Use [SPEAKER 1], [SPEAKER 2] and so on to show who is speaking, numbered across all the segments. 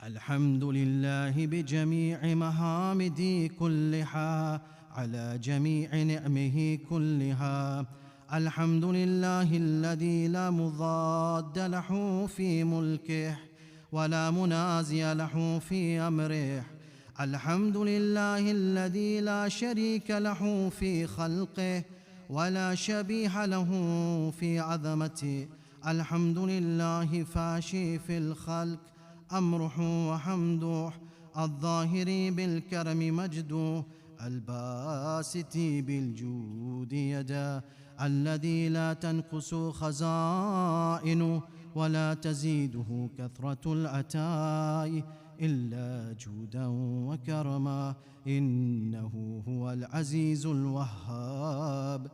[SPEAKER 1] الحمد لله بجميع محامده كلها على جميع نعمه كلها. الحمد لله الذي لا مضاد له في ملكه ولا منازع له في أمره. الحمد لله الذي لا شريك له في خلقه ولا شبيه له في عظمته. الحمد لله فاشي في الخلق أمره وحمده، الظاهر بالكرم مجده، الباسط بالجود يدا، الذي لا تنقص خزائنه ولا تزيده كثرة العطاء إلا جودا وكرما، إنه هو العزيز الوهاب.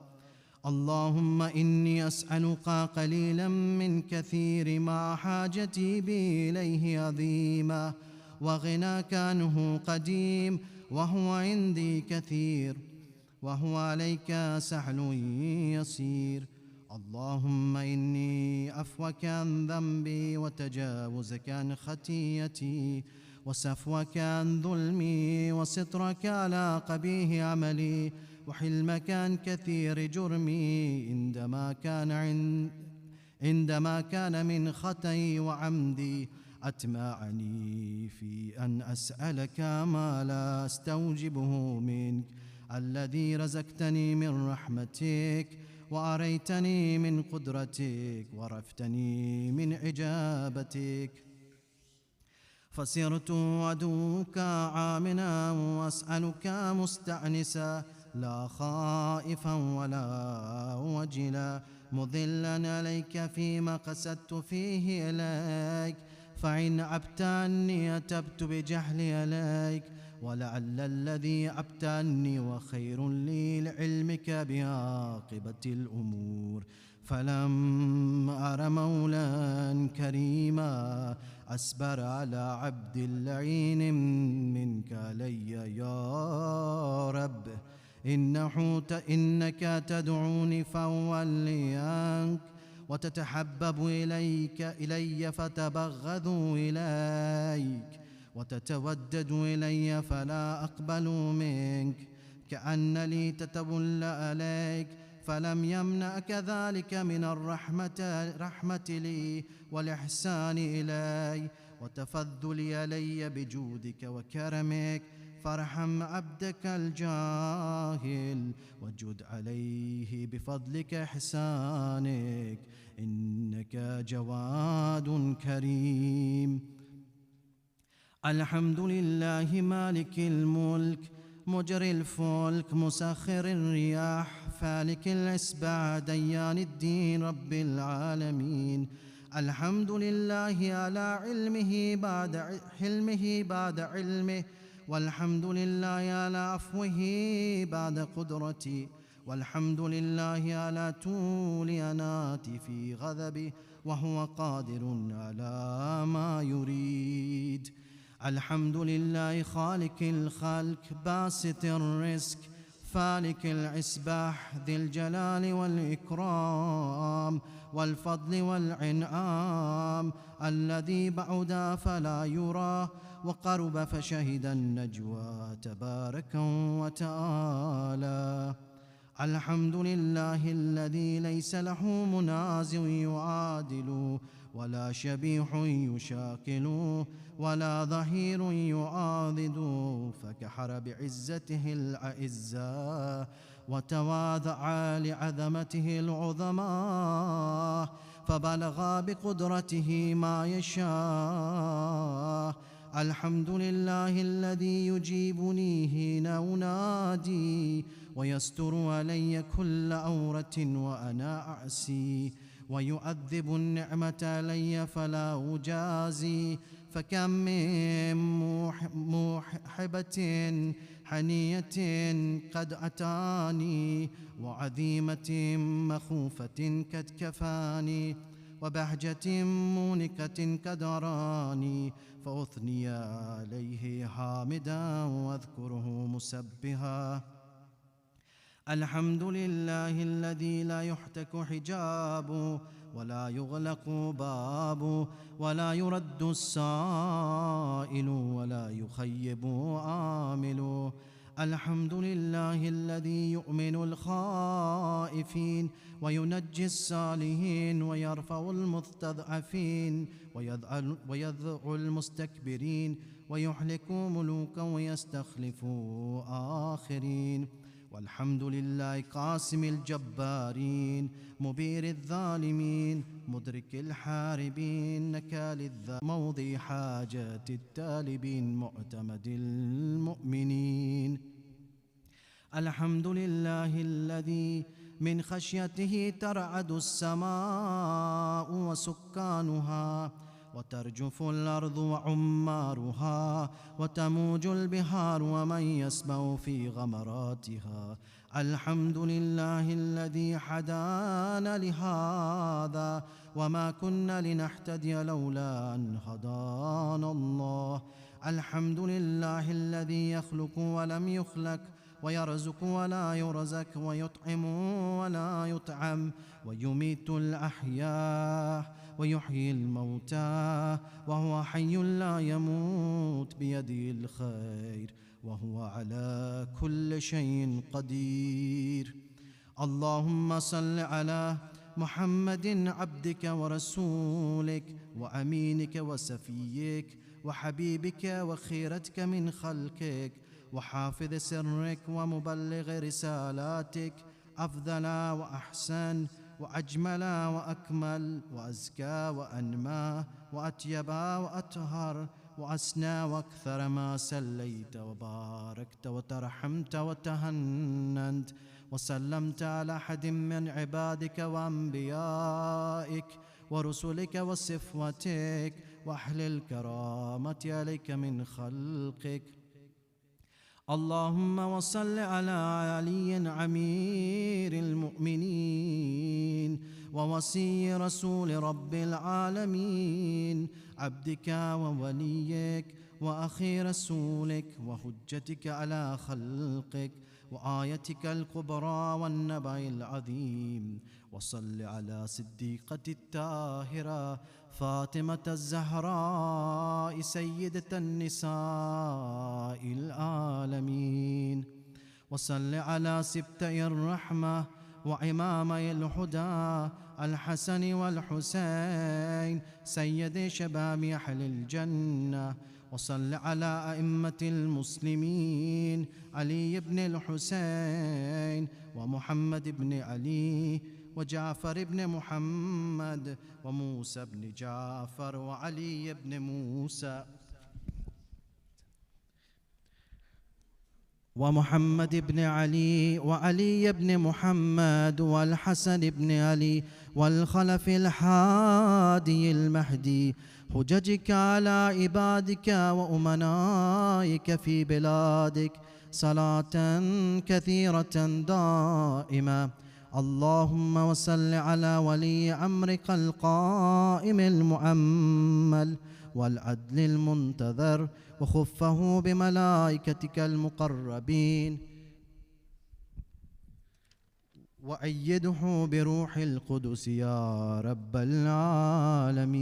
[SPEAKER 1] اللهم إني أسألك قليلا من كثير ما حاجتي بي إليه عظيمة، وغناك عنه قديم، وهو عندي كثير، وهو عليك سهل يسير. اللهم إني عفوك عن ذنبي وتجاوزك عن خطيئتي وسفوك عن ظلمي وسترك على قبيح عملي وحلمك عن كثير جرمي عندما كان من خطئي وعمدي. أتمعني في أن أسألك ما لا أستوجبه منك، الذي رزقتني من رحمتك وأريتني من قدرتك ورفتني من إجابتك، فصرت أدعوك عامنا وأسألك مستأنسا، لا خائفا ولا وجلا، مذلا عليك فيما قصدت فيه إليك. فإن عبت عني أتبت بجهلي عليك، ولعل الذي عبت عني وخير لي لعلمك بعاقبة الأمور. فلم أر مولا كريما أصبر على عبد اللعين منك علي يا رب. إنك تدعوني فأولي عنك، وتتحبب إلي فتبغض إليك، وتتودد إلي فلا أقبل منك، كأن لي تتولى عليك. فلم يمنعك ذلك من الرحمة لي والإحسان إلي وتفضلي علي بجودك وكرمك. فارحم عبدك الجاهل وجد عليه بفضلك إحسانك، إنك جواد كريم. الحمد لله مالك الملك مجري الفلك مسخر الرياح فالك الإصباح ديان الدين رب العالمين. الحمد لله على حلمه بعد علمه، والحمد لله على عفوه بعد قدرتي، والحمد لله على طول أناتي في غضبه، وهو قادر على ما يريد. الحمد لله خالق الخلق باسط الرزق فالك الإصباح ذي الجلال والإكرام والفضل والإنعام، الذي بعد فلا يرى وقرب فشهد النجوى تبارك وتعالى. الحمد لله الذي ليس له منازع يعادل ولا شبيح يشاكل ولا ظهير يعاضد، فكحر بعزته الأعزاء وتواضع لعظمته العظماء، فبلغ بقدرته ما يشاء. الحمد لله الذي يجيبني حين أنادي ويستر علي كل عورة وأنا أعصي، ويؤذب النعمة علي فلا أجازي. فكم من موحبة حنية قد أتاني، وعظيمة مخوفة قد كفاني، وبهجة مونكة قد أراني، فأثني عليه حامدا واذكره مسبها. الحمد لله الذي لا يحتك حجابه ولا يغلق باب ولا يرد السائل ولا يخيب آمل. الحمد لله الذي يؤمن الخائفين وينجي السالهين ويرفع المستضعفين ويذع المستكبرين ويهلك ملوكا ويستخلف آخرين. والحمد لله قاسم الجبارين مبير الظالمين مدرك الحاربين نكال موضي حاجات التالبين معتمد المؤمنين. الحمد لله الذي من خشيته ترعد السماء وسكانها وترجف الأرض وعمارها وتموج البحار ومن يسبح في غمراتها. الحمد لله الذي هدانا لهذا وما كنا لنهتدي لولا أن هدانا الله. الحمد لله الذي يخلق ولم يخلق ويرزق ولا يرزق ويطعم ولا يطعم ويميت الأحياء ويحيي الموتى وهو حي لا يموت بيده الخير وهو على كل شيء قدير. اللهم صل على محمد عبدك ورسولك وأمينك وسفيك وحبيبك وخيرتك من خلقك وحافظ سرك ومبلغ رسالاتك أفضل وأحسن وأجمل وأكمل وأزكى وأنمى وأطيب وأطهر وأسنى وأكثر ما سليت وباركت وترحمت وتهننت وسلمت على أحد من عبادك وأنبيائك ورسلك وصفوتك وأهل الكرامة عليك من خلقك. اللهم وصل على علي أمير المؤمنين ووصي رسول رب العالمين عبدك ووليك وأخي رسولك وحجتك على خلقك وآيتك الكبرى والنبأ العظيم. وصل على صديقة الطاهرة فاطمة الزهراء سيدة النساء العالمين. وصل على سبتي الرحمة وعمامي الهدى الحسن والحسين سيد شباب أهل الجنة. وصل على أئمة المسلمين علي بن الحسين ومحمد بن علي وجعفر بن محمد وموسى بن جعفر وعلي بن موسى ومحمد بن علي وعلي بن محمد والحسن بن علي والخلف الحادي المهدي حججك على عبادك وأمنائك في بلادك صلاة كثيرة دائمة. اللهم وصل على ولي أمرك القائم المؤمل والعدل المنتظر وخفه بملائكتك المقربين وأيده بروح القدس يا رب العالمين.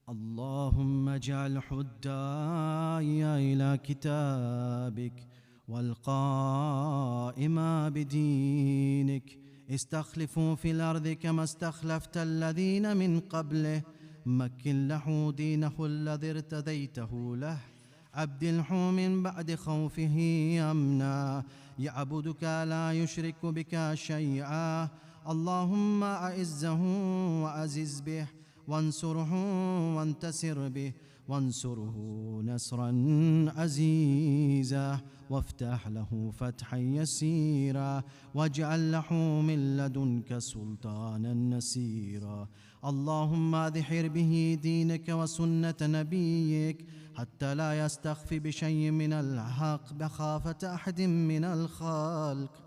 [SPEAKER 1] اللهم اجعل حداي إلى كتابك والقائم بدينك استخلفوا في الأرض كما استخلفت الذين من قبله مكن له دينه الذي ارتديته له أبدله من بعد خوفه أمنا يعبدك لا يشرك بك شيئا. اللهم أعزه وأعزز به وانصره وانتصر به وانصره نصرا عزيزا وافتح له فتحا يسيرا واجعل له من لدنك سلطانا نصيرا. اللهم اذحر به دينك وسنة نبيك حتى لا يستخفي بشيء من الحق بخافة أحد من الخلق.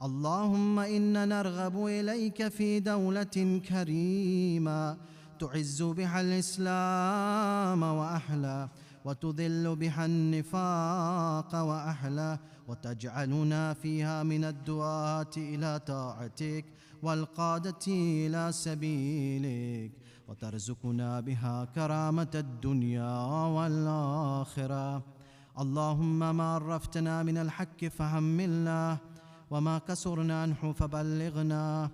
[SPEAKER 1] اللهم إنا نرغب إليك في دولة كريمة تعز بها الإسلام وأهله وتذل بها النفاق وأهله، وتجعلنا فيها من الدعاة إلى طاعتك والقادة إلى سبيلك، وترزقنا بها كرامة الدنيا والآخرة. اللهم ما عرفتنا من الحق فحملنا، وما كسرنا عنه فبلغنا.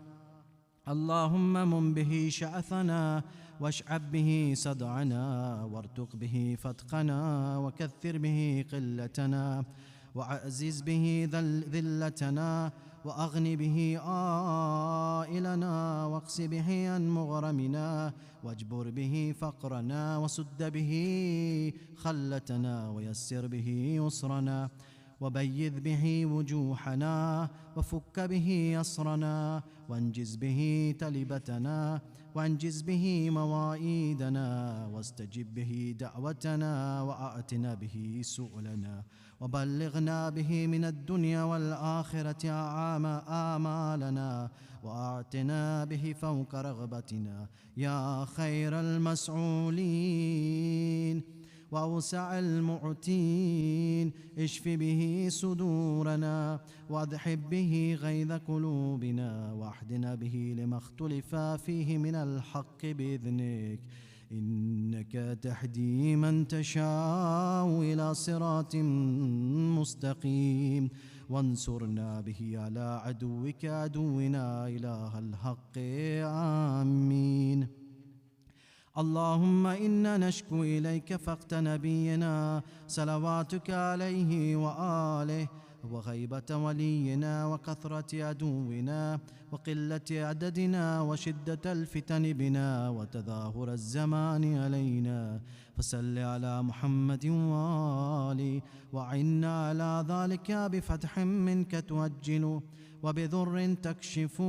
[SPEAKER 1] اللهم من به شأثنا، واشعب به صدعنا، وارتق به فتقنا، وكثر به قلتنا، وعزز به ذلتنا، وأغن به آئلنا، واقس به عن مغرمنا، واجبر به فقرنا، وسد به خلتنا، ويسر به يسرنا، وبيض به وجوهنا، وفك به أسرنا، وانجز به تلبتنا، وانجز به مواعيدنا، واستجب به دعوتنا، وأعتنا به سؤلنا، وبلغنا به من الدنيا والآخرة آمالنا، وأعتنا به فوق رغبتنا يا خير المسؤولين وأوسع المعتين. اشف به صدورنا، واذحب به غيظ قلوبنا، واهدنا به لما اختلف فيه من الحق بإذنك، إنك تهدي من تشاء إلى صراط مستقيم. وانصرنا به على عدوك عدونا إله الحق. آمين. اللهم إنا نشكو إليك فقد نبينا صلواتك عليه وآله، وغيبة ولينا، وكثرة عدونا، وقلة عددنا، وشدة الفتن بنا، وتظاهر الزمان علينا. فصل على محمد وآله، وعنا على ذلك بفتح منك تؤجل، وبذر تكشف،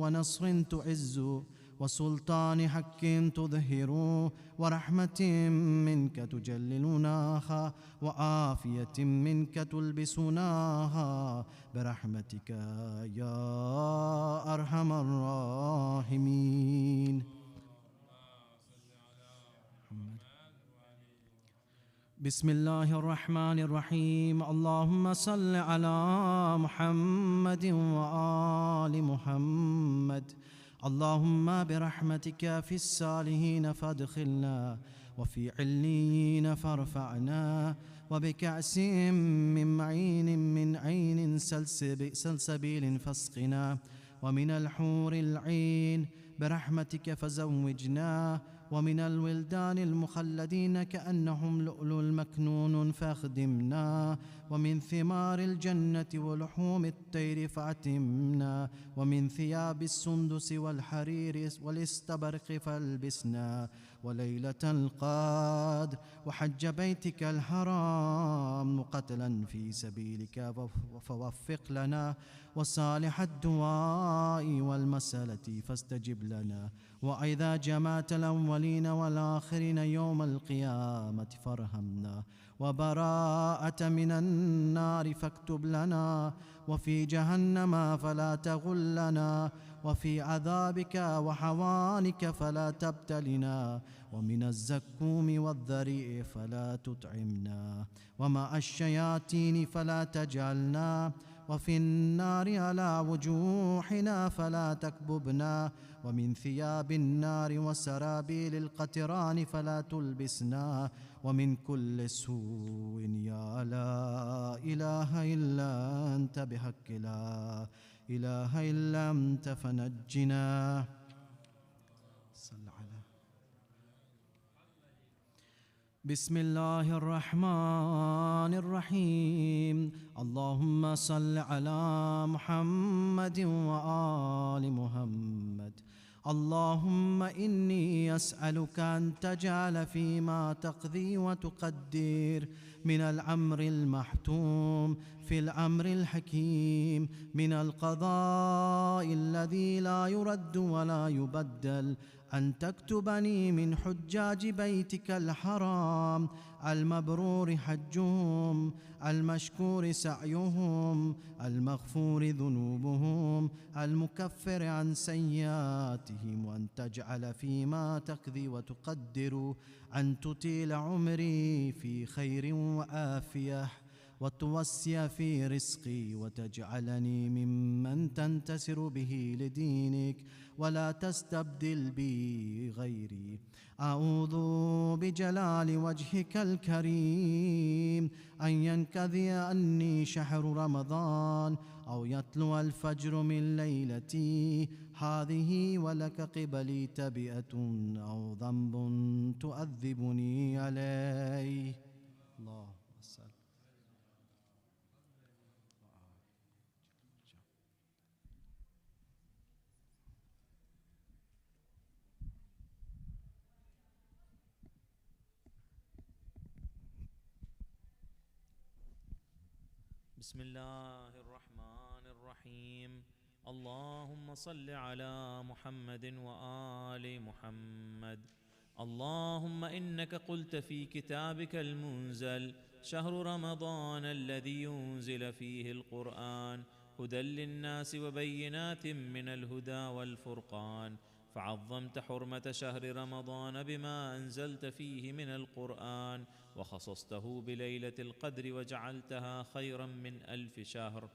[SPEAKER 1] ونصر تعز، وسلطان حق تظهر، ورحمة منك تجللناها، وعافية منك تلبسناها، برحمتك يا أرحم الراحمين. بسم الله الرحمن الرحيم. اللهم صل على محمد وآل محمد. اللهم برحمتك في الصالحين فادخلنا، وفي عليين فارفعنا، وبكأس من معين من عين سلسبيل فاسقنا، ومن الحور العين برحمتك فزوجنا، ومن الولدان المخلدين كأنهم لؤلؤ المكنون فاخدمنا، ومن ثمار الجنة ولحوم الطير فأتمنا، ومن ثياب السندس والحرير والاستبرق فالبسنا، وليلة القدر، وحج بيتك الحرام، وقتلا في سبيلك فوفق لنا، وصالح الدعاء والمسألة فاستجب لنا، وإذا جمعت الأولين والآخرين يوم القيامة فارحمنا، وبراءة من النار فاكتب لنا، وفي جهنم فلا تغلنا، وفي عذابك وحوانك فلا تبتلنا، ومن الزكوم والذريع فلا تطعمنا، ومع الشياطين فلا تجعلنا، وفي النار على وجوهنا فلا تكببنا، ومن ثياب النار وسرابيل القطران فلا تلبسنا، ومن كل سوء يا لا إله إلا أنت بحق لا إله إلا أنت فنجنا. بسم الله الرحمن الرحيم. اللهم صل على محمد وآل محمد. اللهم إني أسألك أن تجعل فيما تقضي وتقدر من الأمر المحتوم في الأمر الحكيم، من القضاء الذي لا يرد ولا يبدل، أن تكتبني من حجاج بيتك الحرام المبرور حجهم، المشكور سعيهم، المغفور ذنوبهم، المكفر عن سيئاتهم، وأن تجعل فيما تقضي وتقدر أن تطيل عمري في خير وآفية، وتوسع في رزقي، وتجعلني ممن تنتصر به لدينك ولا تستبدل بي غيري. أعوذ بجلال وجهك الكريم أن ينكذي عني شهر رمضان أو يطلع الفجر من ليلتي هذه ولك قبلي تبئة أو ذنب تؤذبني عليه. الله أسأل.
[SPEAKER 2] بسم الله الرحمن الرحيم. اللهم صل على محمد وآل محمد. اللهم إنك قلت في كتابك المنزل: شهر رمضان الذي ينزل فيه القرآن هدى للناس وبينات من الهدى والفرقان، فعظمت حرمة شهر رمضان بما أنزلت فيه من القرآن، وخصصته بليلة القدر وجعلتها خيرا من 1000 شهر.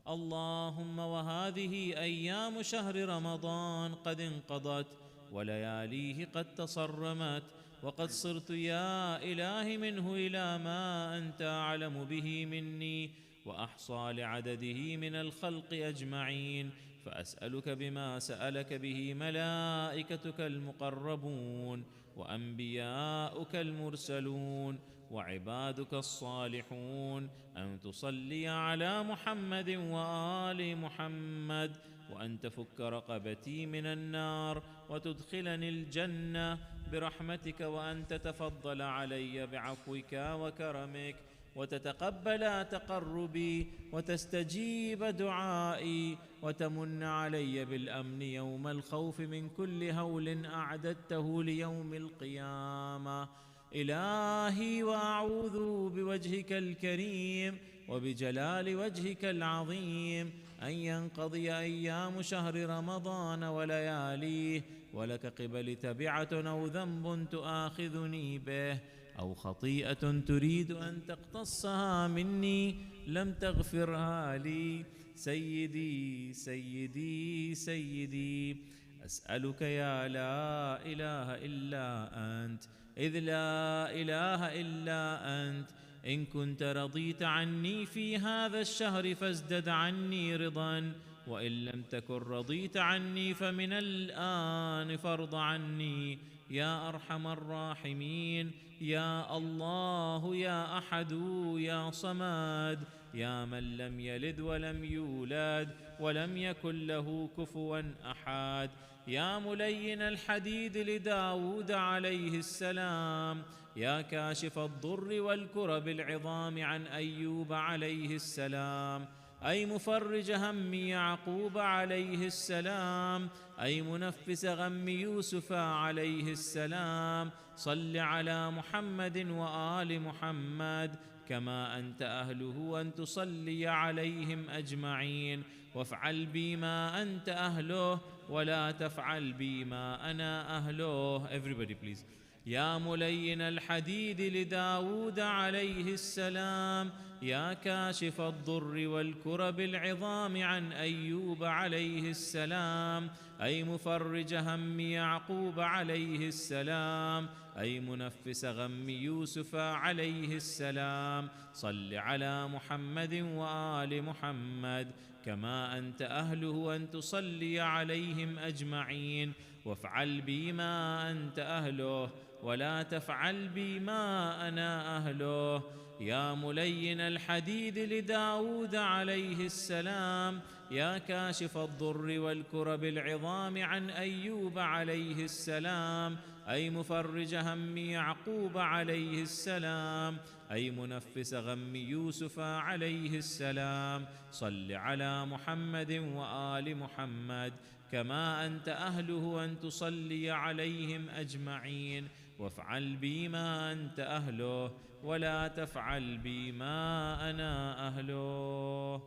[SPEAKER 2] اللهم وهذه أيام شهر رمضان قد انقضت ولياليه قد تصرمت، وقد صرت يا إلهي منه إلى ما أنت أعلم به مني وأحصى لعدده من الخلق أجمعين، فأسألك بما سألك به ملائكتك المقربون وأنبياؤك المرسلون وعبادك الصالحون أن تصلي على محمد وآل محمد، وأن تفك رقبتي من النار وتدخلني الجنة برحمتك، وأن تتفضل علي بعفوك وكرمك وتتقبل تقربي وتستجيب دعائي، وتمن علي بالأمن يوم الخوف من كل هول أعددته ليوم القيامة. إلهي وأعوذ بوجهك الكريم وبجلال وجهك العظيم أن ينقضي أيام شهر رمضان ولياليه ولك قبل تبعة أو ذنب تؤاخذني به أو خطيئة تريد أن تقتصها مني لم تغفرها لي. سيدي سيدي سيدي، أسألك يا لا إله إلا أنت، إذ لا إله إلا أنت، إن كنت رضيت عني في هذا الشهر فازدد عني رضا، وإن لم تكن رضيت عني فمن الآن فارض عني يا أرحم الراحمين. يا الله يا أحد يا صمد، يا من لم يلد ولم يولد ولم يكن له كفوا أحد، يا ملين الحديد لداود عليه السلام، يا كاشف الضر والكرب العظام عن أيوب عليه السلام، أي مفرج هم يعقوب عليه السلام، أي منفس غم يوسف عليه السلام، صل على محمد وآل محمد كما أنت أهله أن تصلي عليهم أجمعين، وافعل بي ما أنت أهله ولا تفعل بي ما أنا أهله. Everybody please. يا ملين الحديد لداود عليه السلام، يا كاشف الضر والكرب العظام عن أيوب عليه السلام، أي مفرج هم يعقوب عليه السلام، أي منفس غم يوسف عليه السلام، صل على محمد وآل محمد كما أنت أهله أن تصلي عليهم أجمعين، وافعل بي ما أنت أهله ولا تفعل بي ما أنا أهله. يا ملين الحديد لداود عليه السلام، يا كاشف الضر والكرب العظام عن أيوب عليه السلام، أي مفرج هم يعقوب عليه السلام، أي منفس غم يوسف عليه السلام. صل على محمد وآل محمد كما أنت أهله أن تصلي عليهم أجمعين، وافعل بي ما أنت أهله ولا تفعل بي ما أنا أهله.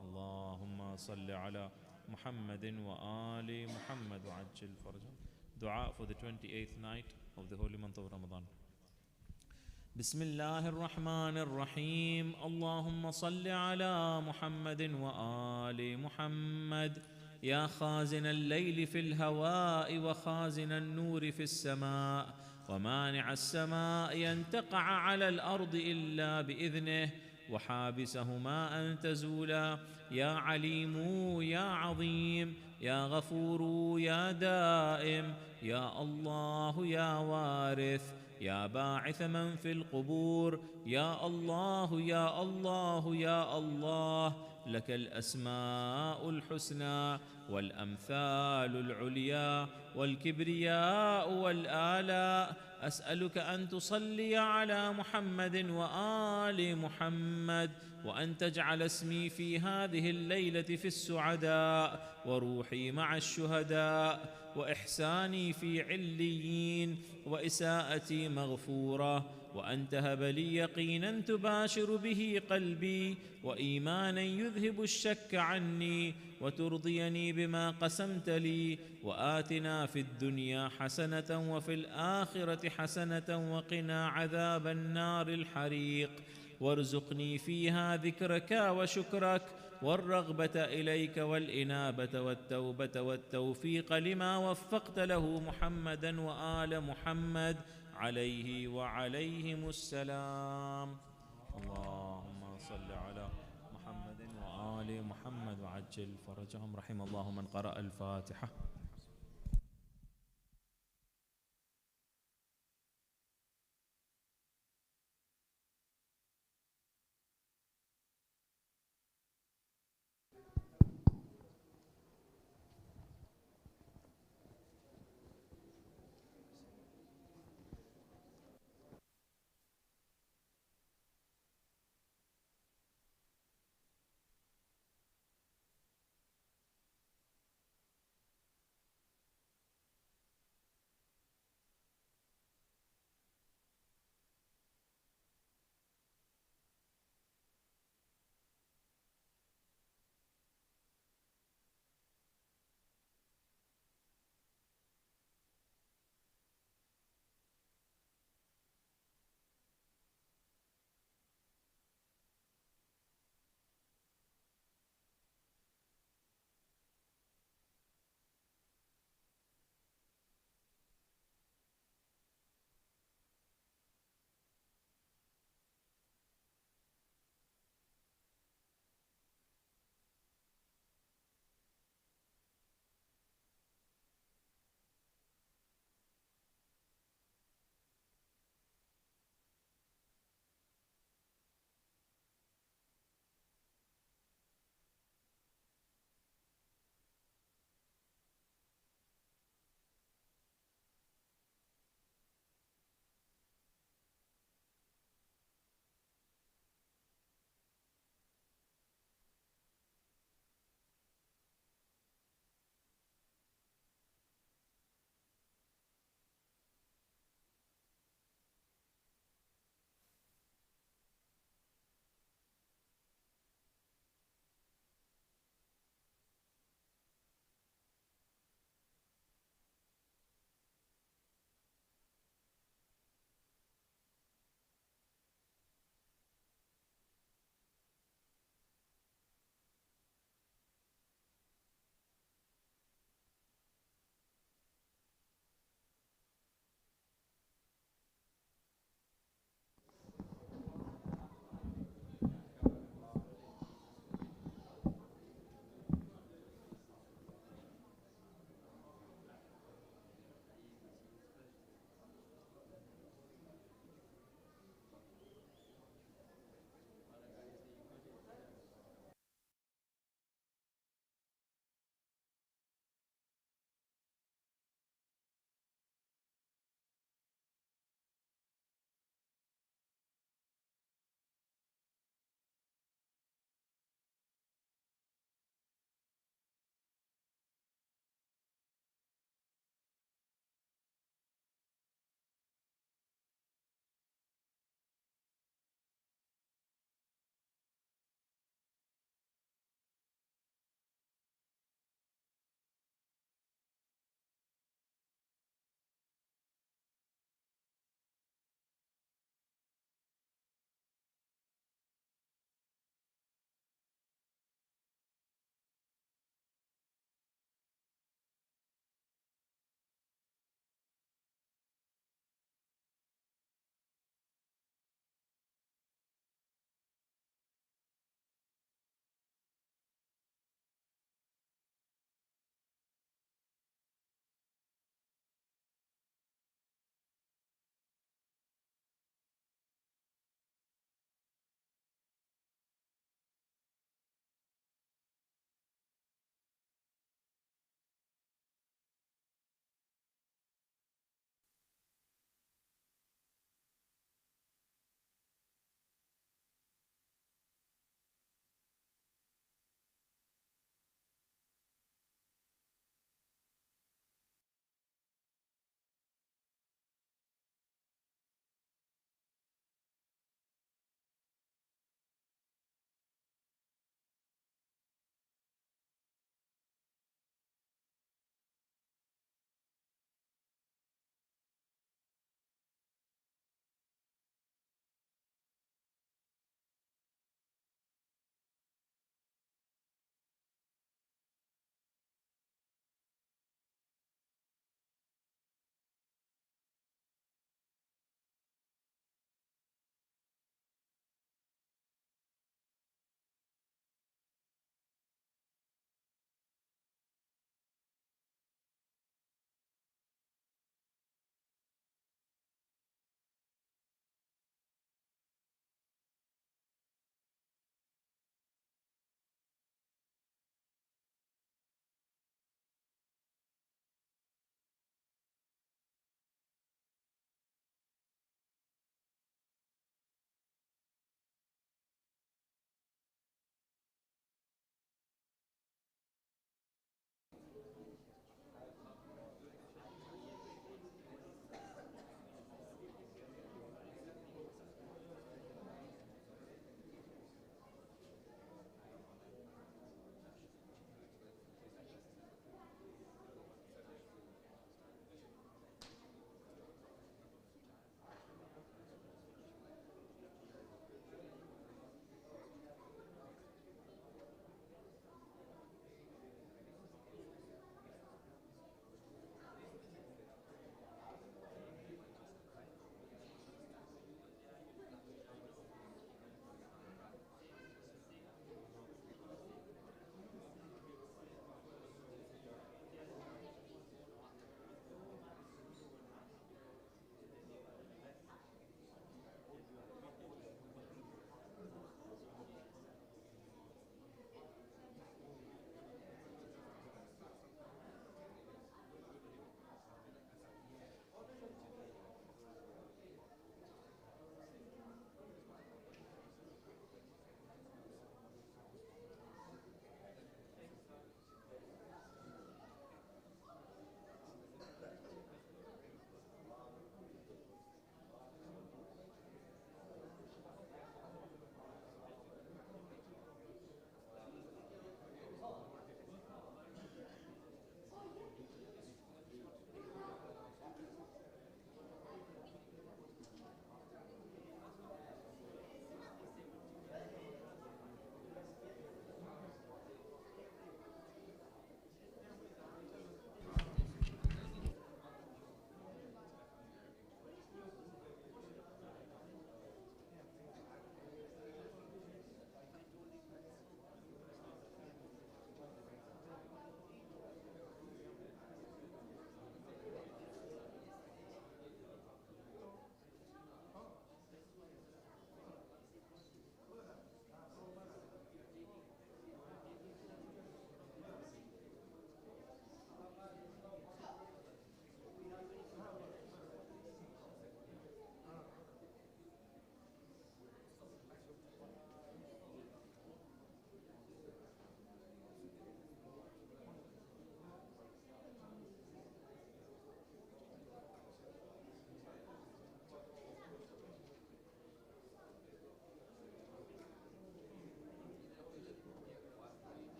[SPEAKER 2] اللهم صل على محمد وآل محمد وعجل فرجهم. دعاء for the 28th night of the holy month of Ramadan. بسم الله الرحمن الرحيم. اللهم صل على محمد وآل محمد. يا خازن الليل في الهواء وخازن النور في السماء ومانع السماء أن تقع على الأرض إلا بإذنه وحابسهما أن تزولا، يا عليم يا عظيم يا غفور يا دائم، يا الله يا وارث يا باعث من في القبور، يا الله يا الله يا الله، لك الأسماء الحسنى والأمثال العليا والكبرياء والآلاء. أسألك أن تصلي على محمد وآل محمد، وأن تجعل اسمي في هذه الليلة في السعداء، وروحي مع الشهداء، وإحساني في عليين، وإساءتي مغفورة، وأن تهب لي يقينا تباشر به قلبي، وإيمانا يذهب الشك عني، وترضيني بما قسمت لي. وآتنا في الدنيا حسنة وفي الآخرة حسنة وقنا عذاب النار الحريق، وارزقني فيها ذكرك وشكرك والرغبة إليك والإنابة والتوبة والتوفيق لما وفقت له محمدا وآل محمد عليه وعليهم السلام. اللهم صل على محمد وآل محمد وعجل فرجهم. رحم الله من قرأ الفاتحة.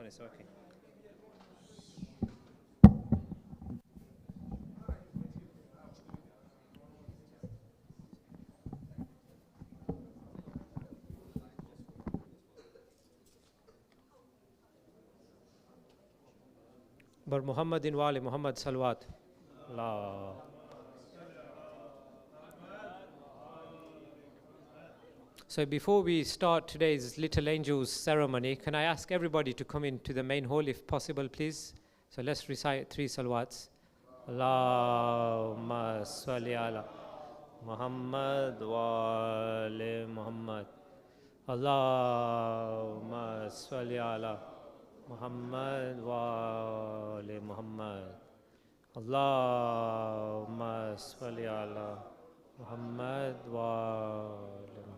[SPEAKER 3] it's working. But Muhammadin wa ali Muhammad salawat. Allah. So before we start today's Little Angels ceremony, can I ask everybody to come into the main hall if possible, please? So let's recite 3 salawats. Allahumma salli ala Muhammad wa ali Muhammad. Allahumma salli ala Muhammad wa ali Muhammad. Allahumma salli ala Muhammad wa ali Muhammad.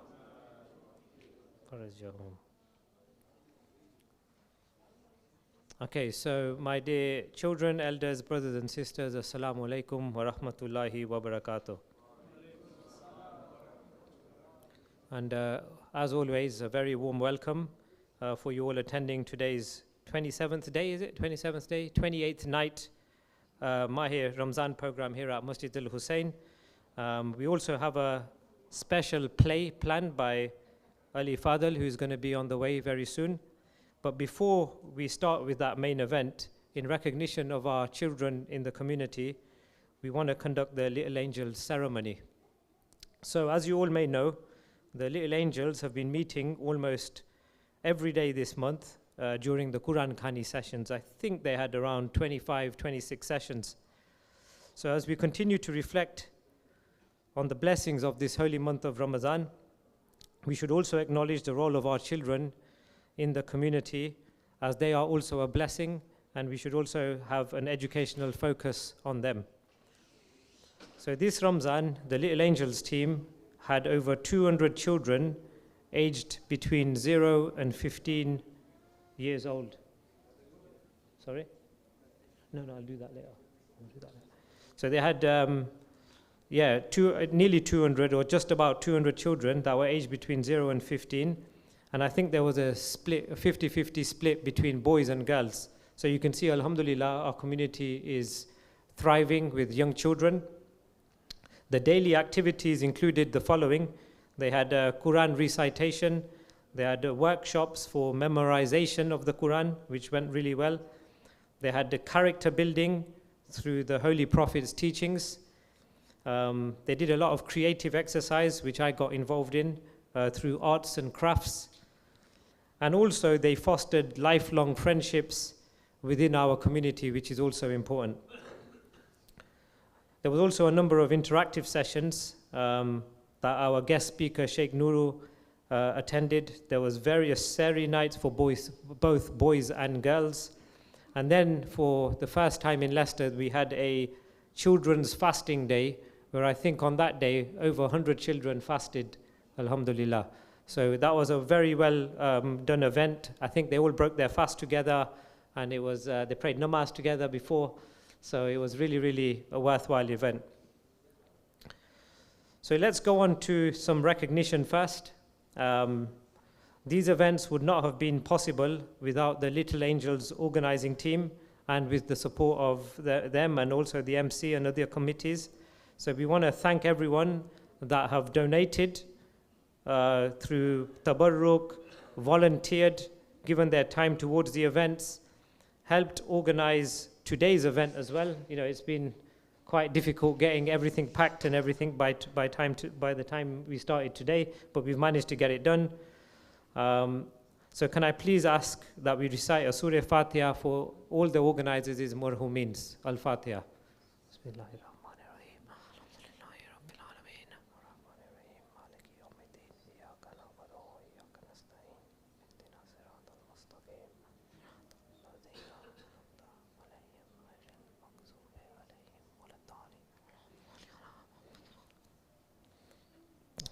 [SPEAKER 3] Okay, so my dear children, elders, brothers and sisters, Assalamu alaikum wa rahmatullahi wa barakatuh. And as always, a very warm welcome for you all attending today's 27th day, is it? 27th day? 28th night Mahir Ramzan program here at Masjid al-Husayn. We also have a special play planned by Fadhil, who is going to be on the way very soon. But before we start with that main event, in recognition of our children in the community, we want to conduct the Little Angels ceremony. So as you all may know, the Little Angels have been meeting almost every day this month during the Quran Khani sessions. I think they had around 25, 26 sessions. So as we continue to reflect on the blessings of this holy month of Ramadan, we should also acknowledge the role of our children in the community, as they are also a blessing, and we should also have an educational focus on them. So this Ramzan, the Little Angels team had over 200 children aged between 0 and 15 years old. Sorry? No, I'll do that later. So they had nearly 200, or just about 200 children that were aged between 0 and 15. And I think there was a split, a 50-50 split between boys and girls. So you can see, alhamdulillah, our community is thriving with young children. The daily activities included the following. They had a Quran recitation. They had workshops for memorization of the Quran, which went really well. They had the character building through the Holy Prophet's teachings. They did a lot of creative exercise, which I got involved in through arts and crafts. And also they fostered lifelong friendships within our community, which is also important. There was also a number of interactive sessions that our guest speaker, Sheikh Nuru, attended. There was various Sari nights for both boys and girls. And then for the first time in Leicester, we had a children's fasting day, where I think on that day, over 100 children fasted, alhamdulillah. So that was a very well done event. I think they all broke their fast together, and it was they prayed namaz together before. So it was really, really a worthwhile event. So let's go on to some recognition first. These events would not have been possible without the Little Angels organizing team and with the support of them and also the MC and other committees. So we want to thank everyone that have donated through tabarruk, volunteered, given their time towards the events, helped organize today's event as well. You know, it's been quite difficult getting everything packed and everything by the time we started today, but we've managed to get it done. So can I please ask that we recite a Surah Fatiha for all the organizers is Marhumins. Al-Fatiha. Bismillahirrahmanirrahim.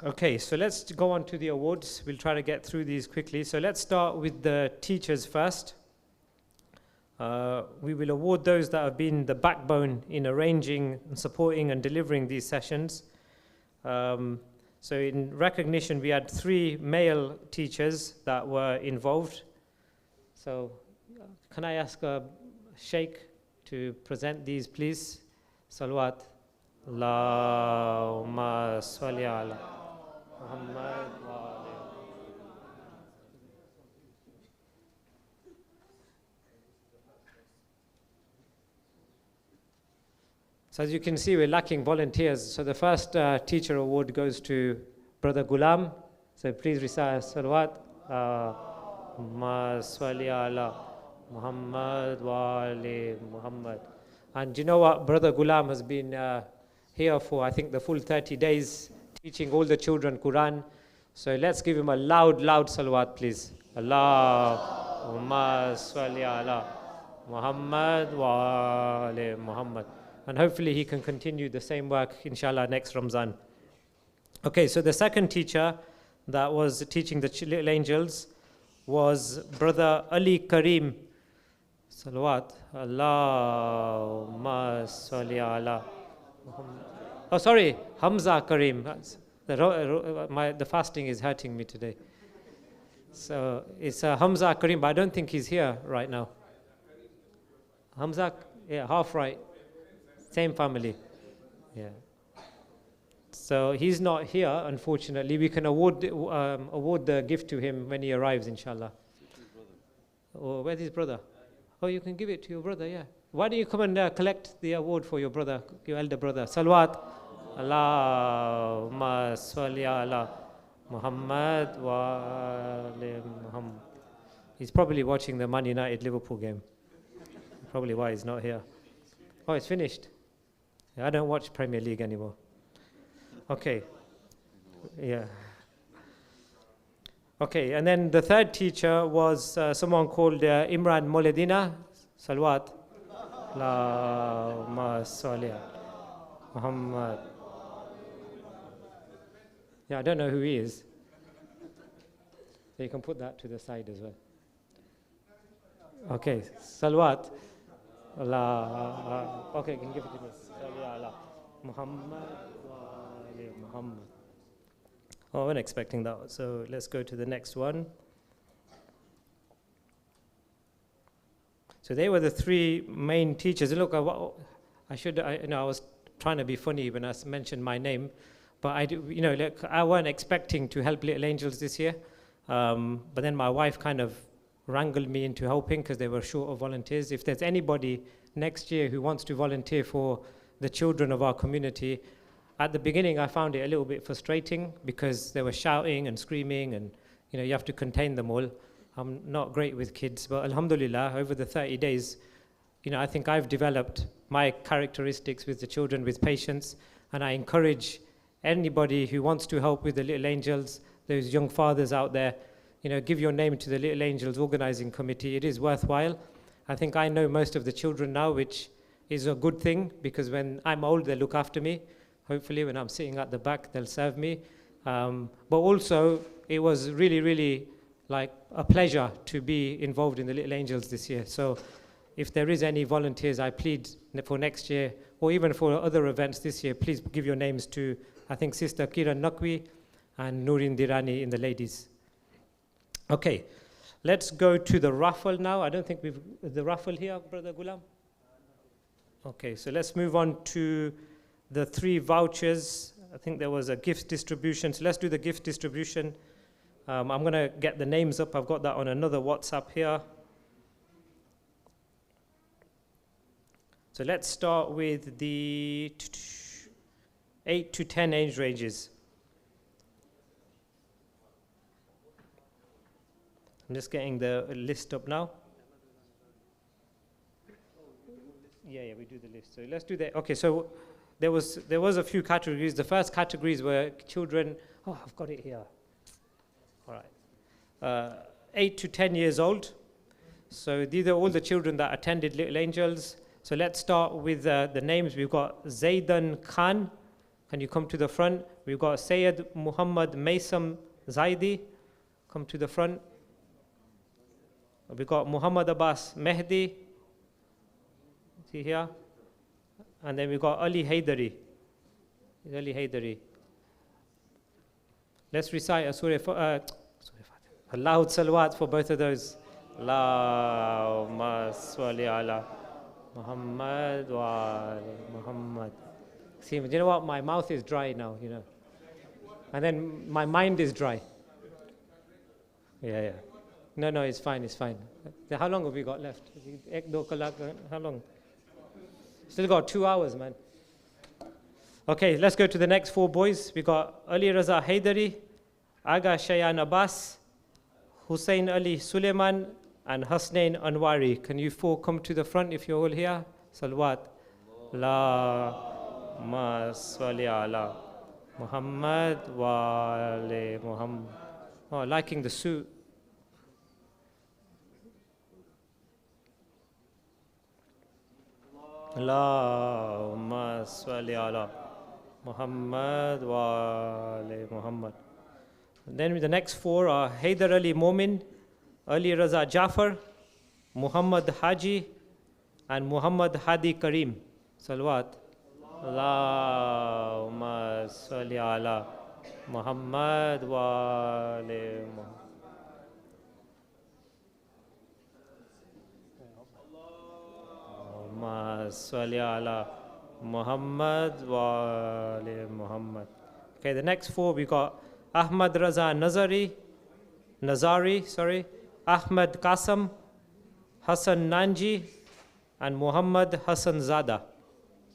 [SPEAKER 3] Okay, so let's go on to the awards. We'll try to get through these quickly. So let's start with the teachers first. We will award those that have been the backbone in arranging, and supporting and delivering these sessions. So in recognition, we had 3 male teachers that were involved. So can I ask Sheikh to present these, please? Salawat. Allahumma salli ala Muhammad wa ali. So as you can see, we're lacking volunteers. So the first teacher award goes to Brother Ghulam. So please recite Salawat. Allahumma salli ala Muhammad wa ali Muhammad. And do you know what? Brother Ghulam has been here for, I think, the full 30 days, teaching all the children Quran. So let's give him a loud salawat, please. Allahumma salli ala Muhammad wa ali Muhammad. And hopefully he can continue the same work, inshallah, next Ramzan. Okay, so the second teacher that was teaching the little angels was Brother Ali Karim. Salawat. Allahumma salli ala Muhammad. Oh, sorry, Hamza Karim. The fasting is hurting me today. So it's Hamza Karim, but I don't think he's here right now. Hamza, yeah, half right. Same family. Yeah. So he's not here, unfortunately. We can award the gift to him when he arrives, inshallah. Oh, where's his brother? Oh, you can give it to your brother, yeah. Why don't you come and collect the award for your brother, your elder brother? Salawat. Allahumma salli ala Muhammad wa ali Muhammad. He's probably watching the Man United Liverpool game. Probably why he's not here. Oh, it's finished. Yeah, I don't watch Premier League anymore. Okay. Yeah. Okay, and then the third teacher was someone called Imran Moledina. Salawat. Allahumma salli ala Muhammad. Yeah, I don't know who he is. So you can put that to the side as well. Okay, Salawat. Allah. Okay, you can give it to me. Salli ala Muhammad wa ali Muhammad. Oh, I wasn't expecting that. So let's go to the next one. So they were the three main teachers. And look, I was trying to be funny when I mentioned my name, but I weren't expecting to help Little Angels this year. But then my wife kind of wrangled me into helping because they were short of volunteers. If there's anybody next year who wants to volunteer for the children of our community, at the beginning I found it a little bit frustrating because they were shouting and screaming and you have to contain them all. I'm not great with kids, but alhamdulillah, over the 30 days, I think I've developed my characteristics with the children with patience, and I encourage anybody who wants to help with the Little Angels, those young fathers out there, give your name to the Little Angels Organizing Committee. It is worthwhile. I think I know most of the children now, which is a good thing, because when I'm old, they look after me. Hopefully, when I'm sitting at the back, they'll serve me. But also, it was really, really like a pleasure to be involved in the Little Angels this year. So if there is any volunteers, I plead for next year, or even for other events this year, please give your names to, I think, Sister Kiran Nakwi and Nurin Dirani in the ladies. Okay, let's go to the Raffle now. I don't think we've the Raffle here, Brother Ghulam. Okay, so let's move on to the 3 vouchers. I think there was a gift distribution. So let's do the gift distribution. I'm going to get the names up. I've got that on another WhatsApp here. So let's start with the 8 to 10 age ranges. I'm just getting the list up now. Yeah, we do the list. So let's do that. Okay, so there was a few categories. The first categories were children. Oh, I've got it here. All right. 8 to 10 years old. So these are all the children that attended Little Angels. So let's start with the names. We've got Zaidan Khan. Can you come to the front? We've got Sayyid Muhammad Maysam Zaidi. Come to the front. We've got Muhammad Abbas Mehdi. See here? And then we've got Ali Haydari. Ali Haydari. Let's recite a surah, a loud salawat for both of those. Allahumma salli ala Muhammad wa ali Muhammad. See, you know what? My mouth is dry now, you know. And then my mind is dry. Yeah. No, it's fine, it's fine. How long have we got left? How long? Still got 2 hours, man. Okay, let's go to the next 4 boys. We got Ali Raza Haidari, Aga Shayan Abbas, Husayn Ali Suleiman, and Hasnain Anwari. Can you 4 come to the front if you're all here? Salawat. Allahumma salli ala Muhammad wa ali Muhammad. Oh, liking the suit. Allahumma salli ala Muhammad wa ali Muhammad. And then the next 4 are Haidar Ali Momin, Ali Raza Jafar, Muhammad Haji, and Muhammad Hadi Karim. Salawat. Allahumma salli ala Muhammad wa ali Muhammad. Allahumma salli ala Muhammad wa ali Muhammad. Okay, the next 4 we got Ahmad Raza Nazari, Ahmad Qasam, Hassan Nanji, and Muhammad Hassan Zada.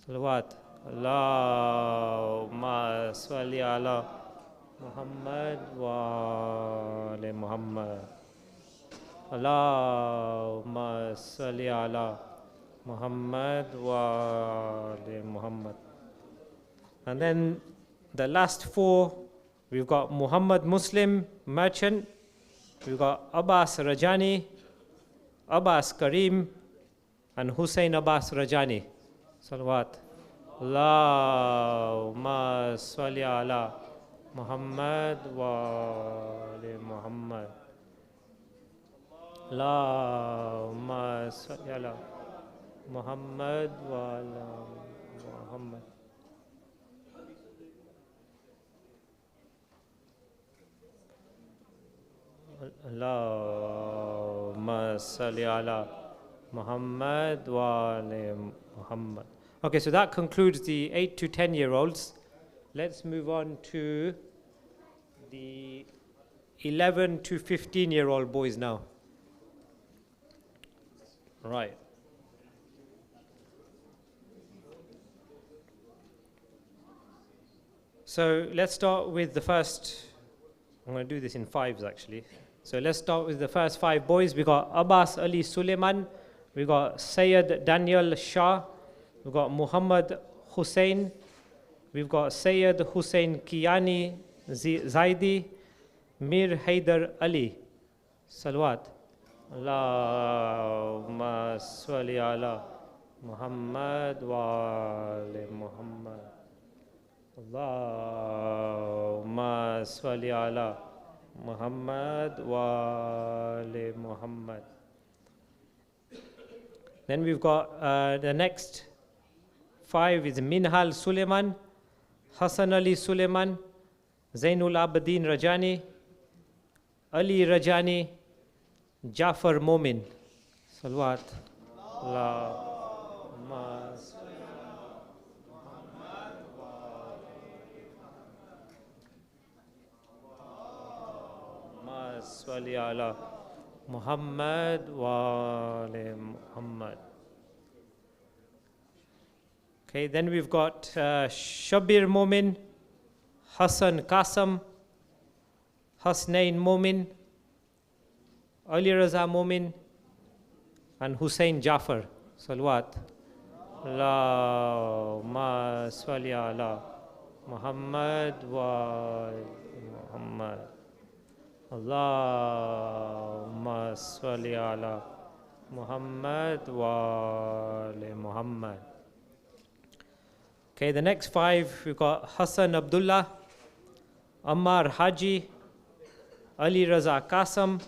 [SPEAKER 3] Salawat. Allahumma salli ala Muhammad wa ali Muhammad. Allahumma salli ala Muhammad wa ali Muhammad. And then the last 4, we've got Muhammad Muslim Merchant, we've got Abbas Rajani, Abbas Karim, and Husayn Abbas Rajani. Salawat. Allahumma salli ala Muhammad wa ali Muhammad. Allahumma salli ala Muhammad wa ala Muhammad. Allahumma salli ala Muhammad wa ali Muhammad. Okay, so that concludes the 8 to 10-year-olds. Let's move on to the 11 to 15-year-old boys now. Right. So let's start with the first. I'm going to do this in 5s actually. So let's start with the first 5 boys. We got Abbas Ali Suleiman, we got Sayyid Daniel Shah, we got Muhammad Husayn, we've got Sayyid Husayn Kiani Zaidi, Mir Haidar Ali. Salawat. Allahumma salli ala Muhammad wa ali Muhammad. Allahumma salli ala Muhammad wa ali Muhammad. Then we've got the next 5 is Minhal Suleiman, Hassan Ali Suleiman, Zainul Abidin Rajani, Ali Rajani, Jafar Momin. Salawat. Allahumma salli ala Muhammad wa ali Muhammad. Okay, then we've got Shabir Momin, Hassan Qasam, Hasnain Momin, Ali Raza Momin, and Hussein Jafar. Salawat. Allahumma salli ala Muhammad wa ali Muhammad. Allahumma salli ala Muhammad wa ali Muhammad. Okay, the next 5 we've got Hassan Abdullah, Ammar Haji, Ali Raza Qasam,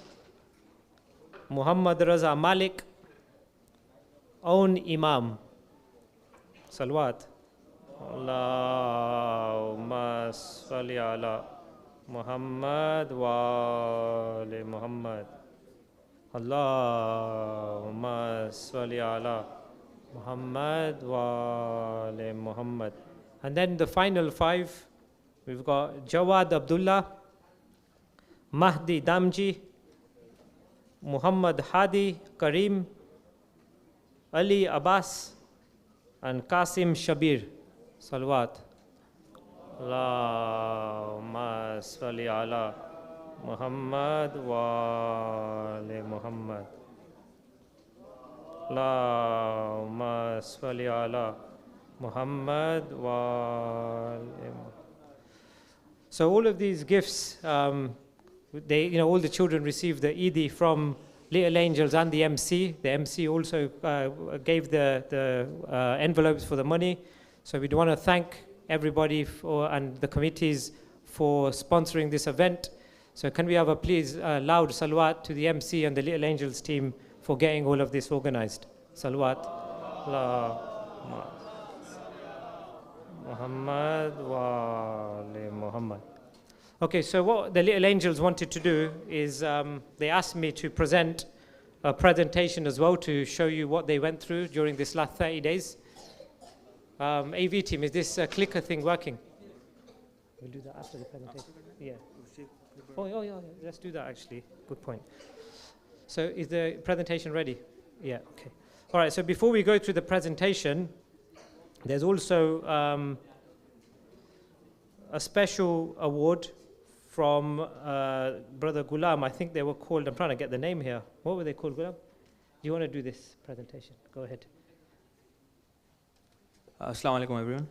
[SPEAKER 3] Muhammad Raza Malik, Aun Imam. Salawat. Allahumma salli ala Muhammad wa ali Muhammad. Allahumma salli ala Muhammad wa ali Muhammad. And then the final 5, we've got Jawad Abdullah, Mahdi Damji, Muhammad Hadi Karim, Ali Abbas, and Qasim Shabir. Salawat. Allahumma salli ala Muhammad wa ali Muhammad. Allahumma salli ala Muhammad wa ali Muhammad. So all of these gifts, they, all the children received the Eid from Little Angels and the MC. The MC also gave the envelopes for the money. So we'd want to thank everybody and the committees for sponsoring this event. So can we have a please loud salawat to the MC and the Little Angels team for getting all of this organized? Salawat. Muhammad wa ali Muhammad. Okay, so what the Little Angels wanted to do is they asked me to present a presentation as well to show you what they went through during this last 30 days. AV team, is this clicker thing working? We'll do that after the presentation. Yeah. Oh, yeah, let's do that actually. Good point. So is the presentation ready? Yeah, okay. All right, so before we go through the presentation, there's also a special award from Brother Ghulam. I think they were called, I'm trying to get the name here. What were they called, Ghulam? Do you want to do this presentation? Go ahead.
[SPEAKER 4] Assalamu alaikum everyone.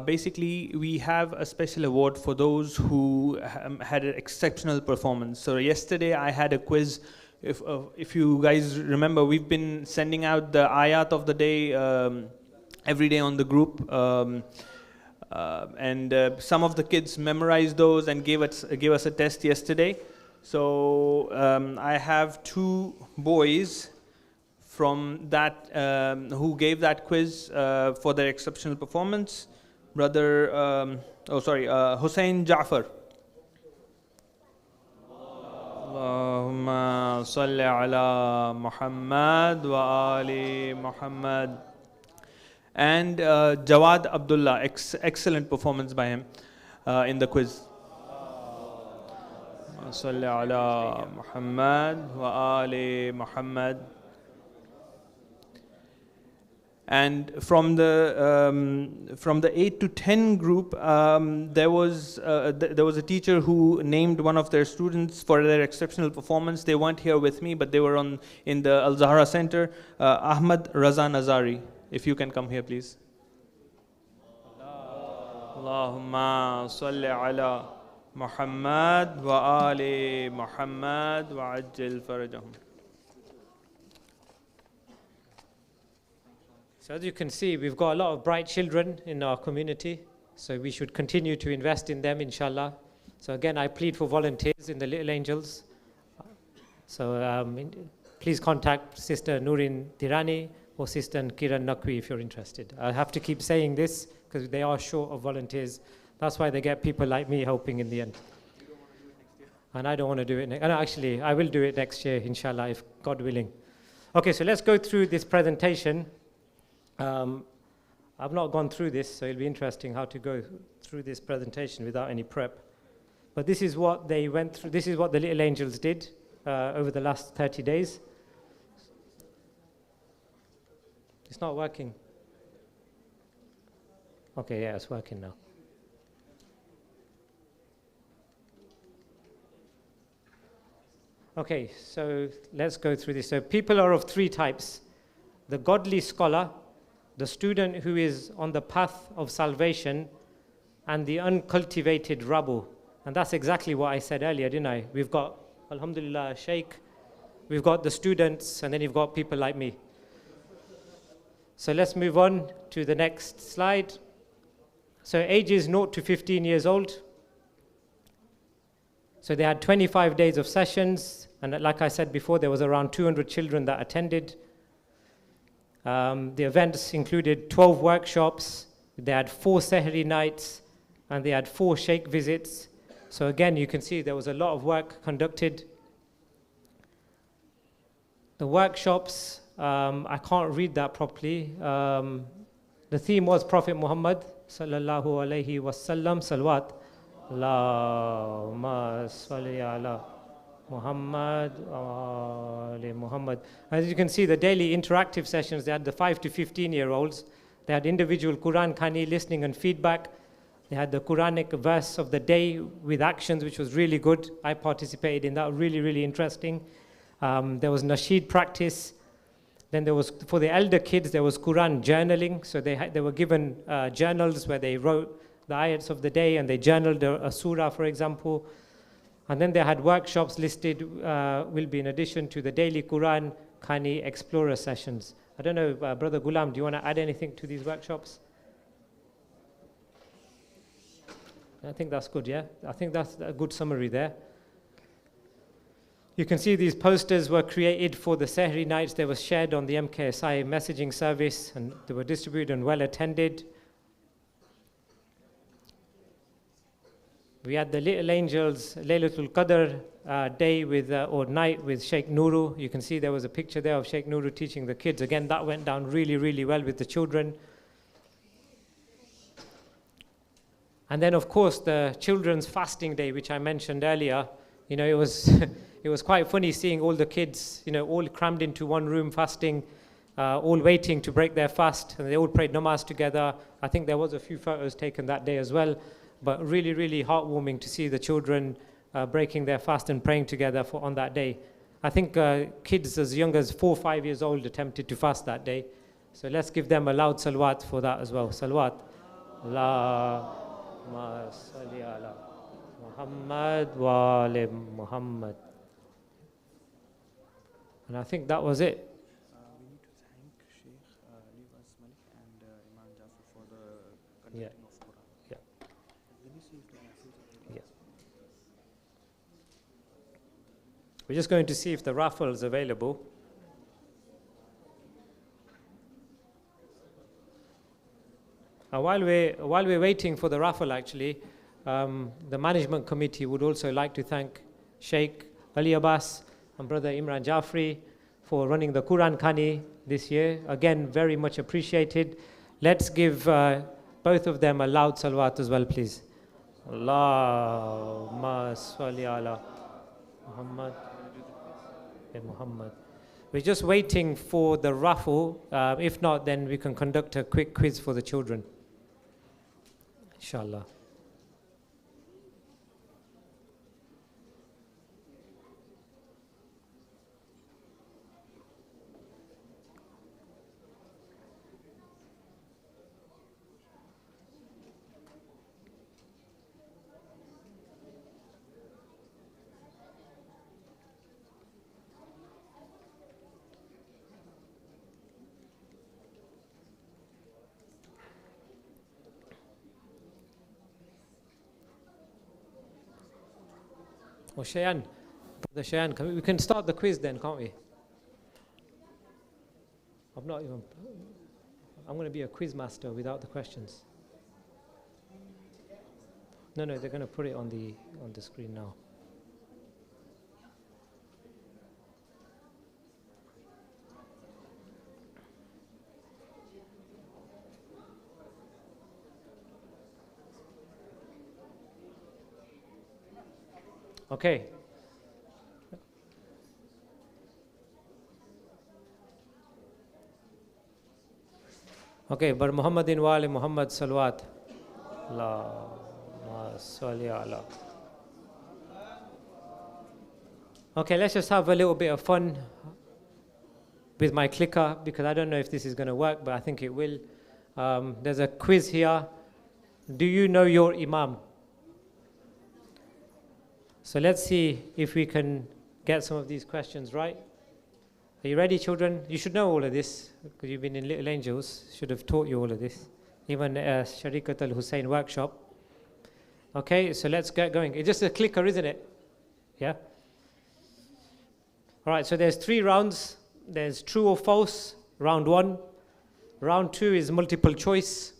[SPEAKER 4] Basically, we have a special award for those who had an exceptional performance. So yesterday I had a quiz. If you guys remember, we've been sending out the ayat of the day every day on the group. And some of the kids memorized those and gave us a test yesterday. So I have 2 boys from that who gave that quiz for their exceptional performance. Brother, Husayn Ja'far. Allahumma salli ala Muhammad wa ali Muhammad. And Jawad Abdullah, excellent performance by him in the quiz. Salli ala Muhammad wa ali Muhammad. And from the 8 to 10 group, there was a teacher who named one of their students for their exceptional performance. They weren't here with me, but they were in the Al Zahra Center. Ahmad Raza Nazari, if you can come here, please. Allahumma salli ala Muhammad wa ali Muhammad wa ajil farajahum.
[SPEAKER 3] So as you can see, we've got a lot of bright children in our community, so we should continue to invest in them, inshallah. So again, I plead for volunteers in the Little Angels. So please contact Sister Nurin Tirani or Sister Kiran Naqvi if you're interested. I have to keep saying this because they are short of volunteers. That's why they get people like me helping in the end. And I don't want to do it next. No, actually, I will do it next year, inshallah, if God willing. Okay, so let's go through this presentation. I've not gone through this, so it'll be interesting how to go through this presentation without any prep. But this is what they went through. This is what the Little Angels did over the last 30 days. It's not working. Okay, yeah, it's working now. Okay, so let's go through this. So people are of 3 types. The godly scholar, the student who is on the path of salvation, and the uncultivated rabble. And that's exactly what I said earlier, didn't I? We've got, alhamdulillah, Sheikh, we've got the students, and then you've got people like me. So let's move on to the next slide. So ages 0 to 15 years old. So they had 25 days of sessions, and like I said before, there was around 200 children that attended. The events included 12 workshops, they had 4 Sehri nights, and they had 4 Sheikh visits. So again, you can see there was a lot of work conducted. The workshops, I can't read that properly. The theme was Prophet Muhammad sallallahu alaihi wasallam, salawat. Allahumma salli ala Muhammad ali Muhammad. As you can see, the daily interactive sessions, they had the 5 to 15-year-olds. They had individual Quran Khani listening and feedback. They had the Quranic verse of the day with actions, which was really good. I participated in that, really, really interesting. There was Nasheed practice. Then there was, for the elder kids, there was Quran journaling. So they were given journals where they wrote the ayats of the day and they journaled a surah, for example. And then they had workshops listed, will be in addition to the daily Quran Khani Explorer sessions. I don't know, Brother Ghulam, do you want to add anything to these workshops? I think that's good, yeah? I think that's a good summary there. You can see these posters were created for the Sehri nights. They were shared on the MKSI messaging service and they were distributed and well attended. We had the Little Angels Laylat al-Qadr day with, or night with Sheikh Nuru. You can see there was a picture there of Sheikh Nuru teaching the kids. Again, that went down really, really well with the children. And then, of course, the Children's Fasting Day, which I mentioned earlier. You know, it was, it was quite funny seeing all the kids, you know, all crammed into one room fasting, all waiting to break their fast. And they all prayed namaz together. I think there was a few photos taken that day as well. But really, really heartwarming to see the children breaking their fast and praying together on that day. I think kids as young as 4 or 5 years old attempted to fast that day. So let's give them a loud salawat for that as well. Salawat. Allahumma salli ala Muhammad wa ali Muhammad. And I think that was it.
[SPEAKER 4] We need to thank Sheikh Leivas Malik and Imam Jafar for the conducting of Quran.
[SPEAKER 3] Yeah.
[SPEAKER 4] Let me see if the raffles are available.
[SPEAKER 3] Yeah. We're just going to see if the raffle is available. While we're waiting for the raffle, actually, the management committee would also like to thank Sheikh Ali Abbas and Brother Imran Jafri for running the Quran Khani this year. Again, very much appreciated. Let's give both of them a loud salawat as well, please. Allahumma salli ala Muhammad wa Muhammad. We're just waiting for the raffle. If not, then we can conduct a quick quiz for the children. Inshallah. Or Shayan, Brother Shayan, we can start the quiz then, can't we? I'm going to be a quiz master without the questions. No, they're going to put it on the screen now. Okay. Okay, but Muhammadin wa ali Muhammad salawat. Allahumma salli ala. Okay, let's just have a little bit of fun with my clicker because I don't know if this is going to work, but I think it will. There's a quiz here. Do you know your Imam? So let's see if we can get some of these questions right. Are you ready, children? You should know all of this because you've been in Little Angels. Should have taught you all of this. Even Sharikat al-Husayn workshop. Okay, so let's get going. It's just a clicker, isn't it? Yeah? All right, so there's 3 rounds. There's true or false, round 1. Round 2 is multiple choice.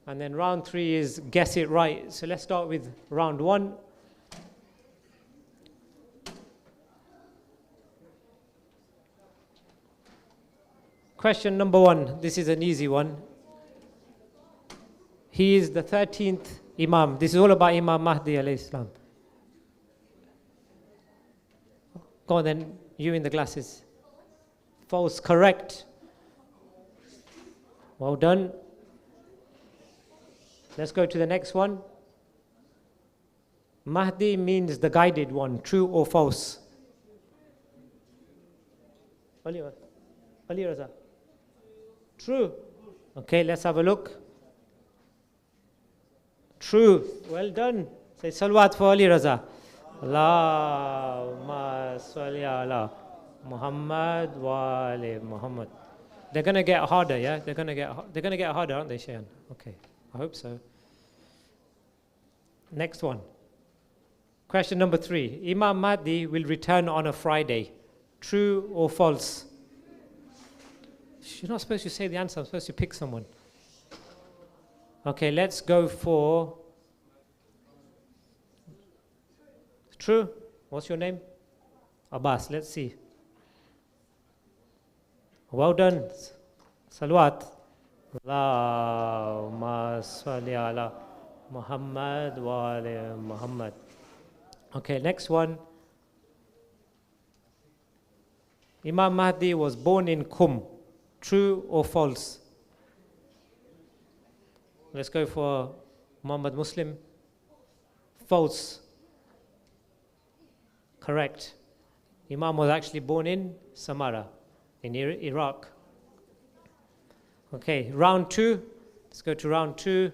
[SPEAKER 3] And then round 3 is guess it right. So let's start with round 1. Question number 1. This is an easy one. He is the 13th Imam. This is all about Imam Mahdi alayhi salam. Go on then, you in the glasses. False, correct. Well done. Let's go to the next one. Mahdi means the guided one. True or false? Ali Raza. True. Okay, let's have a look. True. Well done. Say salawat for Ali Raza. Allahumma salli ala Muhammad wa ali Muhammad. They're going to get harder, yeah? They're going to get harder, aren't they, Shayan? Okay, I hope so. Next one. Question number 3. Imam Mahdi will return on a Friday. True or false? You're not supposed to say the answer. I'm supposed to pick someone. Okay, let's go for... True. What's your name? Abbas. Let's see. Well done. Salawat. Allahumma salli ala Muhammad wa ali Muhammad. Okay, next one. Imam Mahdi was born in Qum. True or false? Let's go for Muhammad Muslim. False. Correct. Imam was actually born in Samarra, in Iraq. Okay, round 2. Let's go to round 2.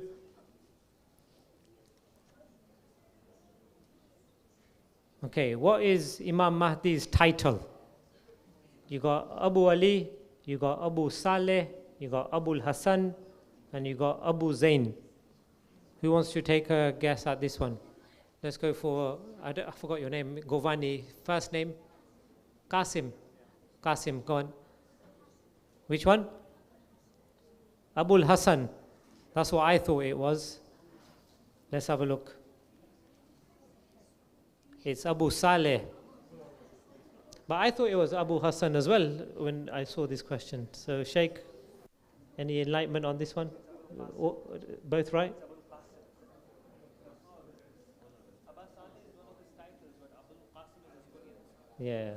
[SPEAKER 3] Okay, what is Imam Mahdi's title? You got Abu Ali, you got Abu Saleh, you got Abu Hassan, and you got Abu Zain. Who wants to take a guess at this one? Let's go for, I forgot your name, Govani. First name? Qasim. Qasim, go on. Which one? Abu Hassan. That's what I thought it was. Let's have a look. It's Abu Saleh. But I thought it was Abu Hassan as well when I saw this question. So, Sheikh, any enlightenment on this one? Both right? Yeah.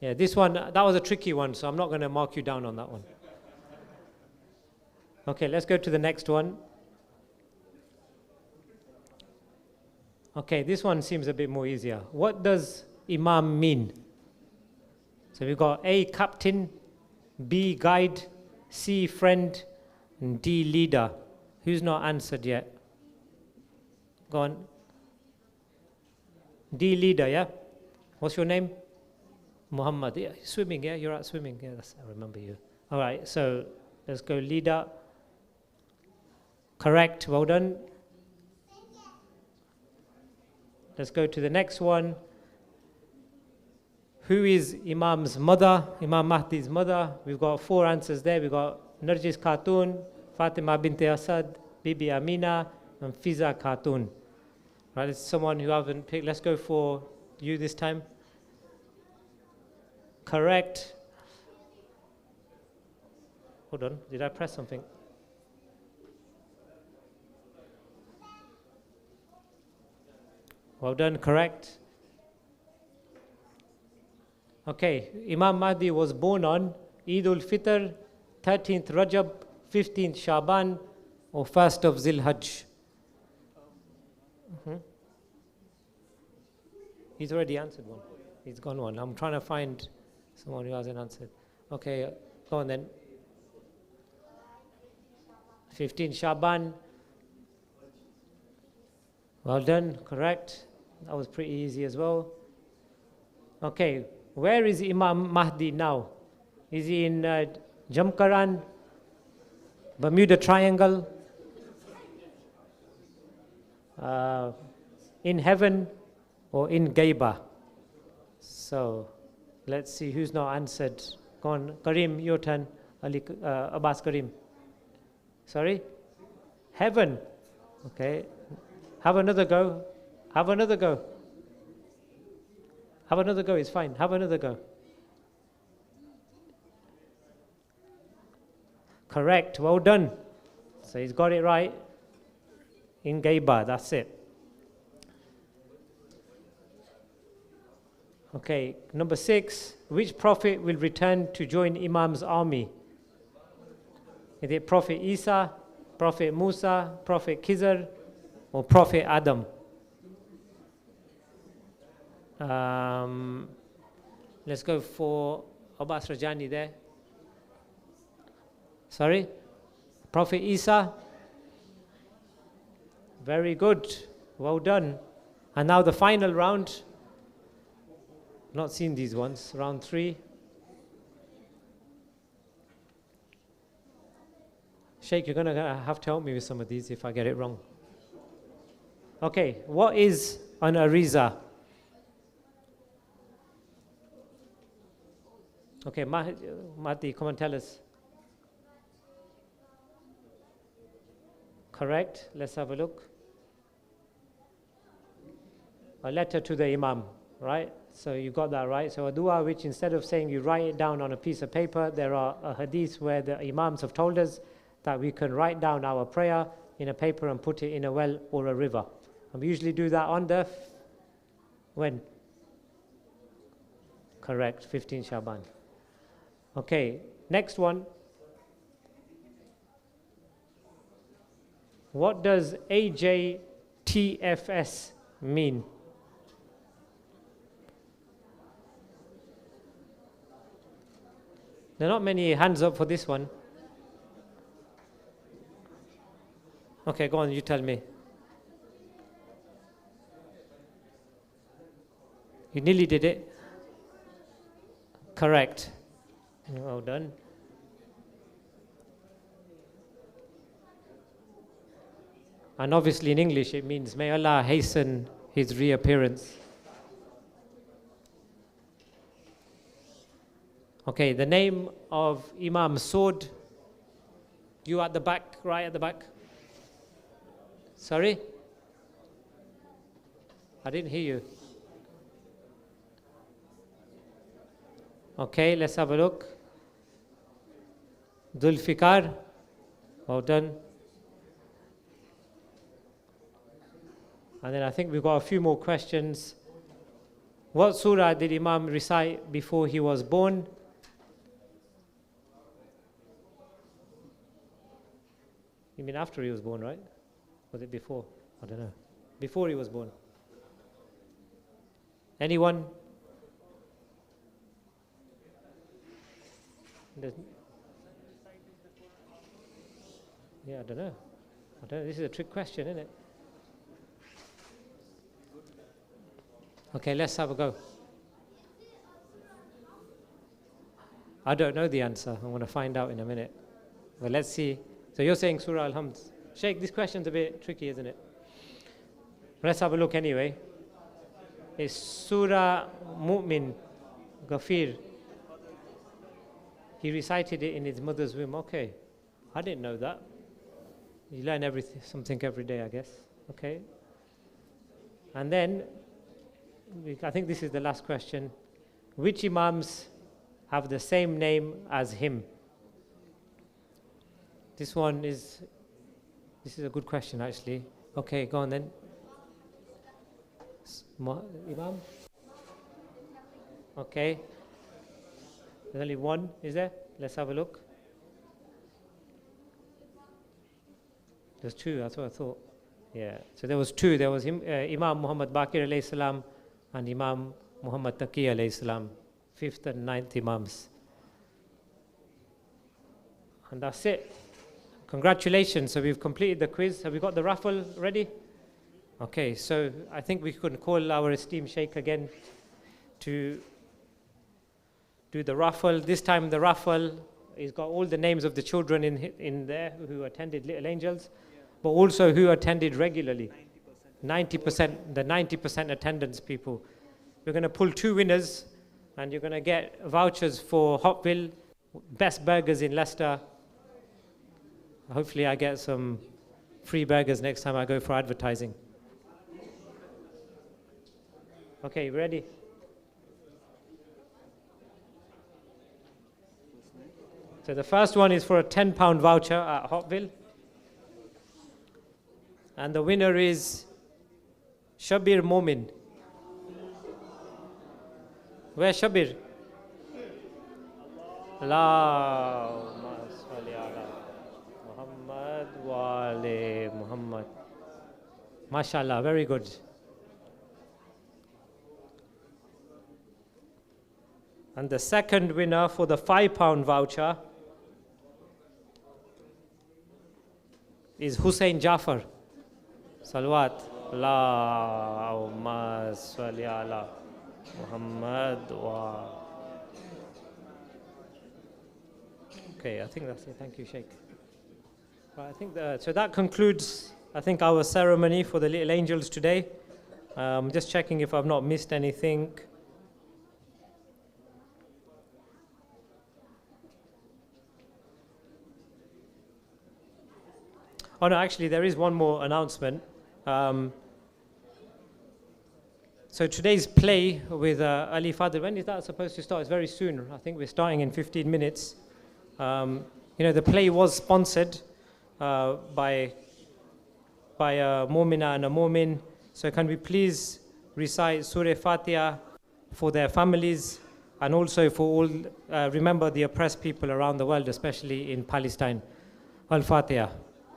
[SPEAKER 3] Yeah, this one, that was a tricky one, so I'm not going to mark you down on that one. Okay, let's go to the next one. Okay, this one seems a bit more easier. What does Imam mean? So we've got A, captain, B, guide, C, friend, and D, leader. Who's not answered yet? Go on. D, leader, yeah? What's your name? Muhammad. Yeah, swimming, yeah? You're out swimming. Yeah, I remember you. All right, so let's go leader. Correct, well done. Let's go to the next one. Who is Imam's mother? Imam Mahdi's mother. We've got 4 answers there. We've got Narjis Khatun, Fatima bint Asad, Bibi Amina, and Fiza Khatun. Right, it's someone who haven't picked. Let's go for you this time. Correct. Hold on, did I press something? Well done, correct. Okay, Imam Mahdi was born on Eid al-Fitr, 13th Rajab, 15th Shaban, or 1st of Zil-Hajj. He's already answered one. He's gone one. I'm trying to find someone who hasn't answered. Okay, go on then. 15 Shaban. Well done, correct. That was pretty easy as well. Okay, where is Imam Mahdi now? Is he in Jamkaran, Bermuda Triangle, in heaven, or in Gaiba? So let's see who's not answered. Go on, Karim, your turn. Abbas Karim. Sorry? Heaven. Okay. Have another go. Have another go. Have another go, it's fine. Have another go. Correct, well done. So he's got it right. In Gaiba, that's it. Okay, number 6. Which prophet will return to join Imam's army? Is it Prophet Isa, Prophet Musa, Prophet Khizr, or Prophet Adam? Let's go for Abbas Rajani there. Sorry? Prophet Isa? Very good. Well done. And now the final round. Not seen these ones. Round 3. Sheikh, you're going to have to help me with some of these if I get it wrong. Okay, what is an ariza? Okay, Mahdi, come and tell us. Correct. Let's have a look. A letter to the Imam, right? So you got that right. So a dua which instead of saying you write it down on a piece of paper, there are a hadith where the Imams have told us that we can write down our prayer in a paper and put it in a well or a river. And we usually do that on the when? Correct, 15 Shaban. Okay, next one. What does AJTFS mean? There are not many hands up for this one. Okay, go on, you tell me. You nearly did it. Correct. Well done. And obviously in English it means, may Allah hasten His reappearance. Okay, the name of Imam's sword. You at the back, right at the back. Sorry? I didn't hear you. Okay, let's have a look. Dhul-Fikar. Well done. And then I think we've got a few more questions. What surah did Imam recite before he was born? You mean after he was born, right? Was it before? I don't know. Before he was born. Anyone? Yeah, I don't know. This is a trick question, isn't it? Okay, let's have a go. I don't know the answer. I'm going to find out in a minute. Well, let's see. So you're saying Surah Al-Hamd. Sheikh, this question's a bit tricky, isn't it? Let's have a look anyway. It's Surah Mu'min, Ghafir. He recited it in his mother's womb. Okay, I didn't know that. You learn something every day, I guess. Okay. And then, I think this is the last question. Which Imams have the same name as him? This is a good question actually. Okay, go on then. Imam? Okay. There's only one, is there? Let's have a look. There's two, that's what I thought. Yeah, so there was two. There was Imam Muhammad Baqir alayhi salam and Imam Muhammad Taqi alayhi salam, 5th and 9th Imams. And that's it. Congratulations, so we've completed the quiz. Have we got the raffle ready? Okay, so I think we could call our esteemed Sheikh again to do the raffle. This time the raffle has got all the names of the children in there who attended Little Angels, but also who attended regularly. 90%, the 90% attendance people. We're going to pull 2 winners, and you're going to get vouchers for Hopville, best burgers in Leicester. Hopefully I get some free burgers next time I go for advertising. Okay, ready? So So the first one is for a £10 voucher at Hotville. And the winner is Shabir Momin. Where's Shabir? Allahumma salli ala Muhammad wa ali Muhammad. MashaAllah, very good. And the second winner for the £5 voucher is Husayn Jafar. Salawat. Allahumma salli ala Muhammad wa. Okay, I think that's it. Thank you, Sheikh. Right, I think so that concludes, I think, our ceremony for the little angels today. Just checking if I've not missed anything. Oh no, actually there is one more announcement. So today's play with Ali Fadhil, when is that supposed to start? It's very soon. I think we're starting in 15 minutes. The play was sponsored by a Mu'mina and a Mu'min. So can we please recite Surah Fatiha for their families and also for all, remember the oppressed people around the world, especially in Palestine. Al-Fatiha.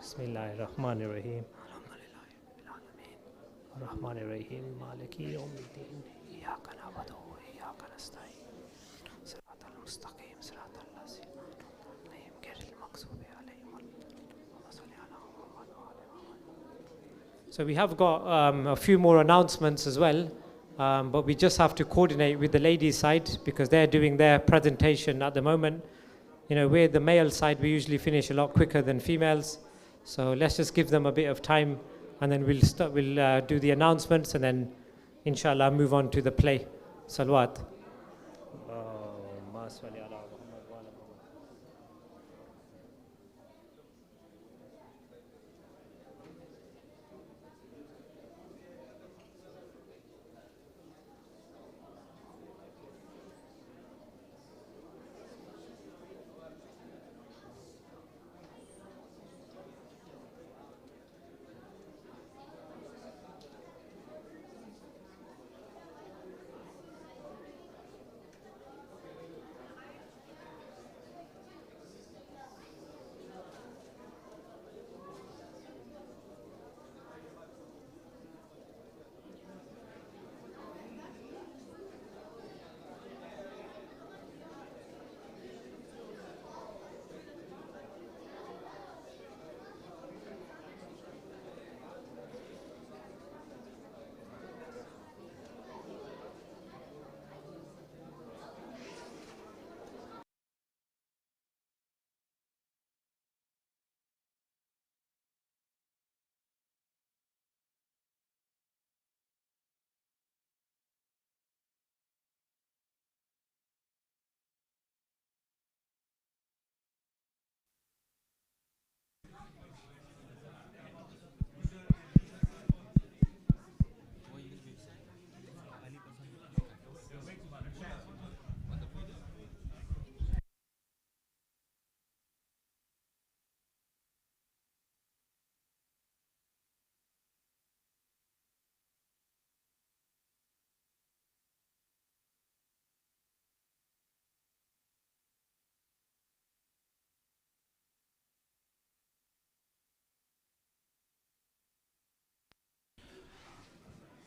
[SPEAKER 3] Bismillahir-Rahmanir-Rahim. Ar-Rahmanir-Rahim. Maliki yawmiddin. Iyyaka na'budu wa iyyaka nasta'in. Siratal mustaqim. Siratal ladzina an'amta 'alayhim ghayril maghdubi 'alayhim wa salli ala Muhammad wa ali Muhammad. So we have got a few more announcements as well, but we just have to coordinate with the ladies' side because they're doing their presentation at the moment. We're the male side, we usually finish a lot quicker than females. So let's just give them a bit of time and then we'll do the announcements and then inshallah move on to the play. Salawat.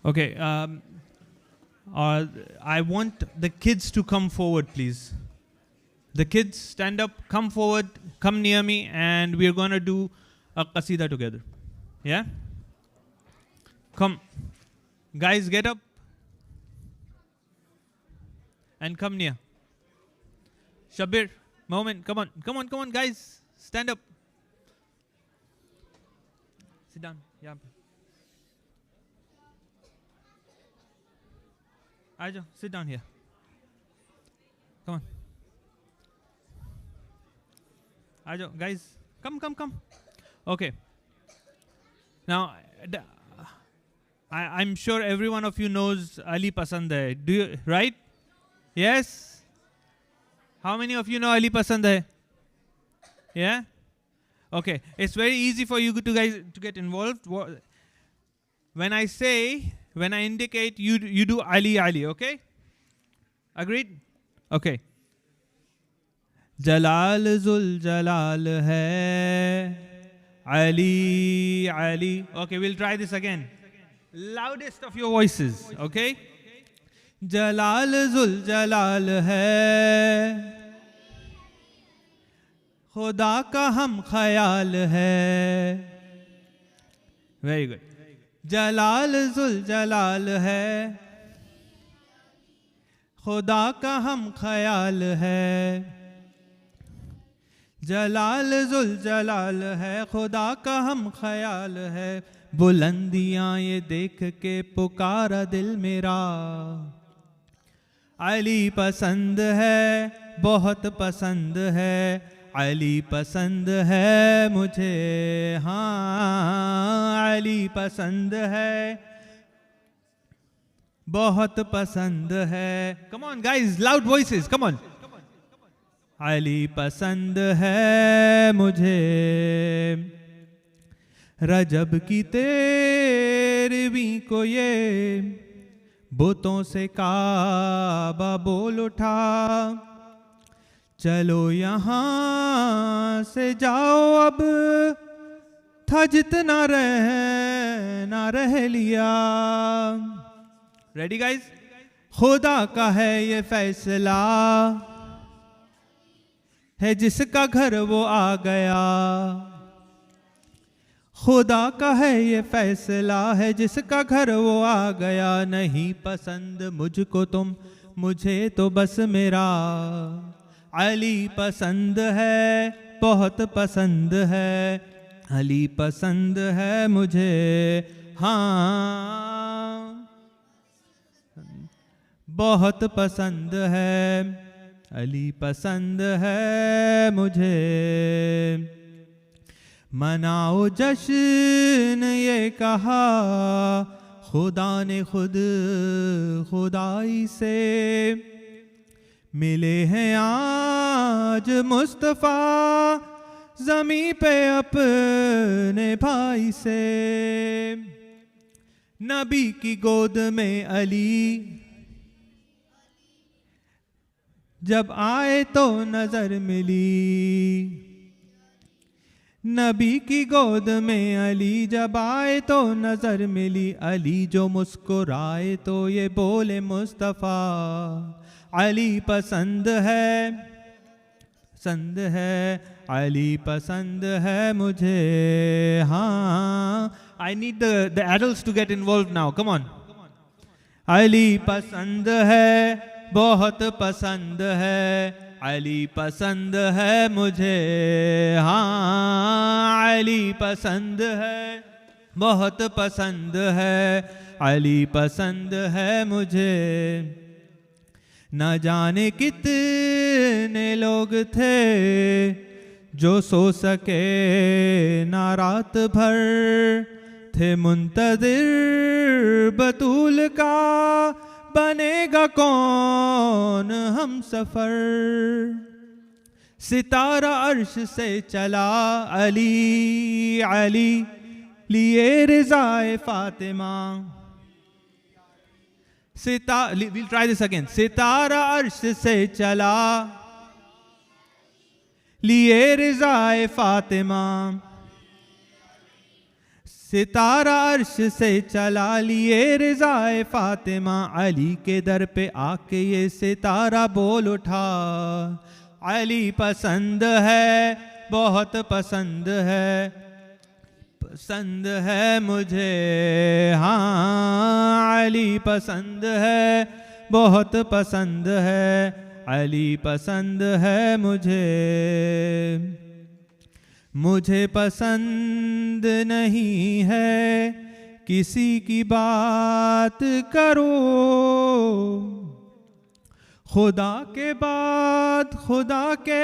[SPEAKER 4] Okay, I want the kids to come forward, please. The kids, stand up, come forward, come near me, and we're going to do a qasida together. Yeah? Come. Guys, get up. And come near. Shabir, Momin, come on. Come on, guys. Stand up. Sit down. Yeah. Aja, sit down here. Come on. Aja, guys, come. Okay. Now, I'm sure every one of you knows Ali Pasand Hai. Do you, right? Yes? How many of you know Ali Pasand Hai?
[SPEAKER 5] Yeah? Okay, it's very easy for you to guys to get involved. When I indicate, you do Ali, Ali, okay? Agreed? Okay. Jalal Zul Jalal hai, Ali, Ali. Okay, we'll try this again. Loudest of your voices, okay? Jalal Zul Jalal hai, Khuda ka hum khayal hai. Very good. Jalal Zul Jalal hai, Khuda ka hum khayal hai. Jalal Zul Jalal hai, Khuda ka hum khayal hai. بلندیاں یہ دیکھ کے پکارا دل میرا. علی پسند ہے, بہت پسند ہے, علی پسند ہے مجھے, ہاں علی پسند ہے, بہت پسند ہے. Come on guys, loud voices, come on. علی پسند ہے مجھے. رجب کی تیرہویں کو یہ بتوں سے کعبہ بول اٹھا. چلو یہاں سے جاؤ, اب تھا جتنا رہنا رہ لیا. ریڈی گائز؟ خدا کا ہے یہ فیصلہ, ہے جس کا گھر وہ آ گیا. خدا کا ہے یہ فیصلہ, ہے جس کا گھر وہ آ گیا. نہیں پسند مجھ کو تم, مجھے تو بس میرا علی پسند ہے, بہت پسند ہے, علی پسند ہے مجھے, ہاں بہت پسند ہے, علی پسند ہے مجھے. مناؤ جشن یہ کہا خدا نے خود خدائی سے. ملے ہیں آج مصطفیٰ زمیں پہ اپنے بھائی سے. نبی کی گود میں علی جب آئے تو نظر ملی. نبی کی گود میں علی جب آئے تو نظر ملی. علی جو مسکرائے تو یہ بولے مصطفیٰ علی پسند ہے, پسند ہے, علی پسند ہے مجھے, ہاں. I need the adults to get involved now. Come on. علی پسند ہے, بہت پسند ہے, علی پسند ہے مجھے, ہاں علی پسند ہے, بہت پسند ہے, علی پسند ہے مجھے. نہ جانے کتنے لوگ تھے جو سو سکے نہ رات بھر, تھے منتظر بطول کا, بنے گا کون ہم سفر. ستارہ عرش سے چلا علی, علی لیے رضائے فاطمہ. We'll try this again. ستارہ عرش سے چلا لیے رضائے فاطمہ. ستارہ عرش سے چلا لیے رضائے فاطمہ. علی کے در پہ آ کے یہ ستارہ بول اٹھا, علی پسند ہے, بہت پسند ہے, پسند ہے مجھے, ہاں علی پسند ہے, بہت پسند ہے, علی پسند ہے مجھے. مجھے پسند نہیں ہے کسی کی بات کرو, خدا کے بعد خدا کے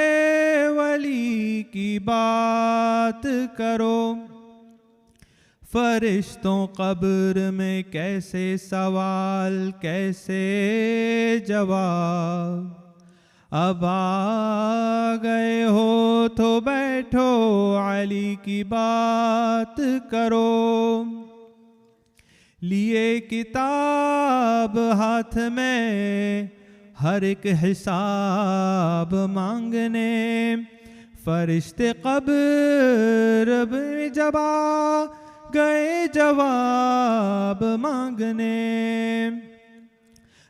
[SPEAKER 5] ولی کی بات کرو. فرشتوں قبر میں کیسے سوال کیسے جواب, اب آ گئے ہو تو بیٹھو علی کی بات کرو. لیے کتاب ہاتھ میں ہر ایک حساب مانگنے. فرشتے قبر میں جب آ گئے جواب مانگنے.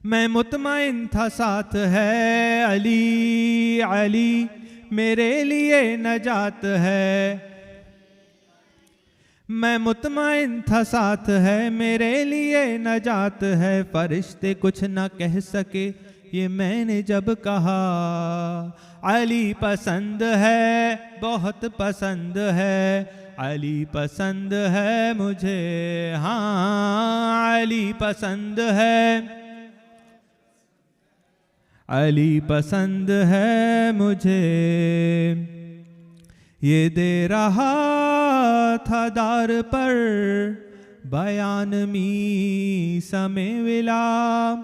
[SPEAKER 5] میں مطمئن تھا ساتھ ہے علی علی میرے لیے نجات ہے. میں مطمئن تھا ساتھ ہے میرے لیے نجات ہے. فرشتے کچھ نہ کہہ سکے یہ میں نے جب کہا. علی پسند ہے بہت پسند ہے علی پسند ہے مجھے. ہاں علی پسند ہے علی پسند ہے مجھے. یہ دے رہا تھا دار پر بیان می سمے ولا.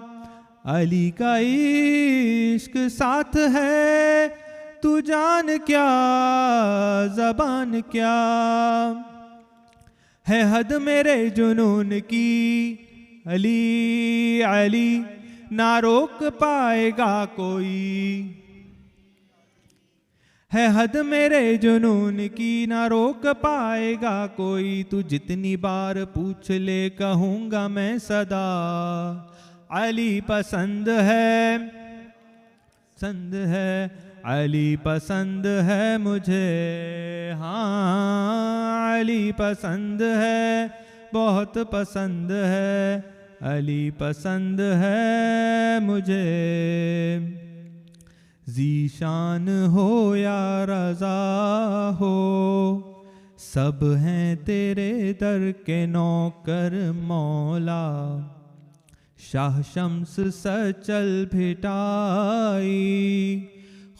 [SPEAKER 5] علی کا عشق ساتھ ہے تو جان کیا زبان کیا. ہے حد میرے جنون کی علی علی نہ روک پائے گا کوئی. ہے حد میرے جنون کی نہ روک پائے گا کوئی. تو جتنی بار پوچھ لے کہوں گا میں صدا. علی پسند ہے پسند ہے علی پسند ہے مجھے. ہاں علی پسند ہے بہت پسند ہے علی پسند ہے مجھے. ذیشان ہو یا رضا ہو سب ہیں تیرے در کے نوکر مولا. شاہ شمس سچل بھٹائی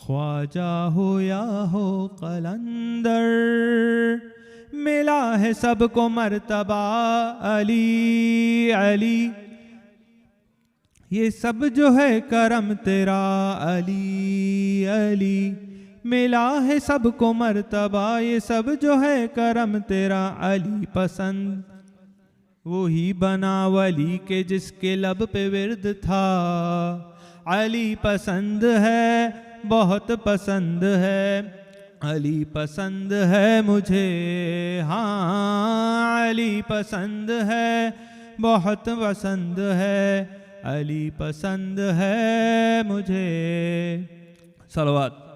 [SPEAKER 5] خواجہ ہو یا ہو قلندر. ملا ہے سب کو مرتبہ علی علی یہ سب جو ہے کرم تیرا علی علی. ملا ہے سب کو مرتبہ یہ سب جو ہے کرم تیرا. علی پسند وہی بنا ولی کے جس کے لب پہ ورد تھا. علی پسند ہے بہت پسند ہے علی پسند ہے مجھے. ہاں علی پسند ہے بہت پسند ہے علی پسند ہے مجھے. صلوات.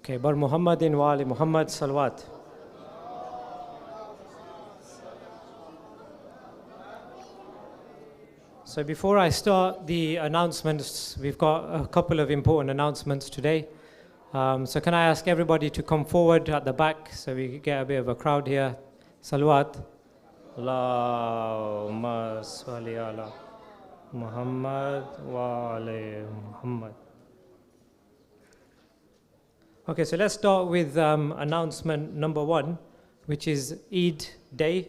[SPEAKER 3] Okay, bar Muhammadin wa ali Muhammad salawat. So before I start the announcements, we've got a couple of important announcements today. So can I ask everybody to come forward at the back so we get a bit of a crowd here. Salawat. Allahumma salli ala Muhammad wa ali Muhammad. Okay, so let's start with announcement number 1, which is Eid Day.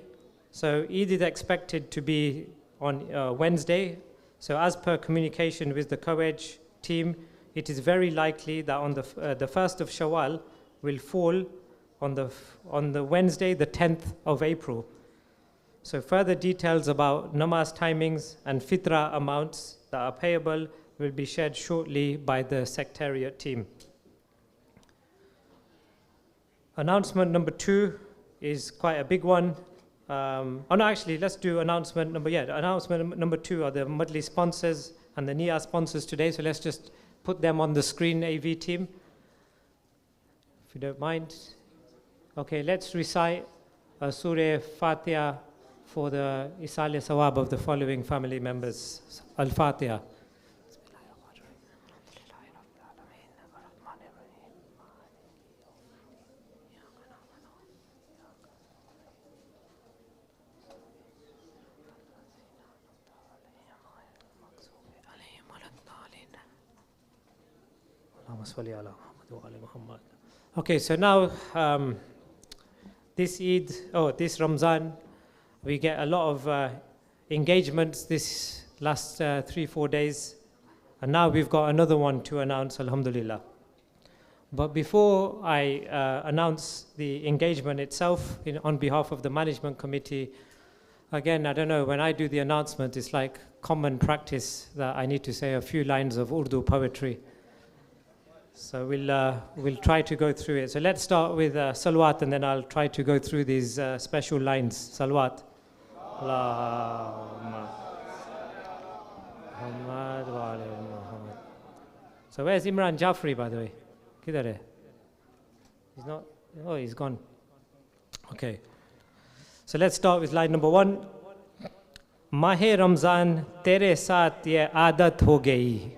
[SPEAKER 3] So Eid is expected to be on Wednesday. So as per communication with the co-ed team, it is very likely that on the 1st of Shawwal will fall on the Wednesday, the 10th of April. So further details about namaz timings and fitra amounts that are payable will be shared shortly by the secretariat team. Announcement number 2 is quite a big one. Let's do announcement number 2 are the monthly sponsors and the NIA sponsors today. So let's just put them on the screen, AV team, if you don't mind. Okay, let's recite Surah Fatiha for the Isali Sawab of the following family members. Al-Fatiha. Okay, so now this Ramzan, we get a lot of engagements this last 3-4 days, and now we've got another one to announce, alhamdulillah. But before I announce the engagement itself on behalf of the management committee, again, I don't know, when I do the announcement, it's like common practice that I need to say a few lines of Urdu poetry. So we'll try to go through it. So let's start with Salawat, and then I'll try to go through these special lines. Salawat. Allahumma Muhammad wa ala Muhammad. So where's Imran Jafri, by the way? Kidhar hai? He's not, oh, he's gone. Okay. So let's start with line number 1. Mahe Ramzan tere saath ye aadat ho gayi.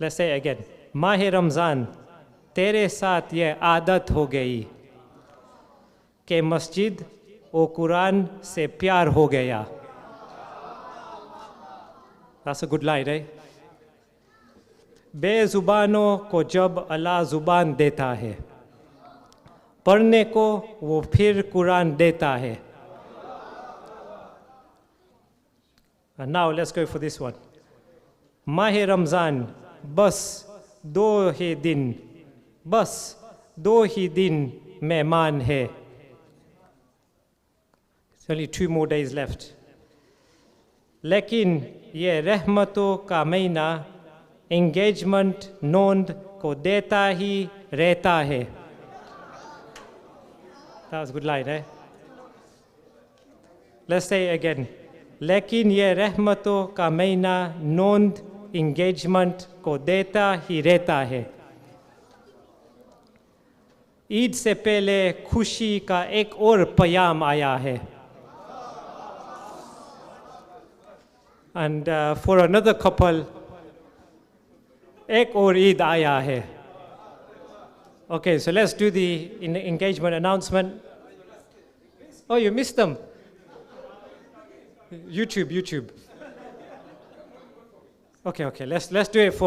[SPEAKER 3] Let's say it again. Mahe Ramzan tere saath ye aadat ho gayi ke Masjid o Quran se pyar ho gaya. That's a good line, eh? बेजुबानों को जब अल्लाह जुबान देता है, पढ़ने को वो फिर कुरान देता है. And now let's go for this one. माह रमज़ान बस दो ही दिन मेहमान है. It's only 2 more days left. लेकिन ये रहमतों का महीना engagement नोंद को देता ही रहता है. That was a good line, eh? Let's say it again. लेकिन ये रहमतों का महीना नोंद engagement को देता ही रहता है. ईद से पहले खुशी का एक और पैगाम आया है. And for another couple, एक और ईद आया है. Okay, so let's do the engagement announcement. Oh, you missed them. YouTube. Okay. Let's do it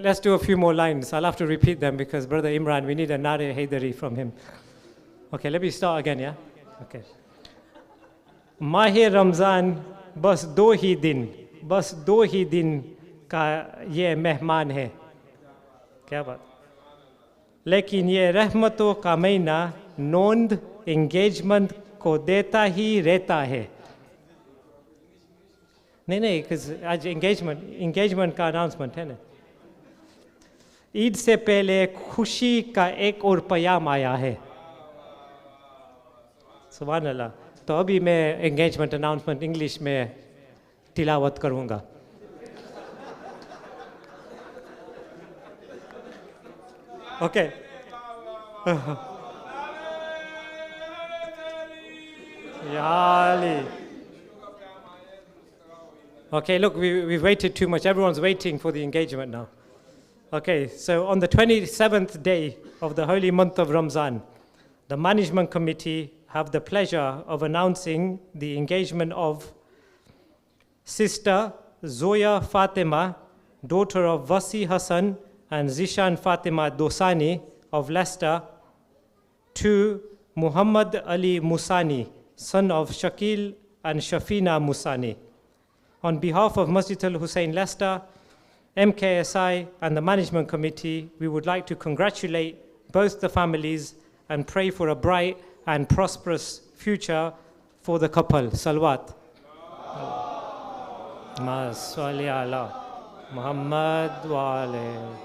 [SPEAKER 3] let's do a few more lines. I'll have to repeat them because Brother Imran, we need a Nare Haidari from him. Okay, let me start again, yeah? Okay. Mahe Ramzan bas do hi din का ये मेहमान है. क्या बात. लेकिन ये रहमतों का महीना नोंद engagement को देता ही रहता है. नहीं, because आज engagement का announcement है ना. ईद से पहले खुशी का एक और पैगाम आया है. सुभान अल्लाह. तो अभी मैं engagement announcement इंग्लिश में तिलावत करूँगा. Okay. Yali. Okay, look, we've waited too much. Everyone's waiting for the engagement now. Okay, so on the 27th day of the holy month of Ramzan, the management committee have the pleasure of announcing the engagement of Sister Zoya Fatima, daughter of Wasi Hassan and Zishan Fatima Dosani of Leicester, to Muhammad Ali Musani, son of Shakil and Shafina Musani. On behalf of Masjid al-Husayn Leicester, MKSI and the management committee, we would like to congratulate both the families and pray for a bright and prosperous future for the couple. Salawat. Ma salli ala Muhammad wa alayhi.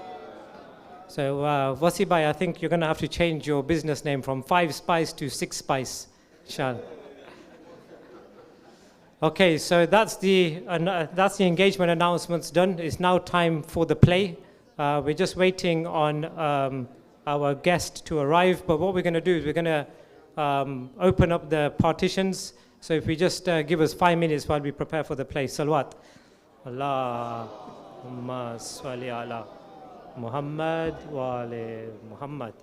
[SPEAKER 3] So, Wasi Bhai, I think you're going to have to change your business name from 5 Spice to 6 Spice, inshallah. Okay, so that's the engagement announcements done. It's now time for the play. We're just waiting on our guest to arrive, but what we're going to do is we're going to open up the partitions. So if we just give us 5 minutes while we prepare for the play. Salawat. Allahumma salli ala Muhammad wa ali Muhammad.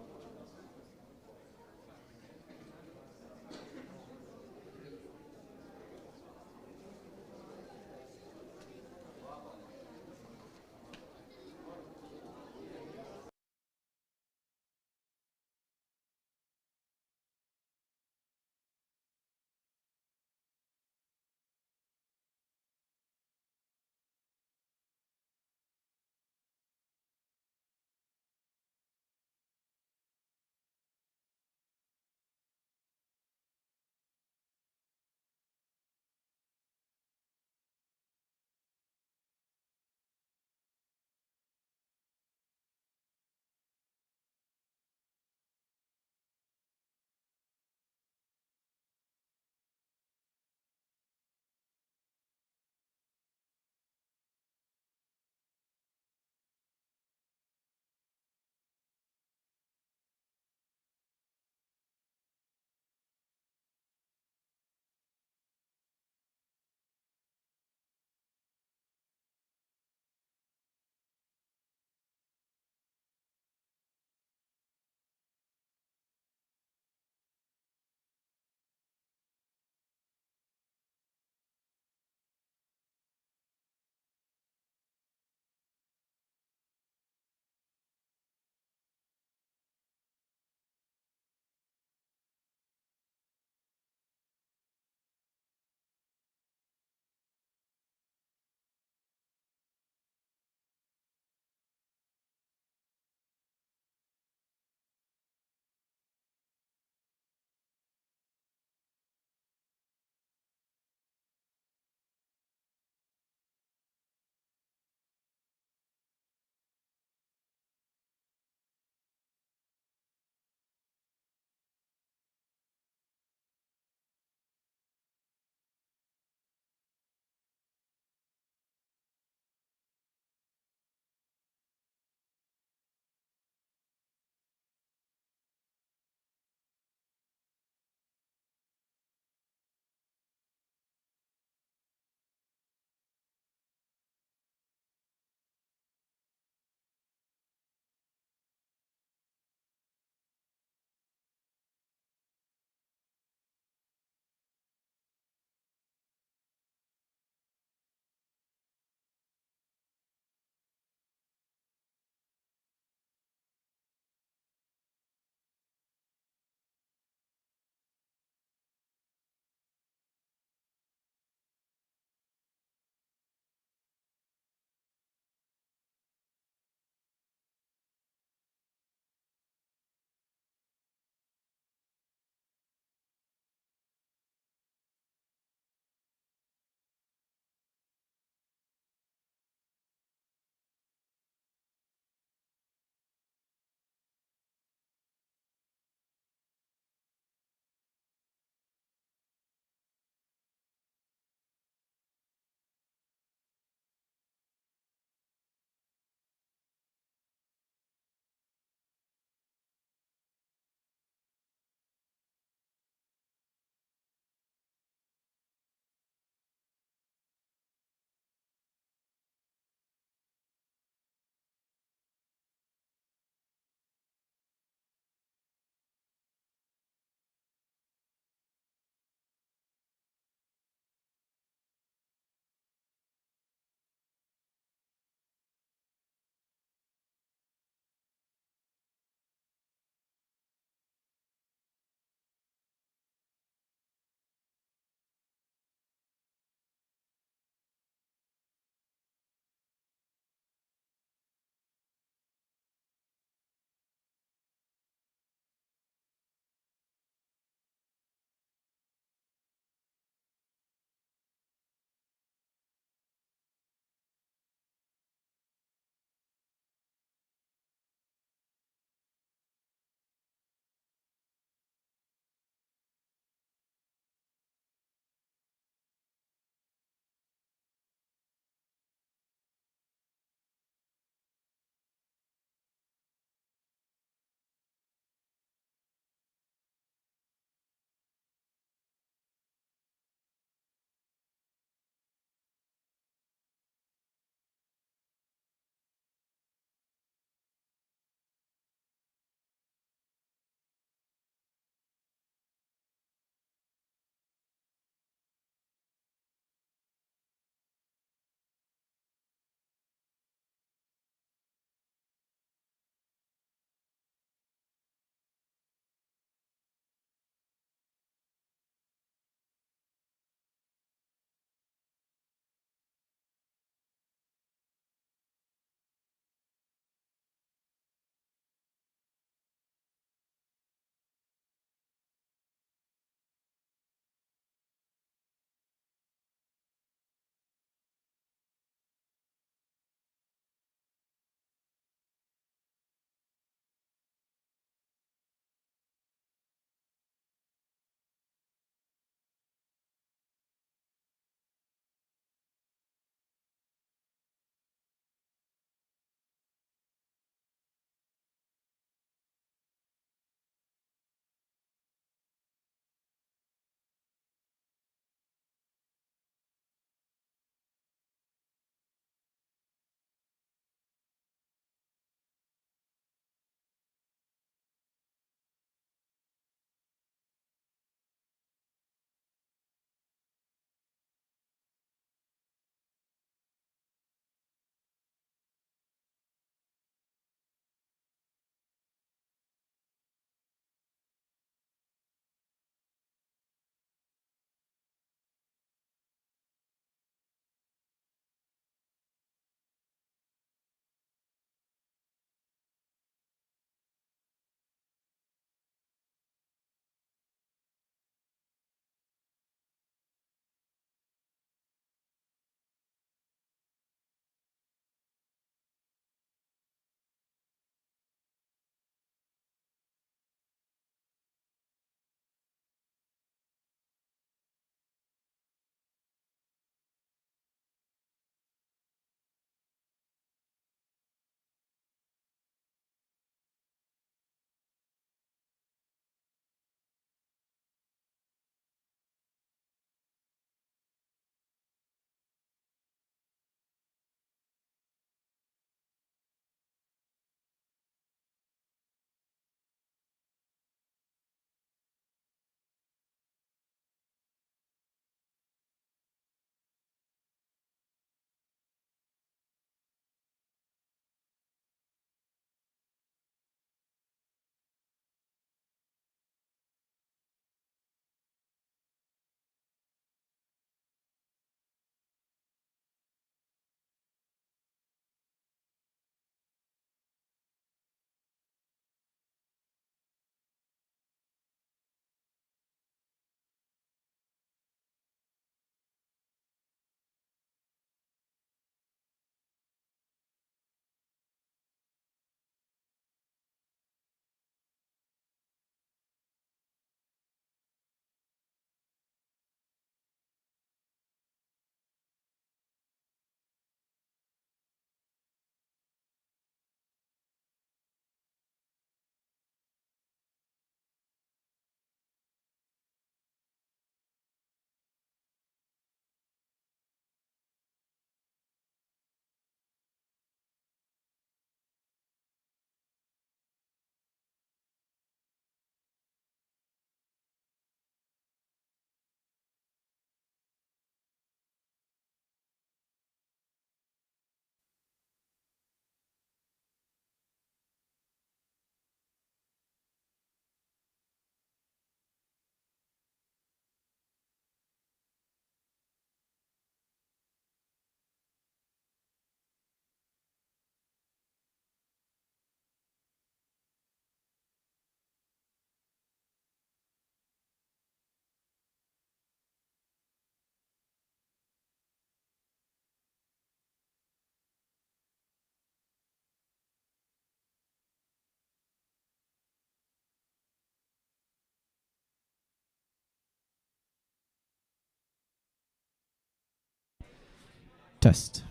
[SPEAKER 6] Test.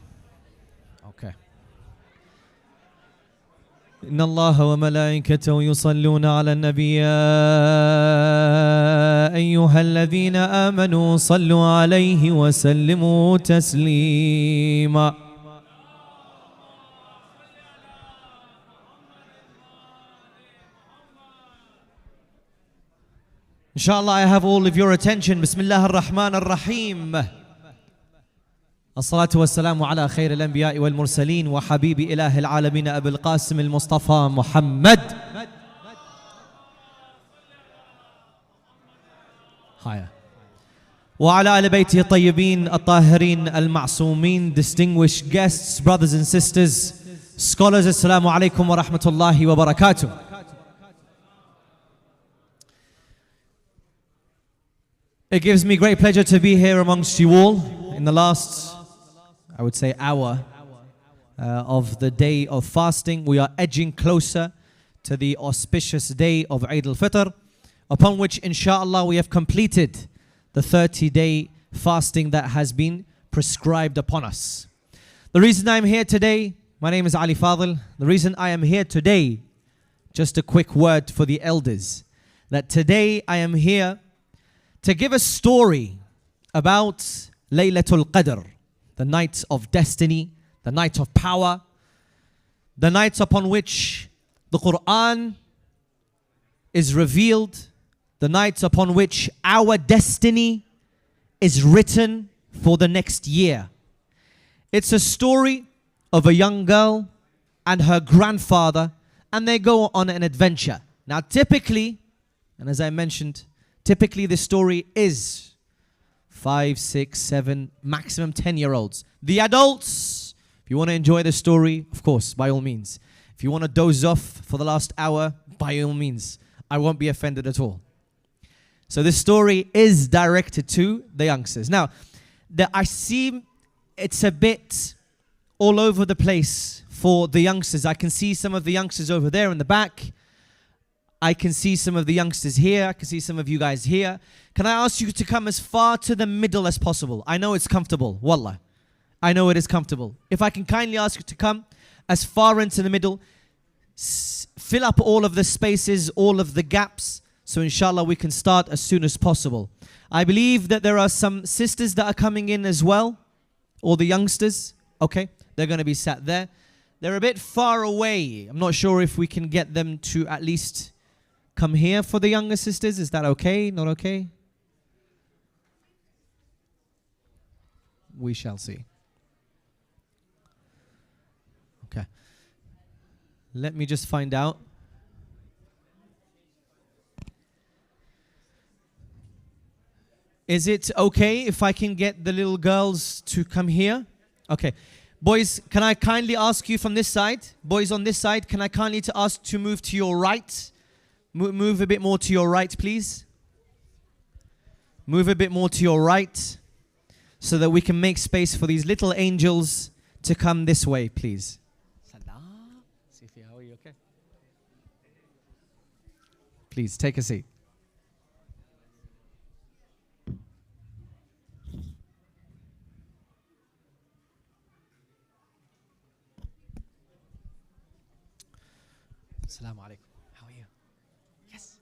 [SPEAKER 6] Okay. إن الله وملائكته يصلون على النبي يا أيها الذين آمنوا صلوا عليه وسلموا تسليما. Inshallah, I have all of your attention. Bismillah ar-Rahman ar-Rahim. الصلاة والسلام على خير الأنبياء والمرسلين وحبيب إله العالمين أبي القاسم المصطفى محمد. Higher. وعلى آل بيته الطيبين الطاهرين المعصومين. Distinguished guests, brothers and sisters, scholars, assalamu alaikum wa rahmatullahi wa barakatuh. It gives me great pleasure to be here amongst you all in the last, I would say, hour of the day of fasting. We are edging closer to the auspicious day of Eid al-Fitr, upon which, inshallah, we have completed the 30-day fasting that has been prescribed upon us. The reason I'm here today, my name is Ali Fadhil. The reason I am here today, just a quick word for the elders, that today I am here to give a story about Laylat al-Qadr, the night of destiny, the night of power, the night upon which the Quran is revealed, the night upon which our destiny is written for the next year. It's a story of a young girl and her grandfather, and they go on an adventure. Now typically, and as I mentioned, typically this story is 5, 6, 7, maximum 10-year-olds. The adults, if you want to enjoy the story, of course, by all means. If you want to doze off for the last hour, by all means. I won't be offended at all. So this story is directed to the youngsters. Now, I see it's a bit all over the place for the youngsters. I can see some of the youngsters over there in the back. I can see some of the youngsters here. I can see some of you guys here. Can I ask you to come as far to the middle as possible? I know it's comfortable. Wallah. I know it is comfortable. If I can kindly ask you to come as far into the middle, fill up all of the spaces, all of the gaps, so inshallah we can start as soon as possible. I believe that there are some sisters that are coming in as well, or the youngsters. Okay, they're going to be sat there. They're a bit far away. I'm not sure if we can get them to at least come here for the younger sisters. Is that okay? Not okay? We shall see. Okay. Let me just find out. Is it okay if I can get the little girls to come here? Okay. Boys, can I kindly ask you from this side? Boys on this side, can I kindly ask to move to your right? Move a bit more to your right, please. Move a bit more to your right so that we can make space for these little angels to come this way, please. Sifi, how are you? Okay? Please, take a seat. Assalamu alaikum. How are you? Yes.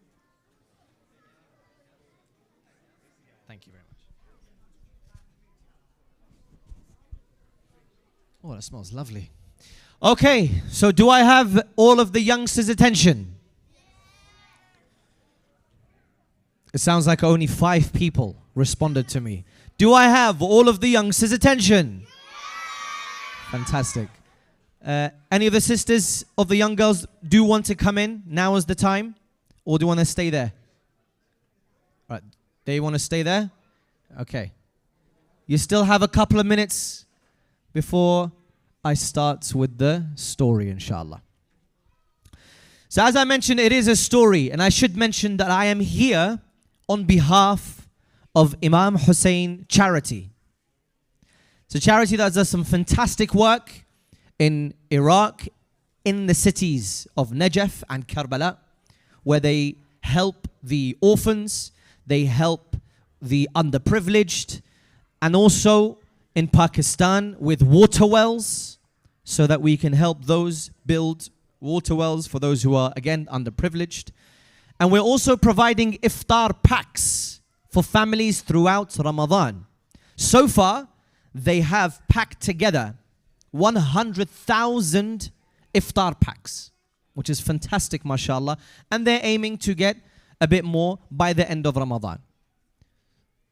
[SPEAKER 6] Thank you very much. Oh, that smells lovely. Okay, so do I have all of the youngsters' attention? It sounds like only 5 people responded to me. Do I have all of the youngsters' attention? Fantastic. Any of the sisters of the young girls do want to come in? Now is the time? Or do you want to stay there? Right. They want to stay there? Okay. You still have a couple of minutes before I start with the story, inshallah. So as I mentioned, it is a story. And I should mention that I am here on behalf of Imam Husayn Charity. It's a charity that does some fantastic work in Iraq, in the cities of Najaf and Karbala, where they help the orphans, they help the underprivileged, and also in Pakistan with water wells so that we can help those build water wells for those who are, again, underprivileged. And we're also providing iftar packs for families throughout Ramadan. So far, they have packed together 100,000 iftar packs, which is fantastic, mashallah. And they're aiming to get a bit more by the end of Ramadan.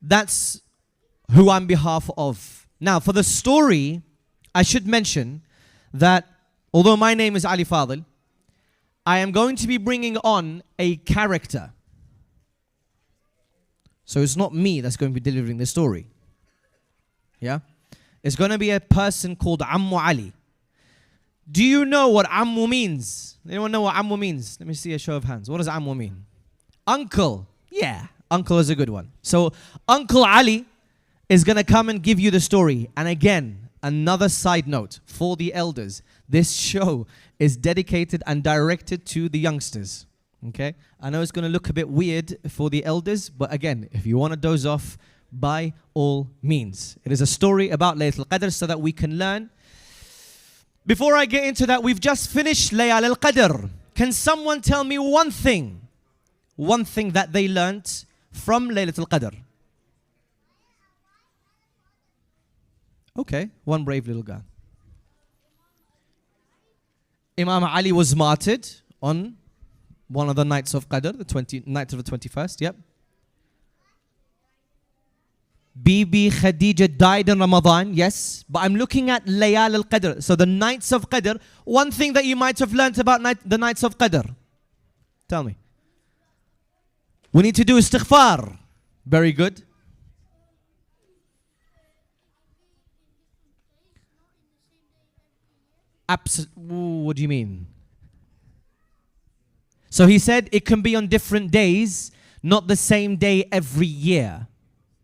[SPEAKER 6] That's who I'm behalf of. Now, for the story, I should mention that although my name is Ali Fadhil, I am going to be bringing on a character. So it's not me that's going to be delivering the story. Yeah? It's going to be a person called Ammu Ali. Do you know what Ammu means? Anyone know what Ammu means? Let me see a show of hands. What does Ammu mean? Uncle. Yeah, uncle is a good one. So Uncle Ali is going to come and give you the story. And again, another side note for the elders. This show is dedicated and directed to the youngsters. Okay? I know it's going to look a bit weird for the elders, but again, if you want to doze off, by all means. It is a story about Laylat al-Qadr so that we can learn. Before I get into that, we've just finished Laylat al-Qadr. Can someone tell me one thing that they learnt from Laylat al-Qadr? Okay, one brave little guy. Imam Ali was martyred on one of the nights of Qadr, the night of the 21st, yep. Bibi Khadija died in Ramadan, yes. But I'm looking at Layal al-Qadr. So the nights of Qadr. One thing that you might have learnt about the nights of Qadr. Tell me. We need to do istighfar. Very good. What do you mean? So he said it can be on different days, not the same day every year.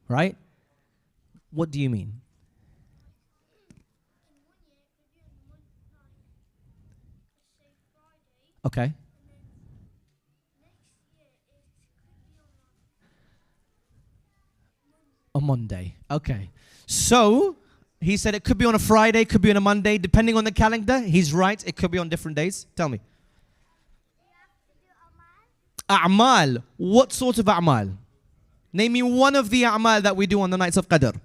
[SPEAKER 6] Right? What do you mean? Okay. A Monday. Okay. So, he said it could be on a Friday, could be on a Monday, depending on the calendar. He's right. It could be on different days. Tell me. A'mal. What sort of a'mal? Name me one of the a'mal that we do on the nights of Qadr.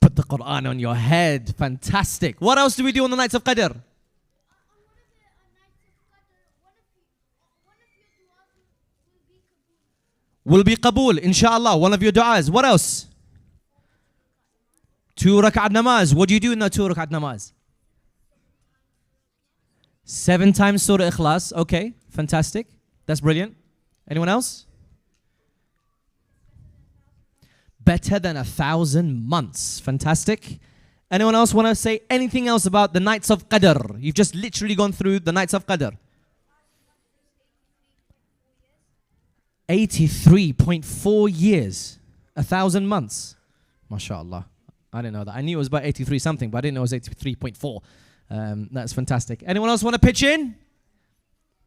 [SPEAKER 6] Put the Quran on your head. Fantastic. What else do we do on the nights of Qadr? Will be qabul, inshallah. One of your du'as. What else? 2 rak'at namaz. What do you do in the 2 rak'at namaz? 7 times Surah Ikhlas. Okay, fantastic. That's brilliant. Anyone else? Better than 1,000 months. Fantastic. Anyone else want to say anything else about the nights of Qadr? You've just literally gone through the nights of Qadr. 83.4 years. 1,000 months. MashaAllah. I didn't know that. I knew it was about 83 something, but I didn't know it was 83.4. That's fantastic. Anyone else want to pitch in?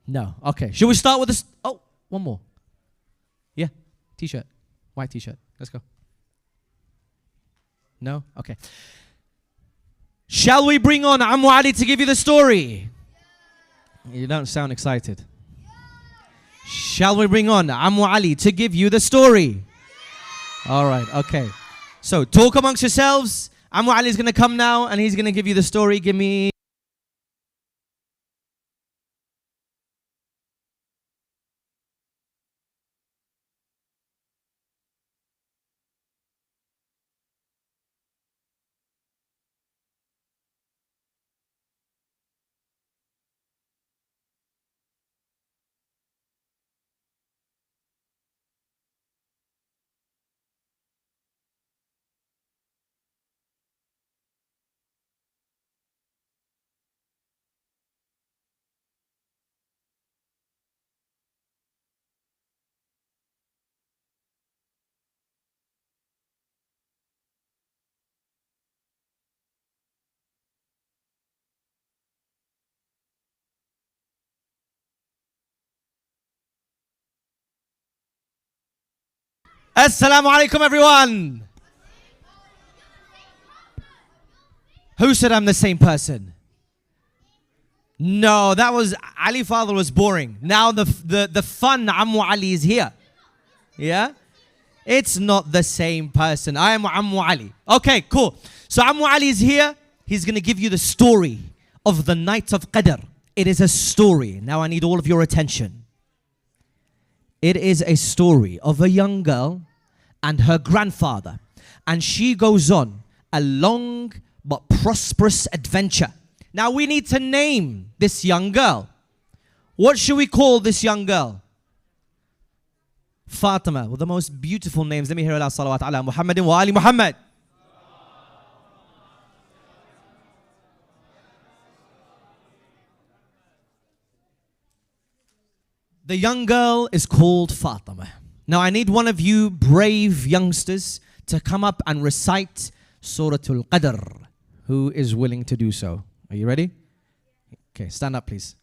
[SPEAKER 6] No. Okay. Should we start with this? Oh, one more. Yeah. T-shirt. White T-shirt. Let's go. No? Okay. Shall we bring on Ammu Ali to give you the story? You don't sound excited. Shall we bring on Ammu Ali to give you the story? All right. Okay. So talk amongst yourselves. Ammu Ali is going to come now and he's going to give you the story. Give me. Assalamu alaikum, everyone. Who said I'm the same person? No, that was Ali Fadhil was boring. Now the fun Ammu Ali is here. Yeah? It's not the same person. I am Ammu Ali. Okay, cool. So Ammu Ali is here. He's going to give you the story of the night of Qadr. It is a story. Now I need all of your attention. It is a story of a young girl and her grandfather. And she goes on a long but prosperous adventure. Now we need to name this young girl. What should we call this young girl? Fatima, with the most beautiful names. Let me hear Allah salawat ala Muhammadin wa ali Muhammad. The young girl is called Fatima. Now I need one of you brave youngsters to come up and recite Surah al-Qadr. Who is willing to do so? Are you ready? Okay, stand up please.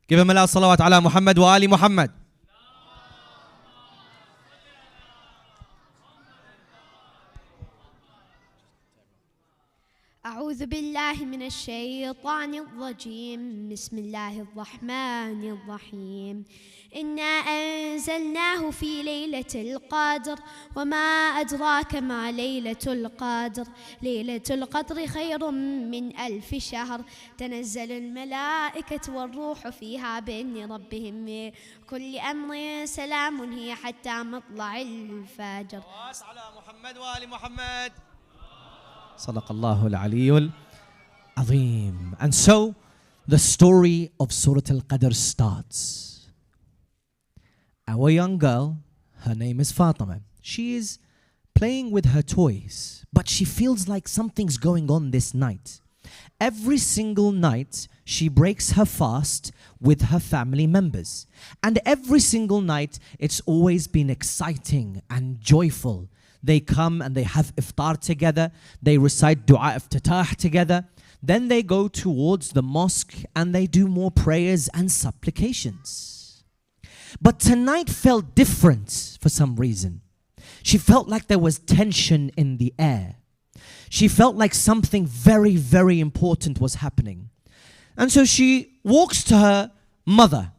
[SPEAKER 6] Give him Allah salawat ala Muhammad wa ali Muhammad.
[SPEAKER 7] أعوذ بالله من الشيطان الرجيم بسم الله الرحمن الرحيم إنا أنزلناه في ليلة القدر وما أدراك ما ليلة القدر ليلة القدر خير من 1000 شهر تنزل الملائكة والروح فيها بإذن ربهم من كل أمر سلام هي حتى مطلع الفجر
[SPEAKER 6] على محمد وآل محمد صدق الله العلي العظيم. And so the story of Surah al-Qadr starts. Our young girl, her name is Fatima. She is playing with her toys, but she feels like something's going on this night. Every single night, she breaks her fast with her family members. And every single night, it's always been exciting and joyful. They come and they have iftar together. They recite dua iftatah together. Then they go towards the mosque and they do more prayers and supplications. But tonight felt different for some reason. She felt like there was tension in the air. She felt like something very, very important was happening. And so she walks to her mother.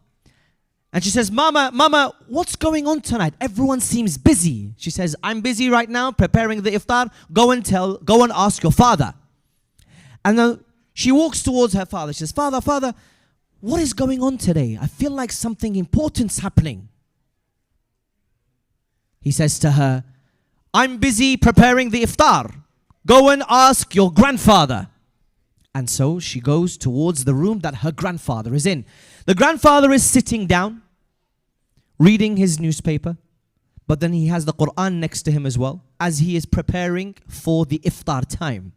[SPEAKER 6] And she says, Mama, what's going on tonight? Everyone seems busy. She says, I'm busy right now preparing the iftar. Go and ask your father. And then she walks towards her father. She says, Father, what is going on today? I feel like something important's happening. He says to her, I'm busy preparing the iftar. Go and ask your grandfather. And so she goes towards the room that her grandfather is in. The grandfather is sitting down, reading his newspaper, but then he has the Quran next to him as well, as he is preparing for the iftar time.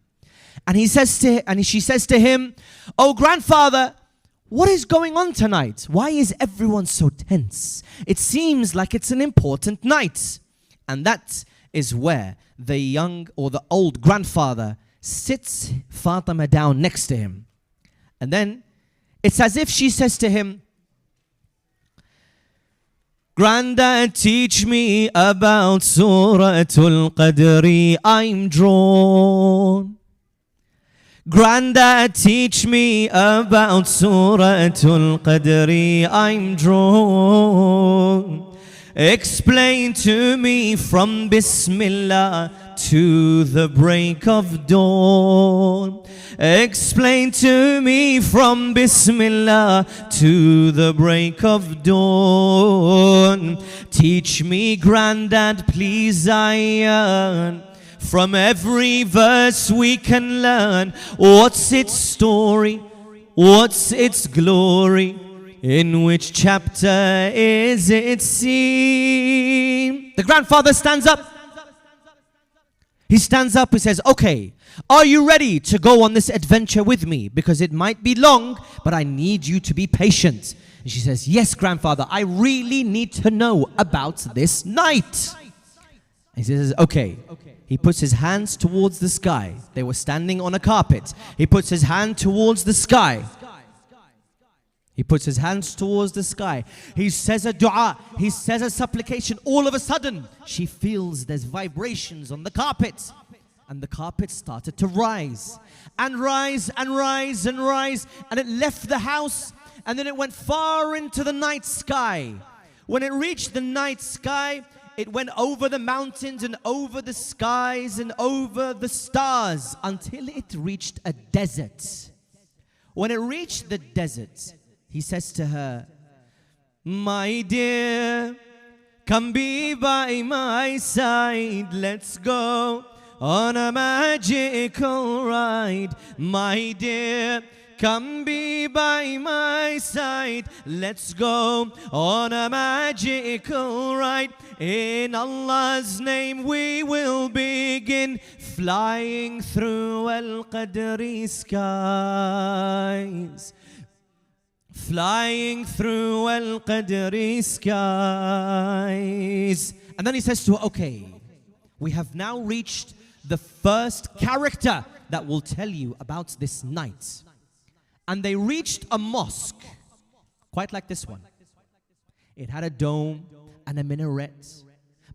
[SPEAKER 6] And she says to him, Oh grandfather, what is going on tonight? Why is everyone so tense? It seems like it's an important night. And that is where the young or the old grandfather sits Fatima down next to him. And then it's as if she says to him, Granddad, teach me about Surah al-Qadr, I'm drawn. Granddad, teach me about Surah al-Qadr, I'm drawn. Explain to me from Bismillah to the break of dawn. Explain to me from Bismillah to the break of dawn. Teach me, Granddad, please, I yearn. From every verse we can learn. What's its story? What's its glory? In which chapter is it seen? The grandfather stands up. He stands up, he says, okay, are you ready to go on this adventure with me? Because it might be long, but I need you to be patient. And she says, yes, grandfather, I really need to know about this night. And he says, okay. He puts his hands towards the sky. They were standing on a carpet. He puts his hand towards the sky. He puts his hands towards the sky. He says a dua. He says a supplication. All of a sudden, she feels there's vibrations on the carpet. And the carpet started to rise and rise and rise and rise. And it left the house and then it went far into the night sky. When it reached the night sky, it went over the mountains and over the skies and over the stars until it reached a desert. When it reached the desert, he says to her, "My dear, come be by my side. Let's go on a magical ride. My dear, come be by my side. Let's go on a magical ride. In Allah's name we will begin, flying through al-Qadr skies. Flying through al-Qadr skies." And then he says to her, "Okay, we have now reached the first character that will tell you about this night." And they reached a mosque, quite like this one. It had a dome and a minaret.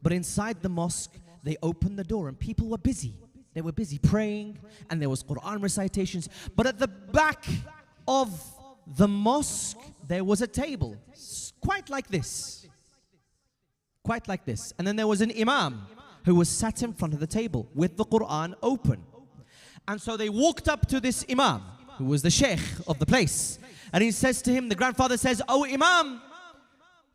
[SPEAKER 6] But inside the mosque, they opened the door and people were busy. They were busy praying and there was Quran recitations. But at the back of the mosque, there was a table, quite like this. Quite like this. And then there was an imam who was sat in front of the table with the Quran open. And so they walked up to this imam, who was the sheikh of the place. And he says to him, the grandfather says, "Oh Imam,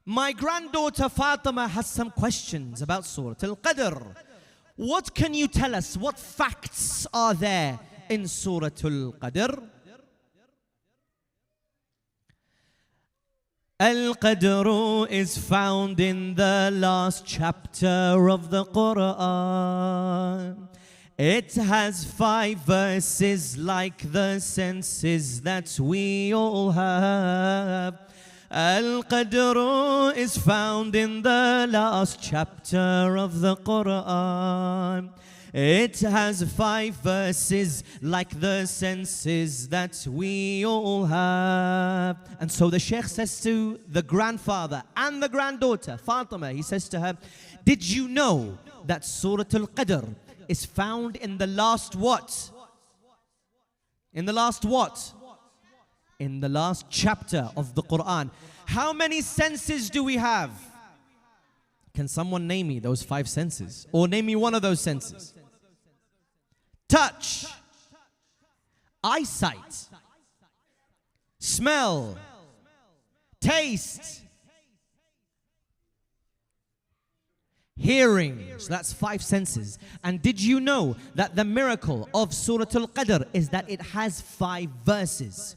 [SPEAKER 6] my granddaughter Fatima has some questions about Surah al-Qadr. What can you tell us? What facts are there in Surah al-Qadr?" Al-Qadr is found in the last chapter of the Quran. It has 5 verses like the senses that we all have. Al-Qadr is found in the last chapter of the Quran. It has 5 verses like the senses that we all have. And so the Sheikh says to the grandfather and the granddaughter, Fatima, he says to her, "Did you know that Surah al-Qadr is found in the last what? In the last what? In the last chapter of the Quran." How many senses do we have? Can someone name me those 5 senses? Or name me one of those senses? Touch, eyesight, smell, taste, hearing. So that's 5 senses. And did you know that the miracle of Surah al-Qadr is that it has 5 verses?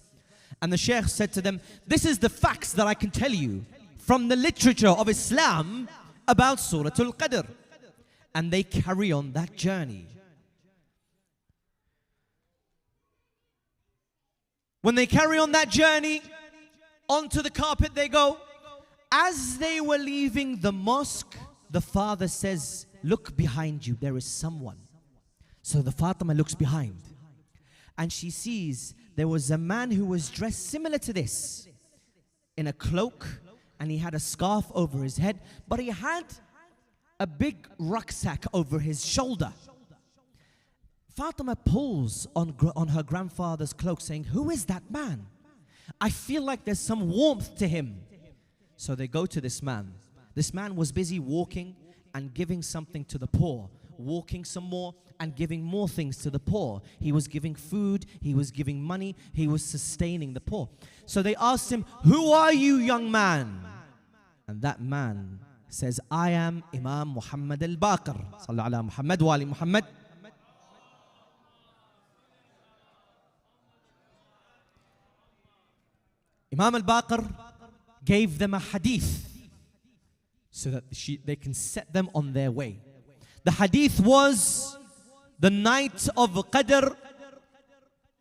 [SPEAKER 6] And the Sheikh said to them, "This is the facts that I can tell you from the literature of Islam about Surah al-Qadr." And they carry on that journey. When they carry on that journey, onto the carpet they go. As they were leaving the mosque, the father says, "Look behind you, there is someone." So the Fatima looks behind. And she sees there was a man who was dressed similar to this, in a cloak, and he had a scarf over his head, but he had a big rucksack over his shoulder. Fatima pulls on her grandfather's cloak, saying, "Who is that man? I feel like there's some warmth to him." So they go to this man. This man was busy walking and giving something to the poor, walking some more and giving more things to the poor. He was giving food, he was giving money, he was sustaining the poor. So they asked him, "Who are you, young man?" And that man says, "I am Imam Muhammad al-Baqir. Sallu ala Muhammad wa ali Muhammad." Imam al-Baqir gave them a hadith so that they can set them on their way. The hadith was, the night of Qadr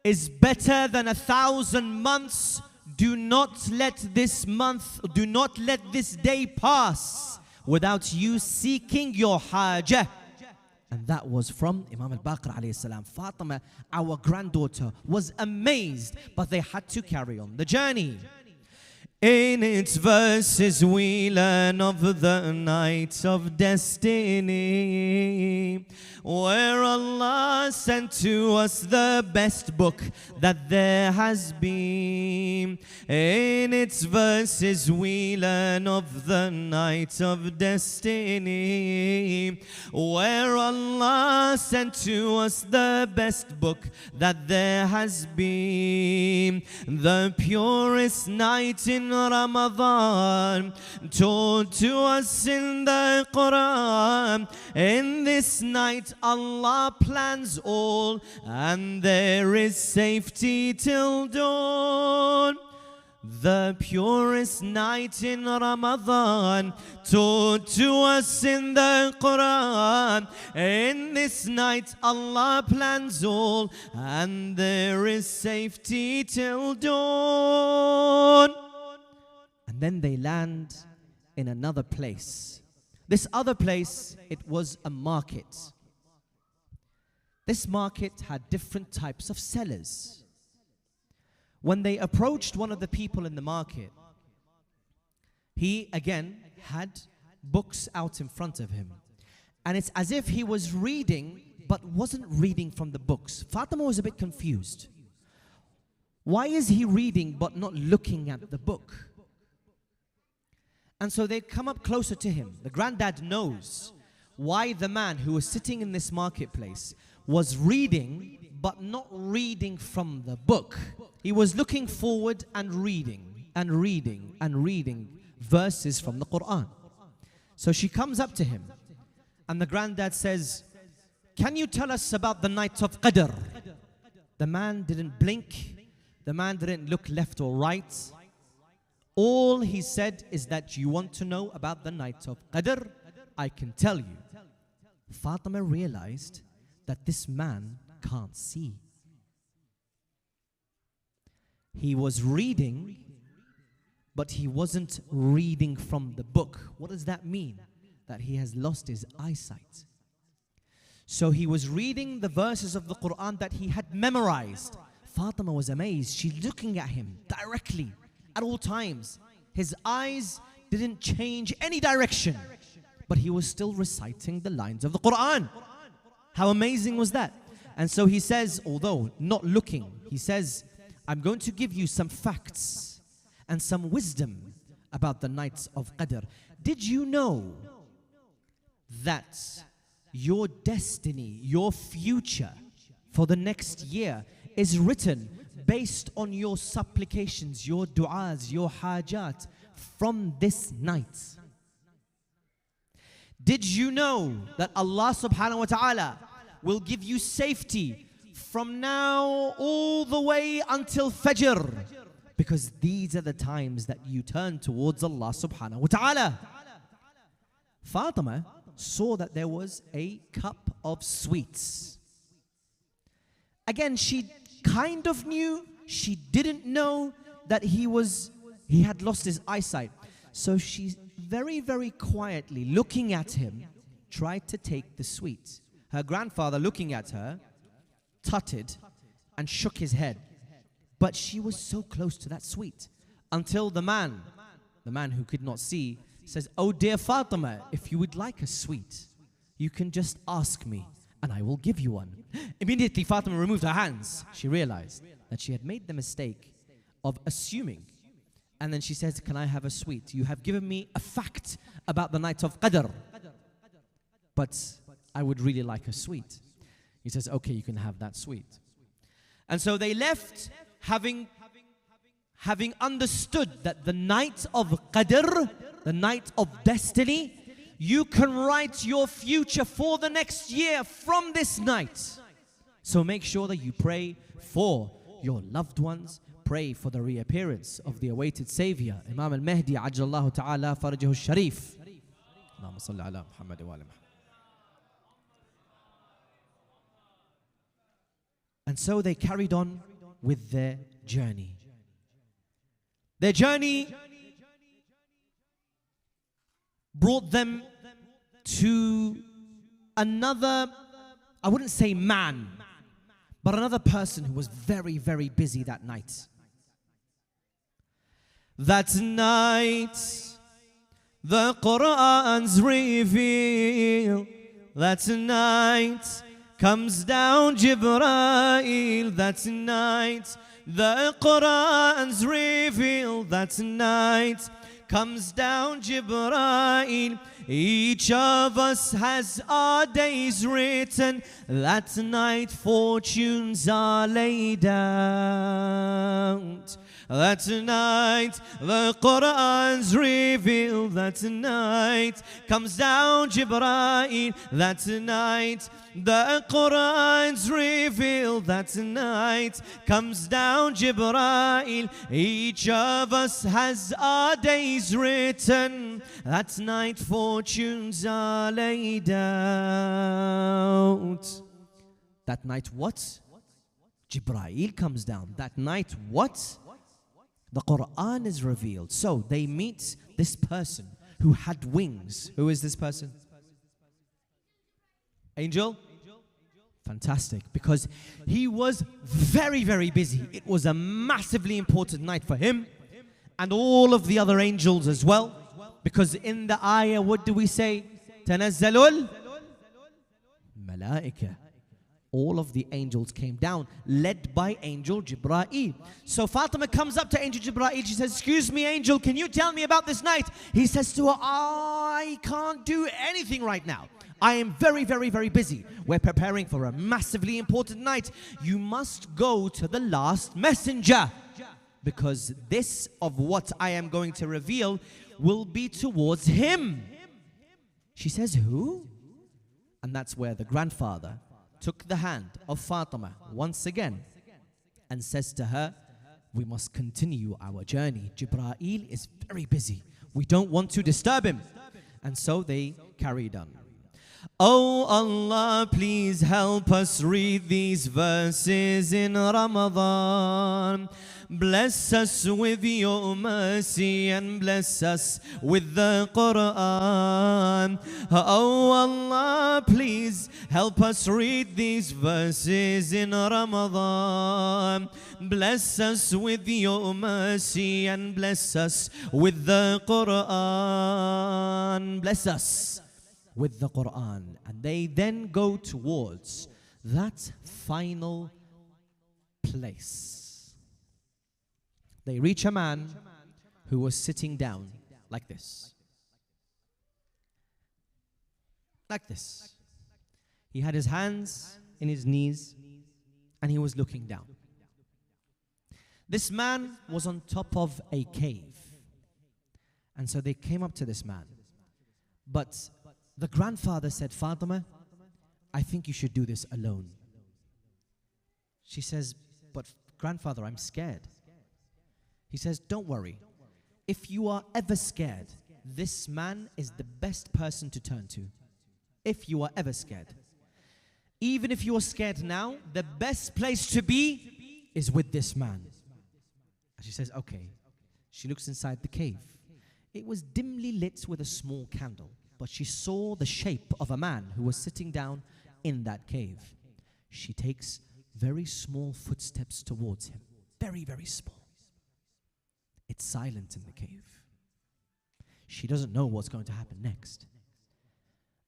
[SPEAKER 6] is better than 1,000 months. Do not let this day pass without you seeking your hajah. And that was from Imam al-Baqir alayhi salam. Fatima, our granddaughter, was amazed, but they had to carry on the journey. In its verses we learn of the night of destiny, where Allah sent to us the best book that there has been. In its verses we learn of the night of destiny, where Allah sent to us the best book that there has been. The purest night in Ramadan, taught to us in the Quran. In this night Allah plans all, and there is safety till dawn. The purest night in Ramadan, taught to us in the Quran. In this night Allah plans all, and there is safety till dawn. And then they land in another place. This other place, it was a market. This market had different types of sellers. When they approached one of the people in the market, he again had books out in front of him. And it's as if he was reading, but wasn't reading from the books. Fatima was a bit confused. Why is he reading but not looking at the book? And so they come up closer to him. The granddad knows why the man who was sitting in this marketplace was reading but not reading from the book. He was looking forward and reading and reading and reading verses from the Quran. So she comes up to him and the granddad says, "Can you tell us about the night of Qadr?" The man didn't blink. The man didn't look left or right. All he said is that, "You want to know about the night of Qadr? I can tell you." Fatima realized that this man can't see. He was reading, but he wasn't reading from the book. What does that mean? That he has lost his eyesight. So he was reading the verses of the Quran that he had memorized. Fatima was amazed. She's looking at him directly at all times. His eyes didn't change any direction, but he was still reciting the lines of the Quran. How amazing was that? And so he says, although not looking, he says, "I'm going to give you some facts and some wisdom about the nights of Qadr. Did you know that your destiny, your future for the next year is written based on your supplications, your du'as, your hajat from this night? Did you know that Allah subhanahu wa ta'ala will give you safety from now all the way until Fajr? Because these are the times that you turn towards Allah subhanahu wa ta'ala." Fatima saw that there was a cup of sweets. Again, she kind of knew, she didn't know that he had lost his eyesight. So she very, very quietly, looking at him, tried to take the sweet. Her grandfather, looking at her, tutted and shook his head. But she was so close to that sweet until the man who could not see, says, "Oh dear Fatima, if you would like a sweet, you can just ask me and I will give you one." Immediately Fatima removed her hands. She realized that she had made the mistake of assuming. And then she says, "Can I have a sweet? You have given me a fact about the night of Qadr, but I would really like a sweet." He says, "Okay, you can have that sweet." And so they left having understood that the night of Qadr, the night of destiny, you can write your future for the next year from this night. So make sure that you pray for your loved ones. Pray for the reappearance of the awaited Savior, Imam al-Mahdi, Ajjallahu ta'ala farajahu al-Sharif. Allahumma salli ala Muhammad wa ala Muhammad. And so they carried on with their journey. Their journey brought them to another, I wouldn't say man, but another person who was very, very busy that night. That night the Qur'an's reveal. That night comes down Jibreel. That night the Qur'an's reveal. That night comes down Jibreel. Each of us has our days written. That night fortunes are laid out. That night the Qur'an's revealed. That night comes down Jibreel. That night the Qur'an's revealed. That night comes down Jibreel. Each of us has our days written. That night fortunes are laid out. That night what? Jibreel comes down. That night what? The Qur'an is revealed. So they meet this person who had wings. Who is this person? Angel? Fantastic. Because he was very, very busy. It was a massively important night for him and all of the other angels as well. Because in the ayah, what do we say? Tanazzalul Malaika. All of the angels came down, led by Angel Jibreel. So Fatima comes up to Angel Jibreel. She says, excuse me, Angel, can you tell me about this night? He says to her, I can't do anything right now. I am very, very, very busy. We're preparing for a massively important night. You must go to the last messenger, because this of what I am going to reveal will be towards him. She says, who? And that's where the grandfather took the hand of Fatima once again and says to her, we must continue our journey. Jibreel is very busy. We don't want to disturb him. And so they carried on. Oh Allah, please help us read these verses in Ramadan. Bless us with your mercy and bless us with the Qur'an. Oh Allah, please help us read these verses in Ramadan. Bless us with your mercy and bless us with the Qur'an. Bless us with the Qur'an. And they then go towards that final place. They reach a man who was sitting down like this. Like this. He had his hands in his knees and he was looking down. This man was on top of a cave. And so they came up to this man. But the grandfather said, Fatima, I think you should do this alone. She says, but grandfather, I'm scared. He says, don't worry. If you are ever scared, this man is the best person to turn to. If you are ever scared. Even if you are scared now, the best place to be is with this man. And she says, okay. She looks inside the cave. It was dimly lit with a small candle, but she saw the shape of a man who was sitting down in that cave. She takes very small footsteps towards him. Very, very small. It's silent in the cave. She doesn't know what's going to happen next.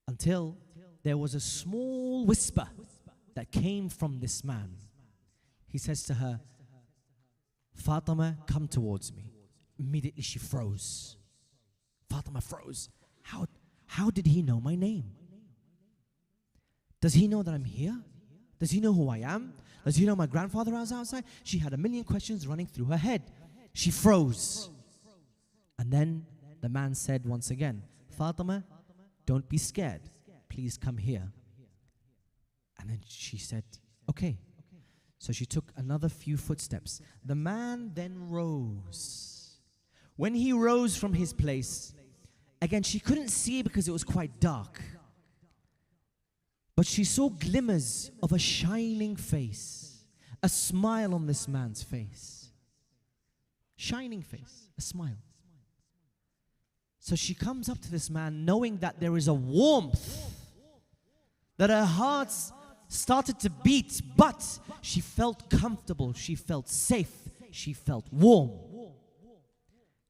[SPEAKER 6] Until there was a small whisper that came from this man. He says to her, Fatima, come towards me. Immediately she froze. Fatima froze. How did he know my name? Does he know that I'm here? Does he know who I am? Does he know my grandfather was outside? She had a million questions running through her head. She froze. And then the man said once again, Fatima, don't be scared. Please come here. And then she said, okay. So she took another few footsteps. The man then rose. When he rose from his place, again, she couldn't see because it was quite dark. But she saw glimmers of a shining face, a smile on this man's face. Shining face, a smile. So she comes up to this man knowing that there is a warmth, that her heart started to beat, but she felt comfortable, she felt safe, she felt warm.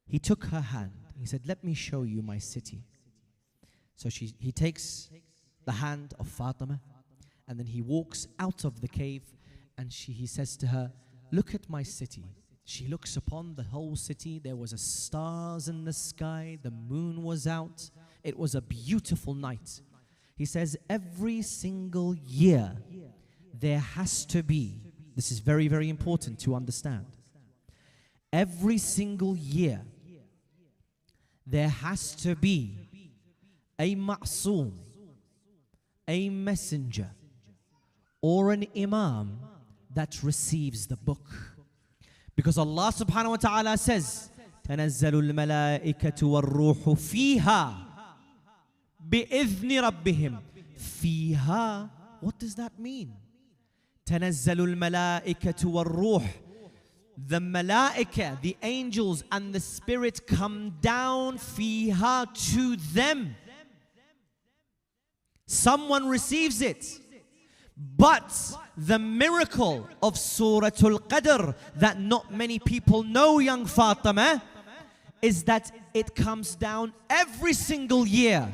[SPEAKER 6] he took her hand. He said, let me show you my city. So he takes the hand of Fatima, and then he walks out of the cave, and he says to her, look at my city. She looks upon the whole city. There was stars in the sky. The moon was out. It was a beautiful night. He says, every single year, there has to be, this is very, very important to understand. Every single year, there has to be a ma'soom, a messenger, or an imam that receives the book. Because Allah subhanahu wa ta'ala says, تَنَزَّلُ الْمَلَائِكَةُ وَالرُّوحُ فِيهَا بِإِذْنِ رَبِّهِمْ. فِيهَا, what does that mean? تَنَزَّلُ الْمَلَائِكَةُ وَالرُّوحُ. The malaika, the angels and the spirit come down fiha to them. Someone receives it. But the miracle of Surah al-Qadr that not many people know, young Fatima, is that it comes down every single year.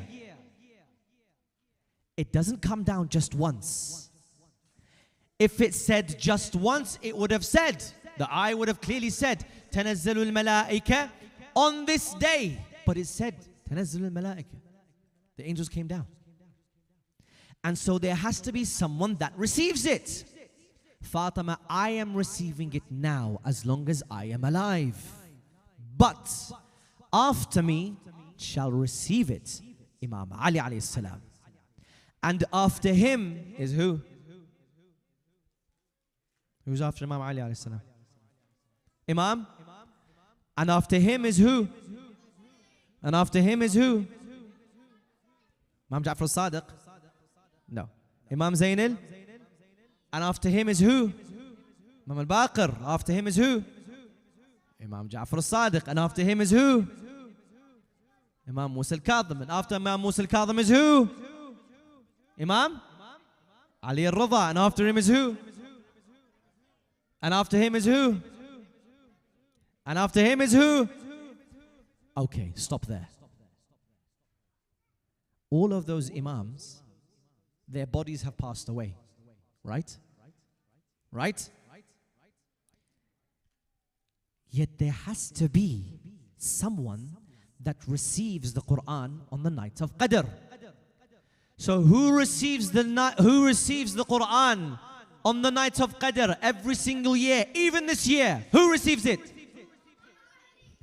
[SPEAKER 6] It doesn't come down just once. If it said just once, it would have said, the eye would have clearly said, تَنَزَّلُ الْمَلَائِكَةِ on this day. But it said, تَنَزَّلُ الْمَلَائِكَةِ. The angels came down. And so there has to be someone that receives it. Fatima, I am receiving it now as long as I am alive. But after me shall receive it Imam Ali alayhi salam. And after him is who? Who's after Imam Ali alayhi salam? Imam. And after him is who? And after him is who? Imam Ja'far al-Sadiq? No. Imam Zainal? And after him is who? Imam al-Baqir. After him is who? Imam Ja'far al-Sadiq. And after him is who? Imam Musa al-Kadhim. And after Imam Musa al-Kadhim is who? Imam Ali al-Rida. And after him is who? And after him is who? And after him is who? Okay, stop there. All of those imams, their bodies have passed away. Right? Right? Yet there has to be someone that receives the Quran on the night of Qadr. So who receives the Quran on the night of Qadr every single year, even this year? Who receives it?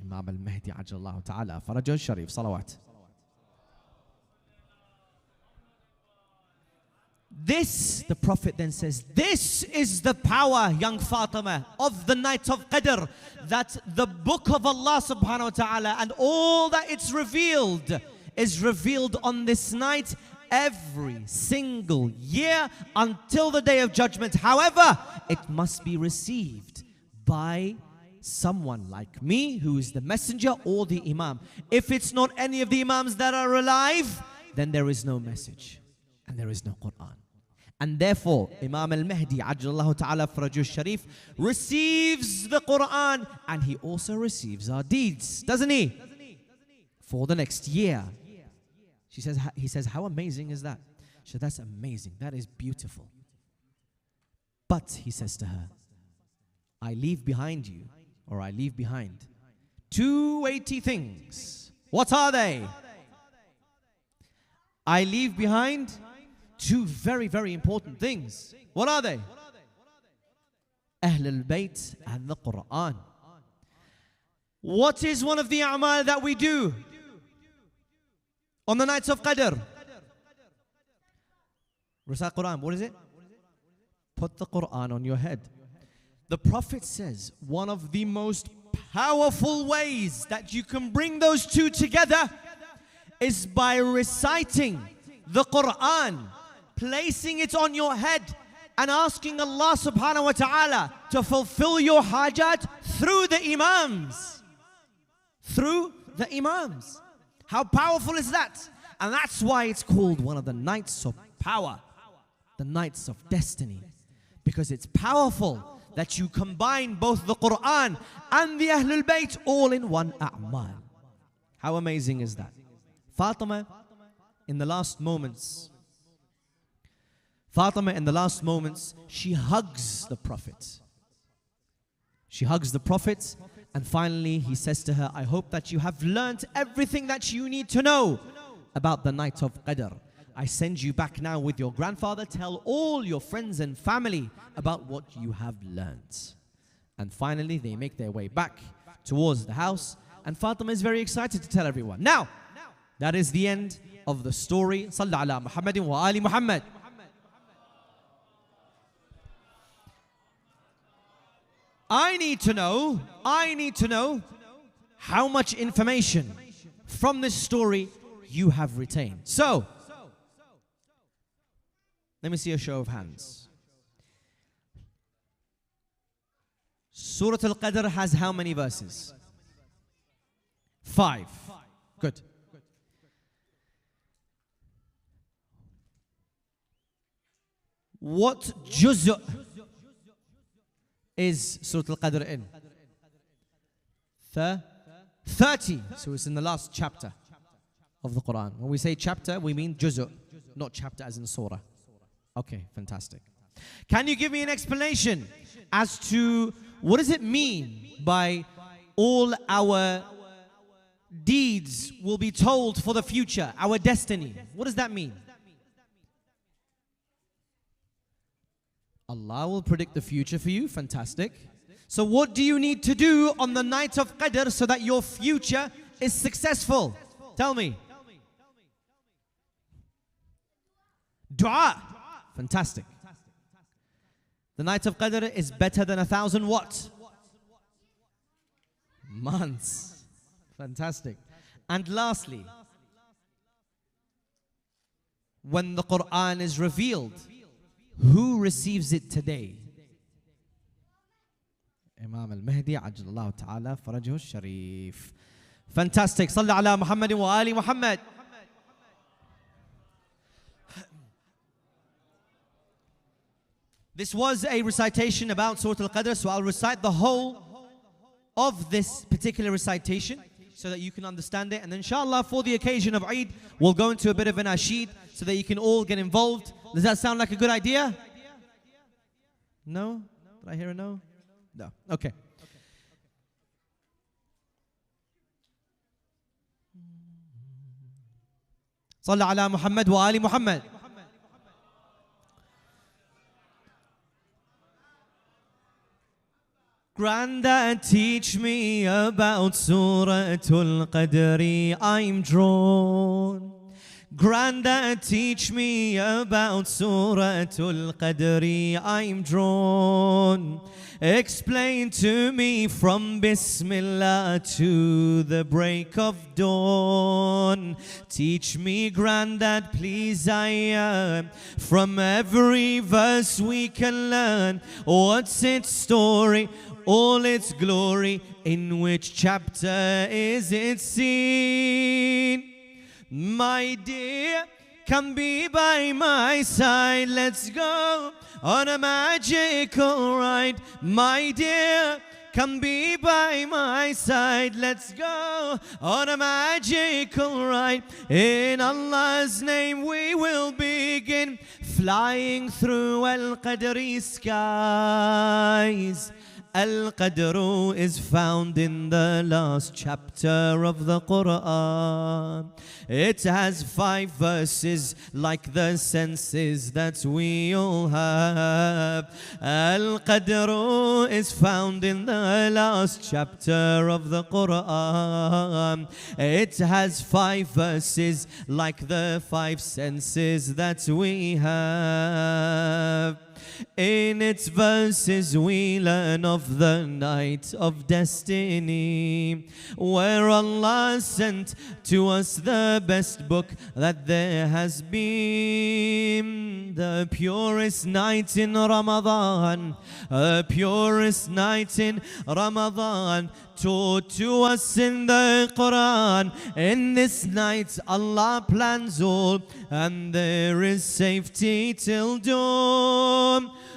[SPEAKER 6] Imam al-Mahdi ajallahu ta'ala farajul sharif, salawat. This, the Prophet then says, this is the power, young Fatima, of the night of Qadr, that the book of Allah subhanahu wa ta'ala and all that it's revealed is revealed on this night every single year until the Day of Judgment. However, it must be received by someone like me, who is the messenger or the imam. If it's not any of the imams that are alive, then there is no message and there is no Quran. And therefore, Imam al-Mahdi ajallahu ta'ala farajul sharif receives the Quran, and he also receives our deeds, doesn't he? For the next year. He says, how amazing is that? She said, that's amazing. That is beautiful. But he says to her, I leave behind you, or I leave behind 2 weighty things. What are they? I leave behind 2 very, very important things. What are they? Ahl al-Bayt and the Quran. What is one of the a'mal that we do on the nights of Qadr? Recite Quran. What is it? Put the Quran on your head. The Prophet says one of the most powerful ways that you can bring those 2 together is by reciting the Quran, placing it on your head and asking Allah subhanahu wa ta'ala to fulfill your hajat through the imams. Through the imams. How powerful is that? And that's why it's called one of the nights of power, the nights of destiny, because it's powerful that you combine both the Quran and the Ahlul Bayt all in one a'mal. How amazing is that? Fatima, in the last moments, she hugs the Prophet. She hugs the Prophet, and finally he says to her, I hope that you have learnt everything that you need to know about the night of Qadr. I send you back now with your grandfather. Tell all your friends and family about what you have learnt. And finally they make their way back towards the house, and Fatima is very excited to tell everyone. Now, that is the end of the story. Sallu ala Muhammadin wa ali Muhammad. I need to know how much information from this story you have retained. So, let me see a show of hands. Surah al-Qadr has how many verses? 5. Good. What juz' is Surah al-Qadr in? 30. So it's in the last chapter of the Quran. When we say chapter, we mean juz', not chapter as in surah. Okay, fantastic. Can you give me an explanation as to what does it mean by all our deeds will be told for the future, our destiny? What does that mean? Allah will predict the future for you. Fantastic. So what do you need to do on the night of Qadr so that your future is successful? Tell me. Dua. Fantastic. The night of Qadr is better than 1,000 what? Months. Fantastic. And lastly, when the Quran is revealed, who receives it today? Imam al-Mahdi ajjallahu ta'ala farajahu al-sharif. Fantastic. Sallu ala Muhammadin wa ali Muhammad. This was a recitation about Surah al-Qadr, so I'll recite the whole of this particular recitation so that you can understand it. And inshallah, for the occasion of Eid, we'll go into a bit of an nasheed so that you can all get involved. Does that sound like a good idea? No? Did I hear a no? No. Okay. Sallu ala Muhammad wa ali Muhammad. Granddad, teach me about Surah al-Qadr, I'm drawn. Granddad, teach me about Surah al-Qadr, I'm drawn. Explain to me from Bismillah to the break of dawn. Teach me, Granddad, please, I am. From every verse we can learn what's its story, all its glory, in which chapter is it seen. My dear, come be by my side, let's go on a magical ride. My dear, come be by my side, let's go on a magical ride. In Allah's name we will begin, flying through al-Qadr skies. Al-Qadr is found in the last chapter of the Quran. It has 5 verses like the senses that we all have. Al-Qadr is found in the last chapter of the Quran. It has 5 verses like the 5 senses that we have. In its verses we learn of the night of destiny, where Allah sent to us the best book that there has been. The purest night in Ramadan, the purest night in Ramadan, taught to us in the Quran. In this night Allah plans all, and there is safety till dawn.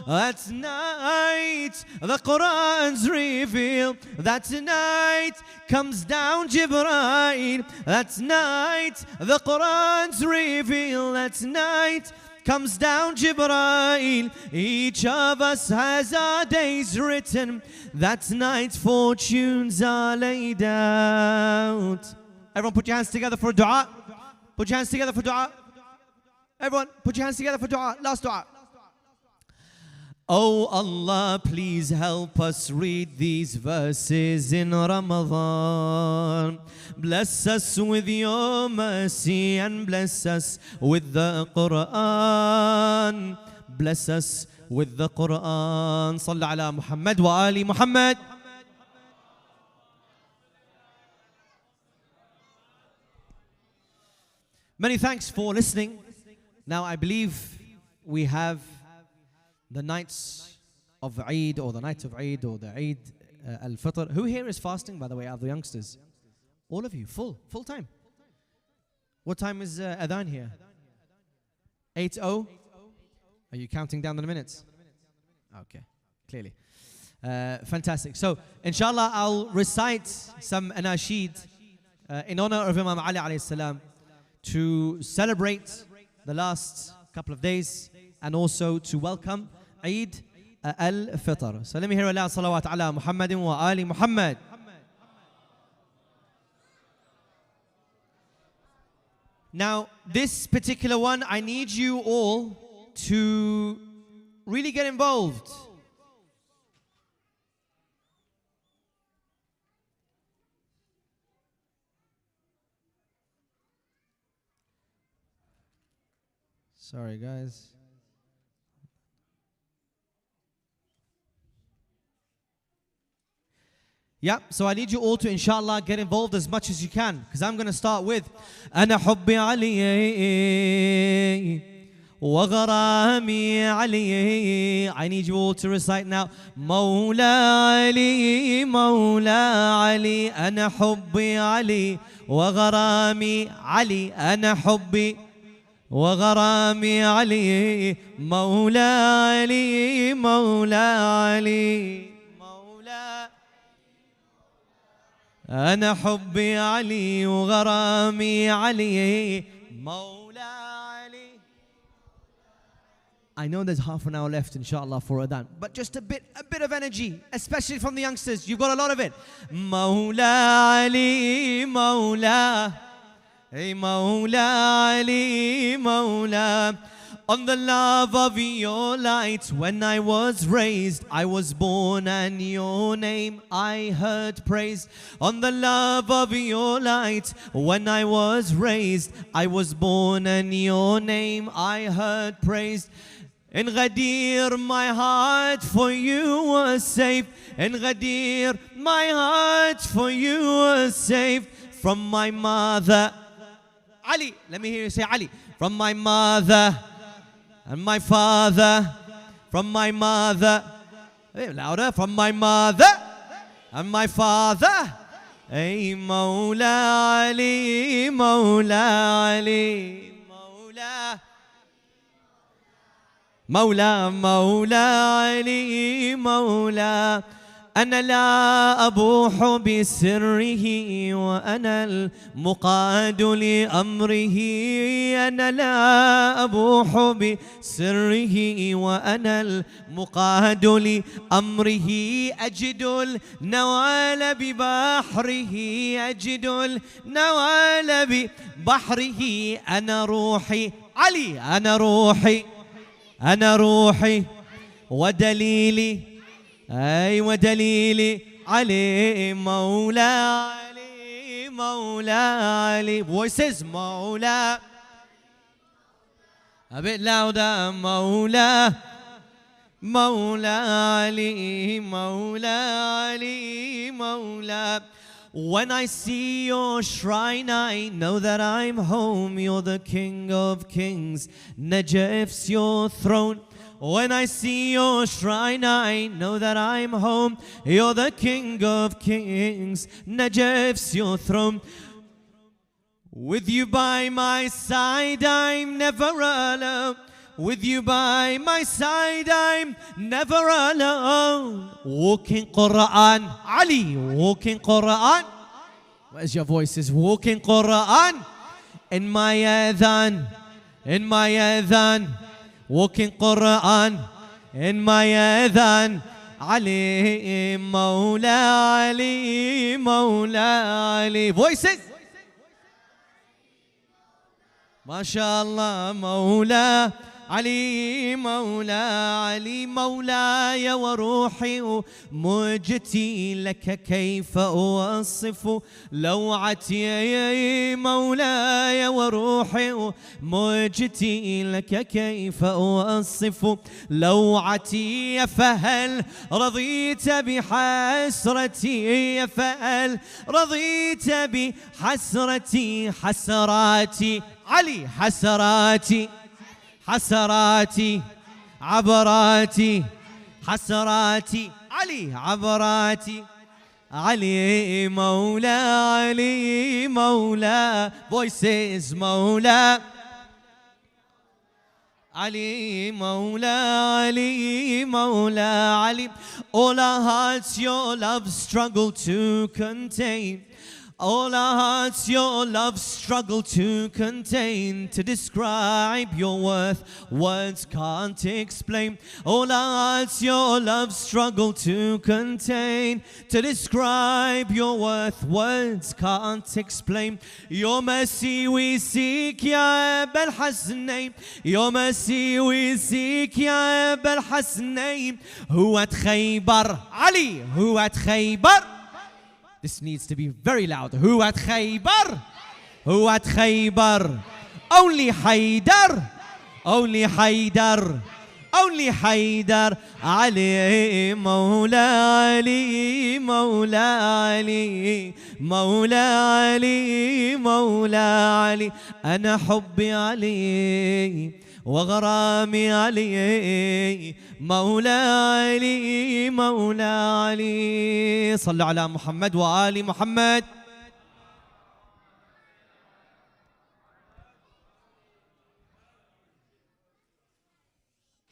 [SPEAKER 6] That night the Quran's revealed. That night comes down Jibreel. That night the Quran's revealed. That night comes down Jibreel. Each of us has our days written. That night fortunes are laid out. Everyone put your hands together for a dua. Put your hands together for dua. Everyone put your hands together for dua. Last dua. Oh Allah, please help us read these verses in Ramadan. Bless us with your mercy and bless us with the Quran. Bless us with the Quran. Salli ala Muhammad wa ali Muhammad. Many thanks for listening. Now I believe we have the nights of Eid, or the night of Eid, or the Eid al-Fitr. Who here is fasting, by the way, out of the youngsters? All of you, full time. What time is Adhan here? 8:00? Are you counting down the minutes? Okay, clearly. Fantastic. So, inshallah, I'll recite some Nasheed in honor of Imam Ali alayhi salam to celebrate the last couple of days and also to welcome Eid al-Fitr. So let me hear a loud salawat ala Muhammadin wa ali Muhammad. Now, this particular one, I need you all to really get involved. Sorry, guys. Yeah, so I need you all to, inshallah, get involved as much as you can. Because I'm going to start with أنا حبي علي وغرامي علي. I need you all to recite now. مولا علي مولا علي أنا حبي علي وغرامي علي أنا حبي وغرامي علي مولا علي مولا علي أنا حبي علي وغرامي علي مولا علي. I know there's half an hour left, inshallah, for Adhan, but just a bit of energy, especially from the youngsters. You've got a lot of it. مولا علي مولا Hey Mawla Ali Mawla, on the love of your light, when I was raised, I was born and your name I heard praised. On the love of your light, when I was raised, I was born and your name I heard praised. In Ghadir, my heart for you was safe. In Ghadir, my heart for you was safe. From my mother, Ali, let me hear you say Ali. From my mother and my father, from my mother, louder, from my mother and my father. Hey Mawla Ali, Mawla Ali, Mawla, Mawla, Mawla Ali, Mawla. أنا لا أبوح بسره وأنا المقاد لأمره. أنا لا أبوح بسره وأنا المقاد لأمره. أجد النوال ببحره أجد النوال ببحره. أنا روحي علي أنا روحي أنا روحي ودليلي أي ودليلي علي مولا علي مولا علي. Voices مولا, a bit louder. مولا مولا علي مولا علي مولا. When I see your shrine, I know that I'm home. You're the King of Kings. Najaf's your throne. When I see your shrine, I know that I'm home. You're the King of Kings. Najaf's your throne. With you by my side, I'm never alone. With you by my side, I'm never alone. Walking Quran. Ali, walking Quran. Where's your voices? Walking Quran. In my adhan. In my adhan. Walking Quran. In my adhan. Ali, Mawla, Ali, Mawla, Ali. Voices. MashaAllah, Mawla. علي مولا علي مولاي وروحي وموجتي لك كيف أوصف لوعتي يا مولاي وروحي وموجتي لك كيف أوصف لوعتي فهل رضيت بحسرتي فهل رضيت بحسرتي حسراتي علي حسراتي حسراتي عبراتي حسراتي علي عبراتي علي مولا علي مولا voices مولا علي مولا علي مولا علي all our hearts your love struggle to contain. All our hearts your love struggle to contain. To describe your worth words can't explain. All our hearts your love struggle to contain. To describe your worth words can't explain. Your mercy we seek ya Abul Hasnain. Your mercy we seek ya Abul Hasnain. Who at Khaybar Ali, who at Khaybar. This needs to be very loud. Who at Khaybar? Who at Khaybar? Only Haydar. Only Haydar. Only Haydar. Ali Mawla Ali Mawla Ali Mawla Ali Mawla Ali أنا حبي علي وغرامي علي مولى علي مولى علي صلوا على محمد وآل محمد.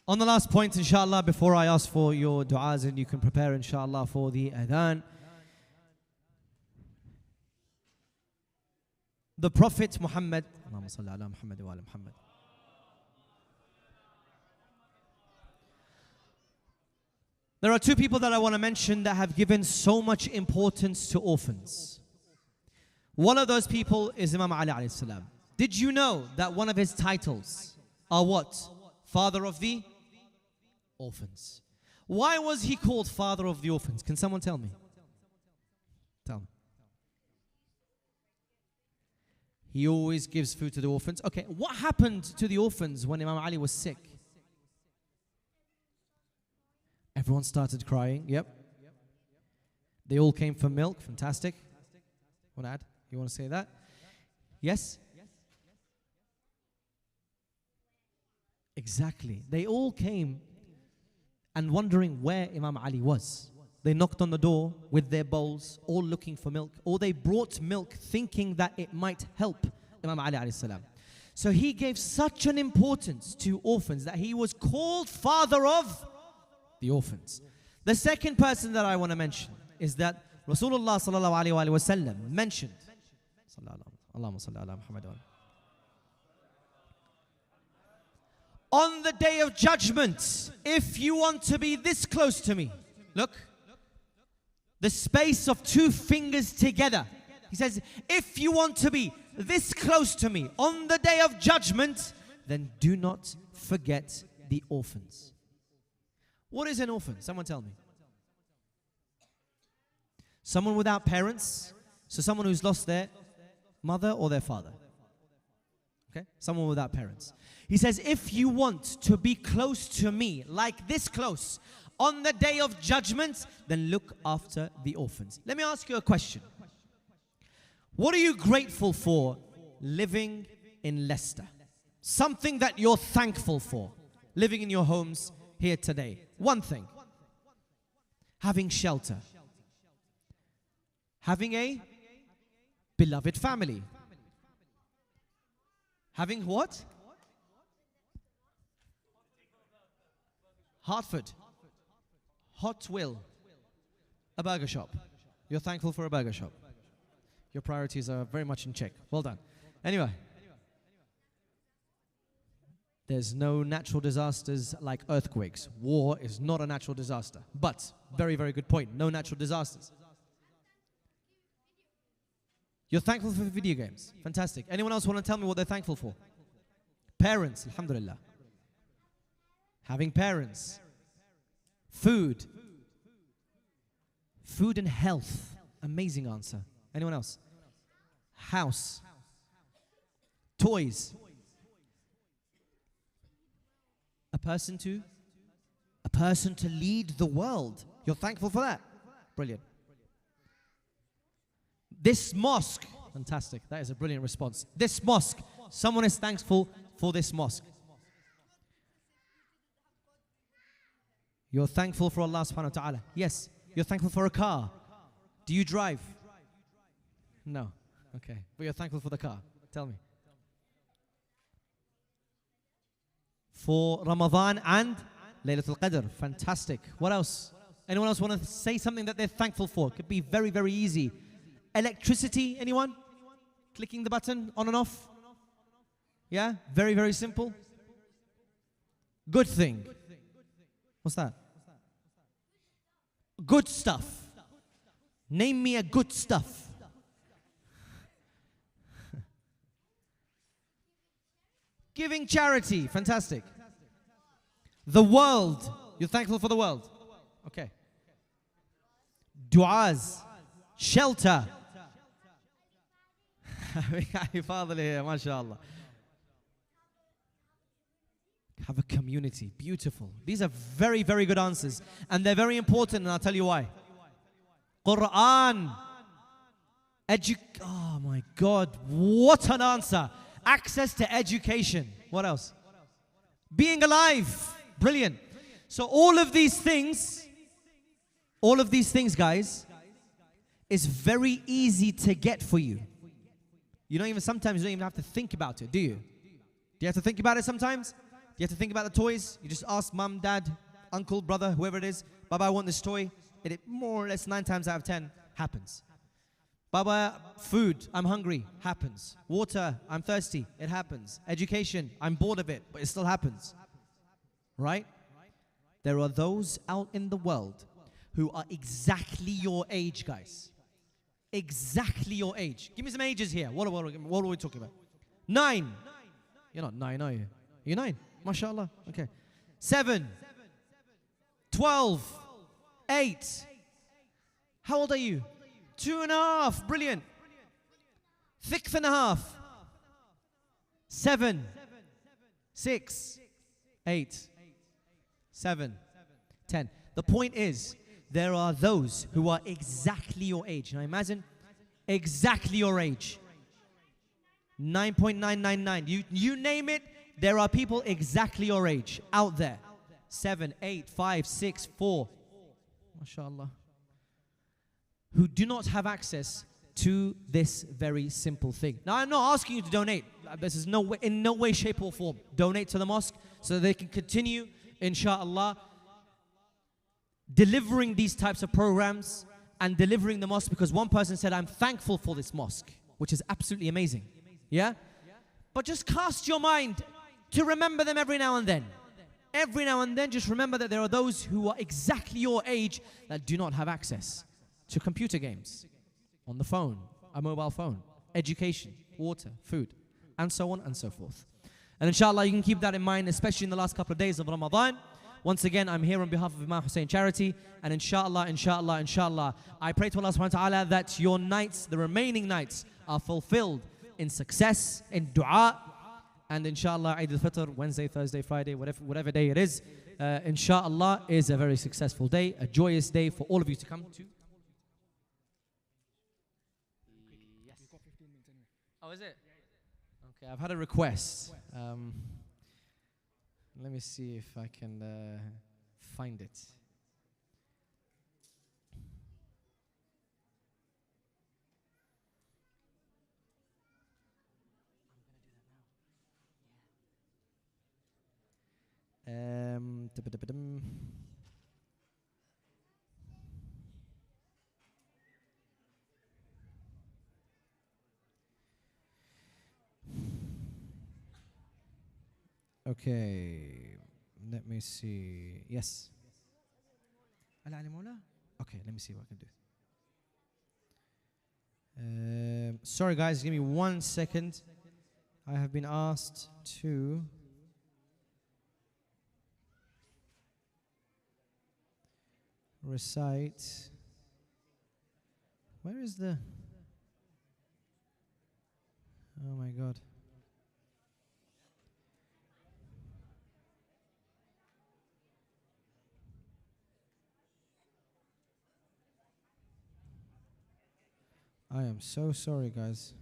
[SPEAKER 6] On the last point, inshallah, before I ask for your du'as and you can prepare, inshallah, for the adhan. The Prophet Muhammad, Allahumma salli ala Muhammad wa ala Muhammad. There are two people that I want to mention that have given so much importance to orphans. One of those people is Imam Ali alayhi salam. Did you know that one of his titles are what? Father of the orphans. Why was he called father of the orphans? Can someone tell me? Tell me. He always gives food to the orphans. Okay, what happened to the orphans when Imam Ali was sick? Everyone started crying. Yep. They all came for milk. Fantastic. Want to add? You want to say that? Yes? Exactly. They all came and wondering where Imam Ali was. They knocked on the door with their bowls, all looking for milk. Or they brought milk thinking that it might help Imam Ali alayhi salam. So he gave such an importance to orphans that he was called father of the orphans. The second person that I want to mention is that Rasulullah sallallahu alayhi wa sallam mentioned, Allahumma salli ala Muhammad. On the day of judgment, if you want to be this close to me, look, the space of two fingers together. He says, if you want to be this close to me on the day of judgment, then do not forget the orphans. What is an orphan? Someone tell me. Someone without parents. So someone who's lost their mother or their father. Okay? Someone without parents. He says, if you want to be close to me, like this close, on the day of judgment, then look after the orphans. Let me ask you a question. What are you grateful for living in Leicester? Something that you're thankful for living in your homes here today. One thing. Having shelter. Having a beloved family. Having what? Hartford. Hot Will. A burger shop. You're thankful for a burger shop. Your priorities are very much in check. Well done. Anyway. There's no natural disasters like earthquakes. War is not a natural disaster. But, very, very good point. No natural disasters. You're thankful for video games. Fantastic. Anyone else want to tell me what they're thankful for? Parents, alhamdulillah. Having parents. Food. Food and health. Amazing answer. Anyone else? House. Toys. A person to lead the world. You're thankful for that? Brilliant. This mosque. Fantastic. That is a brilliant response. This mosque. Someone is thankful for this mosque. You're thankful for Allah subhanahu wa ta'ala. Yes. You're thankful for a car. Do you drive? No. Okay. But you're thankful for the car. Tell me. For Ramadan and Laylat al-Qadr. Fantastic. What else? Anyone else want to say something that they're thankful for? Could be very, very easy. Electricity, anyone? Clicking the button on and off? Yeah? Very, very simple. Good thing. What's that? Good stuff. Name me a good stuff. Giving charity. Fantastic. The world. You're thankful for the world. Okay. Du'as. Shelter. Fadhil here, mashallah. Have a community. Beautiful. These are very, very good answers. And they're very important, and I'll tell you why. Quran. Oh my God. What an answer. Access to education. What else? Being alive. Brilliant. So all of these things, guys, is very easy to get for you. Sometimes you don't even have to think about it, do you? Do you have to think about it sometimes? Do you have to think about the toys? You just ask mum, dad, uncle, brother, whoever it is, Baba, I want this toy. It more or less 9 times out of 10 happens. Baba, food, I'm hungry, happens. Water, I'm thirsty, it happens. Education, I'm bored of it, but it still happens. Right? There are those out in the world who are exactly your age, guys. Exactly your age. Give me some ages here. What are we talking about? 9. You're not 9, are you? You're 9. MashaAllah. Okay. 7. 12. 8. How old are you? 2.5. Brilliant. 6.5. 7. 6. 8. 7. 10. The point is, there are those who are exactly your age. Now imagine, exactly your age. 9.999. You name it, there are people exactly your age out there. 7, 8, 5, 6, 4. MashaAllah. Who do not have access to this very simple thing. Now I'm not asking you to donate. This is in no way, shape or form. Donate to the mosque so they can continue, inshallah, delivering these types of programs and delivering the mosque, because one person said, I'm thankful for this mosque, which is absolutely amazing. Yeah? But just cast your mind to remember them every now and then. Every now and then, just remember that there are those who are exactly your age that do not have access to computer games, on the phone, a mobile phone, education, water, food, and so on and so forth. And inshallah, you can keep that in mind, especially in the last couple of days of Ramadan. Once again, I'm here on behalf of Imam Husayn Charity, and inshallah, I pray to Allah subhanahu wa ta'ala that your nights, the remaining nights, are fulfilled in success, in dua, and inshallah, Eid al-Fitr, Wednesday, Thursday, Friday, whatever day it is, inshallah, is a very successful day, a joyous day for all of you to come to. Yes. Oh, is it? Okay, I've had a request. Let me see if I can find it. Okay, let me see. Yes. Okay, let me see what I can do. Sorry, guys, give me 1 second. I have been asked to recite. Where is the? Oh my God. I am so sorry, guys.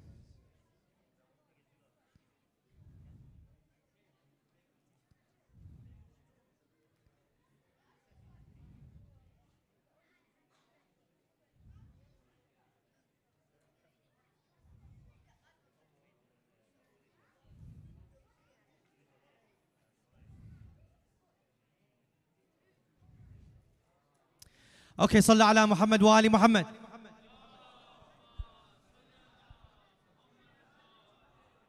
[SPEAKER 6] Okay, صلى على محمد وآل محمد.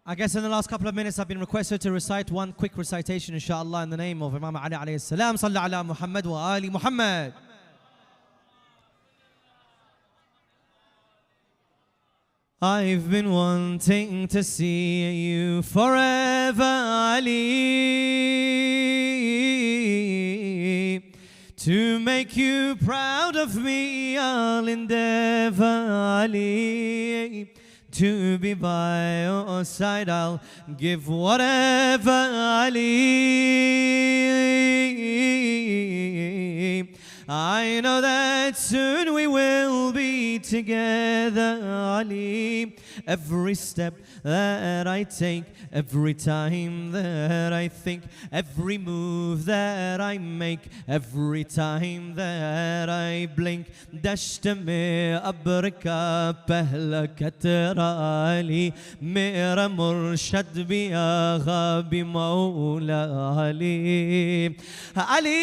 [SPEAKER 6] I guess in the last couple of minutes I've been requested to recite one quick recitation, inshallah, in the name of Imam Ali alayhi salam. صلى على محمد وآل محمد. I've been wanting to see you forever, Ali. To make you proud of me, I'll endeavor, Ali. To be by your side, I'll give whatever, Ali. I know that soon we will be together, Ali. Every step that I take, every time that I think, every move that I make, every time that I blink, दश्त में अब्र का पहला कतरा अली, मेरा मुर्शद भी आगा भी मौला Ali, Ali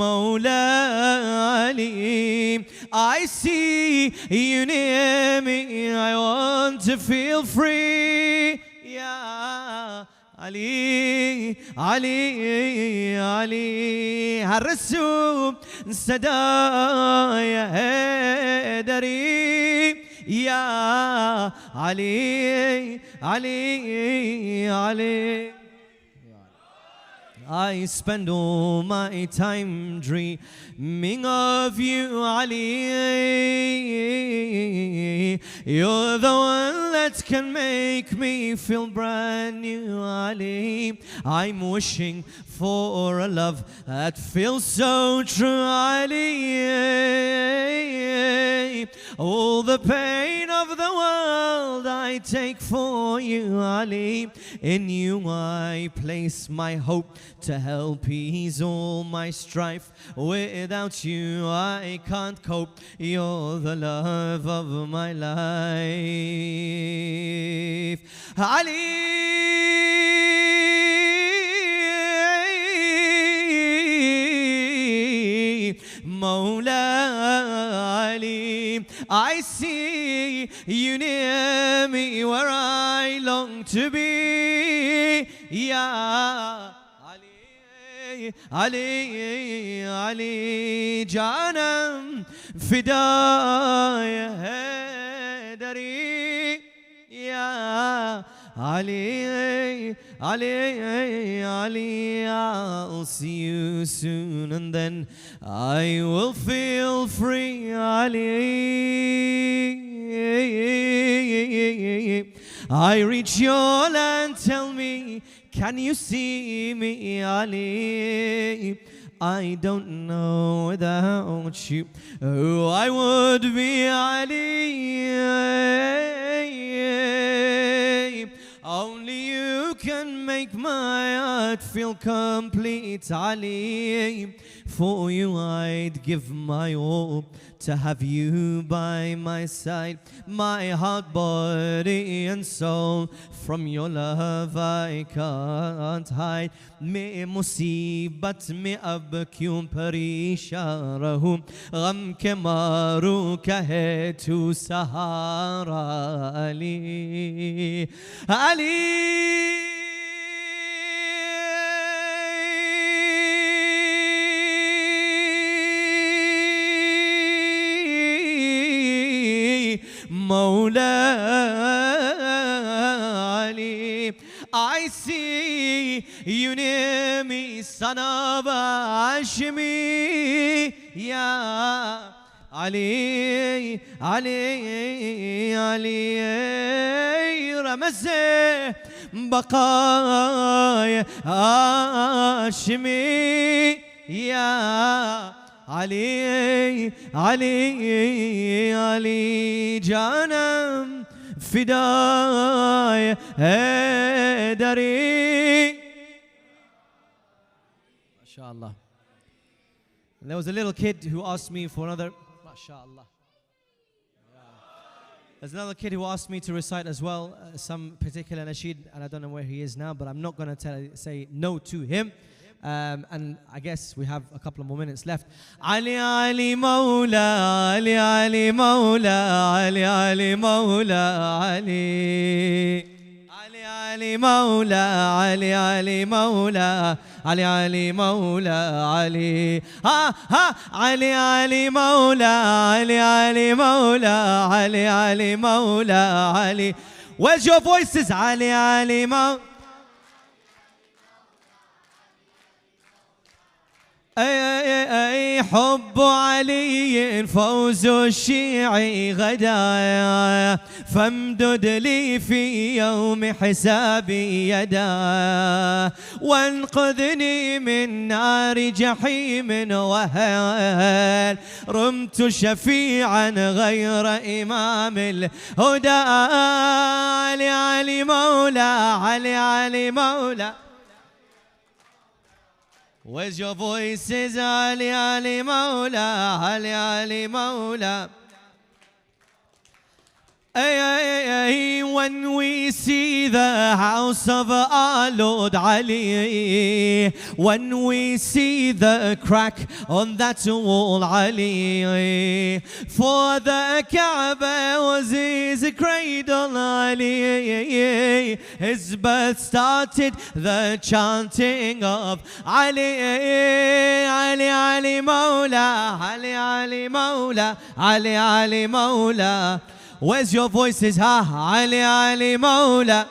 [SPEAKER 6] Mawla Ali. I see you near me, I want to feel free, Ya Ali, Ali, Ali. Harsu sadaya Haidari, Ya Ali, Ali, Ali. I spend all my time dreaming of you, Ali. You're the one that can make me feel brand new, Ali. I'm wishing for a love that feels so true, Ali. All the pain of the world I take for you, Ali. In you I place my hope to help ease all my strife. Without you I can't cope. You're the love of my life, Ali. Mawla Ali. I see you near me where I long to be, Ya Ali, Ali, Ali. Janam fidaya Haidari, Ya Ali, Ali, Ali. I'll see you soon and then I will feel free, Ali. I reach your land, tell me, can you see me, Ali? I don't know without you who I would be, Ali. Only you can make my heart feel complete, Ali. For you I'd give my all, to have you by my side. My heart, body and soul, from your love I can't hide. मैं मुसीबत में अब क्यों परेशान रहूं, गम के मारू कहे तू सहारा Ali Ali Mawla Ali. I see you near me, son of Hashmi, Ya Ali, Ali, Ali, Ramazan, Baqaya Hashmi, Ya Ali, Ali, Ali, Janam, Fidai, Hedari. MashaAllah. And there was a little kid who asked me for another. MashaAllah. There's another kid who asked me to recite as well some particular nasheed, and I don't know where he is now, but I'm not going to say no to him. And I guess we have a couple of more minutes left. Ali Ali Mawla, Ali Ali Mawla, Ali Ali Mawla, Ali Ali Ali Mawla, Ali Ali Mawla, Ali Ali Mawla, Ali ha ha Ali Ali Mawla, Ali Ali Mawla, Ali Ali Mawla, Ali. Where's your voices? Ali Ali Mawla. أي حب علي فوز الشيعي غدايا، فامدد لي في يوم حسابي يدا، وانقذني من نار جحيم وهل رمت شفيعا غير إمام الهدى. علي علي مولا، علي علي مولا. Where's your voices? Ali Ali Mawla, Ali Ali Mawla. When we see the house of our Lord Ali, when we see the crack on that wall Ali, for the Kaaba was his cradle Ali, his birth started the chanting of Ali, Ali Ali Mawla, Ali Ali Mawla, Ali Ali Mawla. Where's your voices? Ha, Ali Ali Mawla.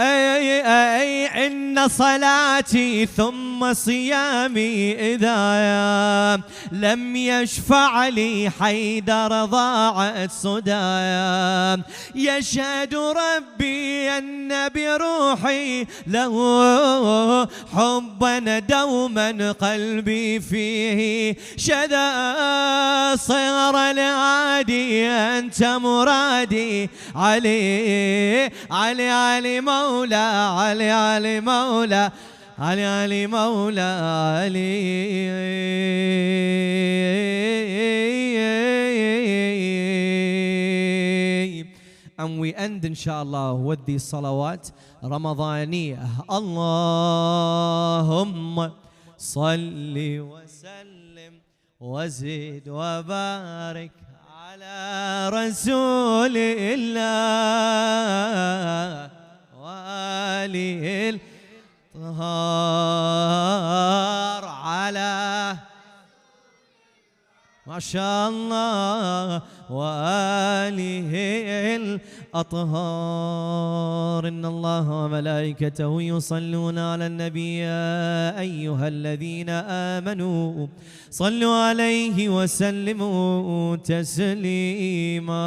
[SPEAKER 6] إن صلاتي ثم صيامي إذا لم يشفع لي حيدر ضاعت صدايا. يشهد ربي أن بروحي له حبا دوما قلبي فيه شدا. صغر العادي أنت مرادي علي علي علي مولا، علي علي مولا، علي علي مولا، علي. And we end inshallah with the salawat Ramadaniyah. Allahumma salli wa sallim wa zid wa barik ala Rasulillah وآله الطهار على ما شاء الله وآله الأطهار. إن الله وملائكته يصلون على النبي يا أيها الذين آمنوا صلوا عليه وسلموا تسليما.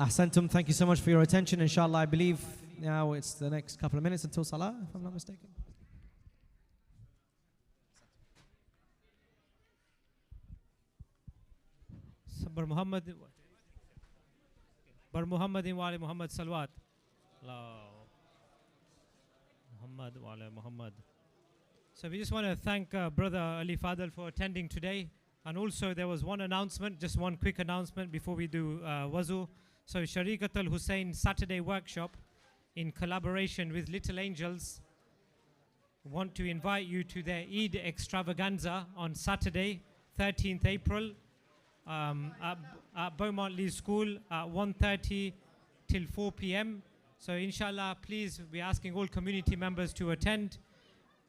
[SPEAKER 6] Ahsantum, thank you so much for your attention. Inshallah, I believe now it's the next couple of minutes until Salah, if I'm not mistaken.
[SPEAKER 8] Bar Muhammad wa ali Muhammad salawat. Allah. Muhammad wa ali Muhammad. So we just want to thank Brother Ali Fadhil for attending today. And also there was one announcement, just one quick announcement before we do wazu. So Sharikat al-Husayn Saturday workshop in collaboration with Little Angels want to invite you to their Eid extravaganza on Saturday, 13th April at Beaumont Lee School at 1:30 till 4 p.m. So inshallah, please, we're asking all community members to attend,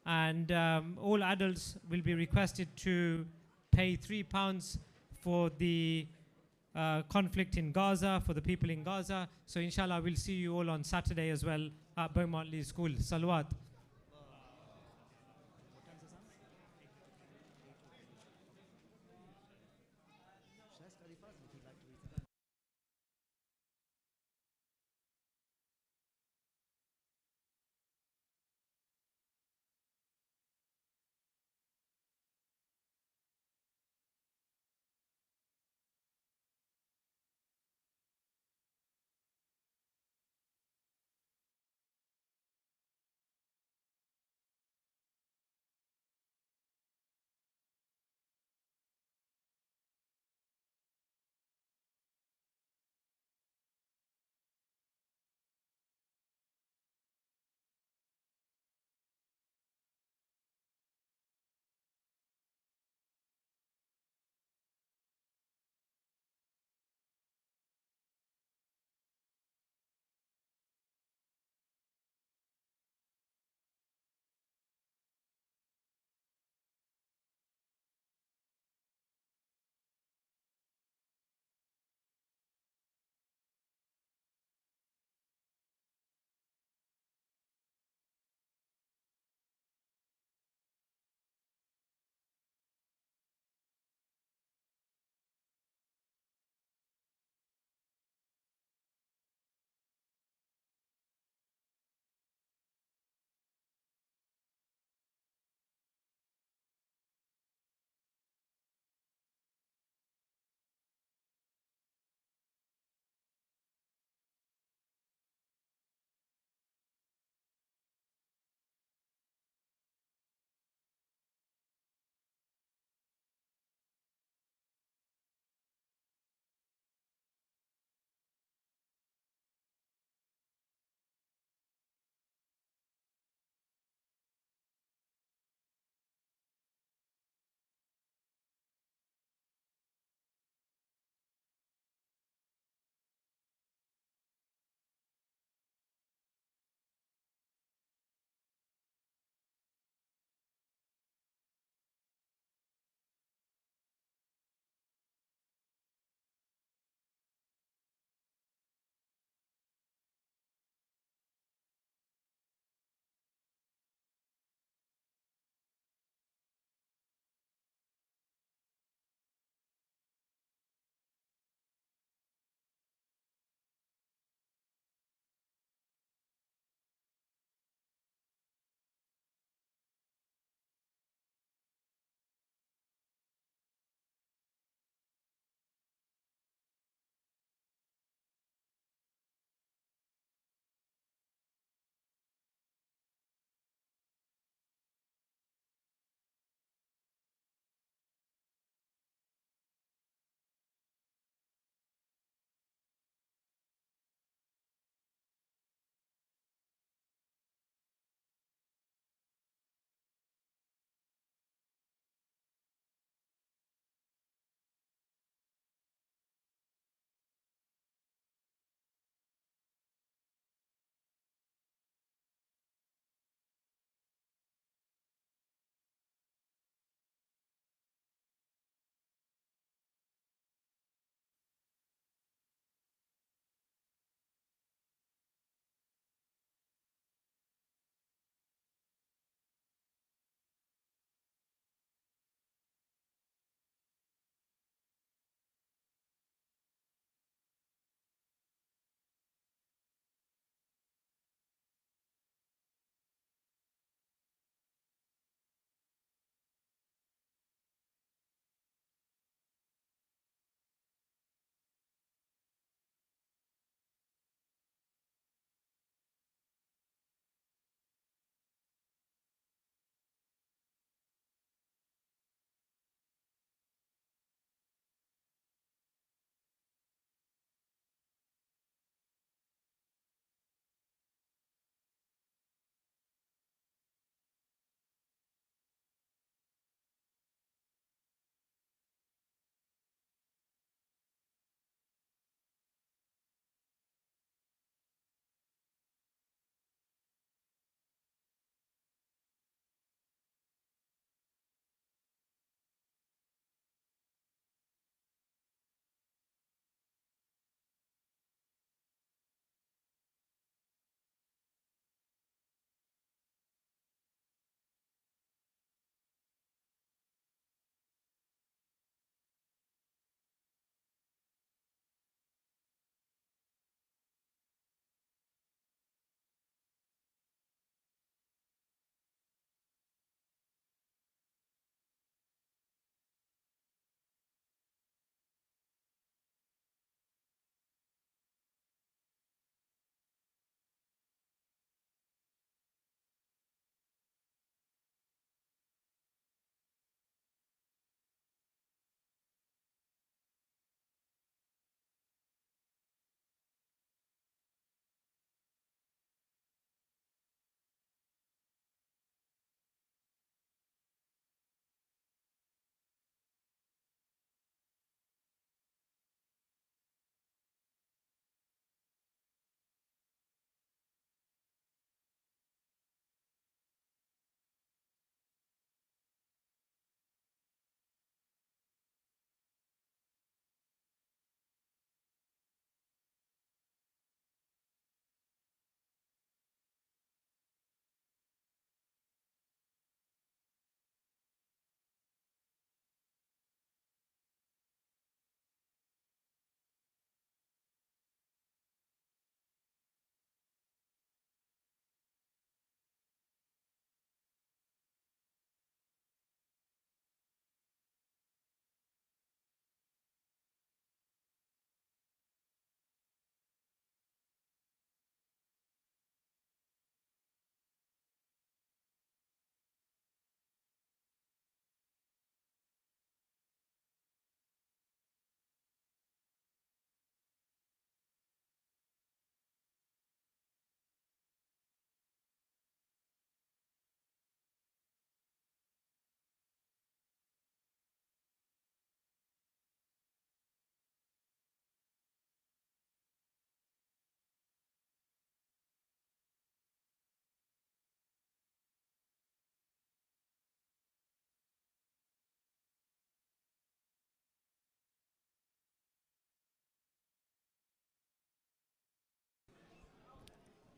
[SPEAKER 8] and all adults will be requested to pay £3 for the conflict in Gaza, for the people in Gaza. So inshallah, we'll see you all on Saturday as well at Beaumont Lee School. Salawat.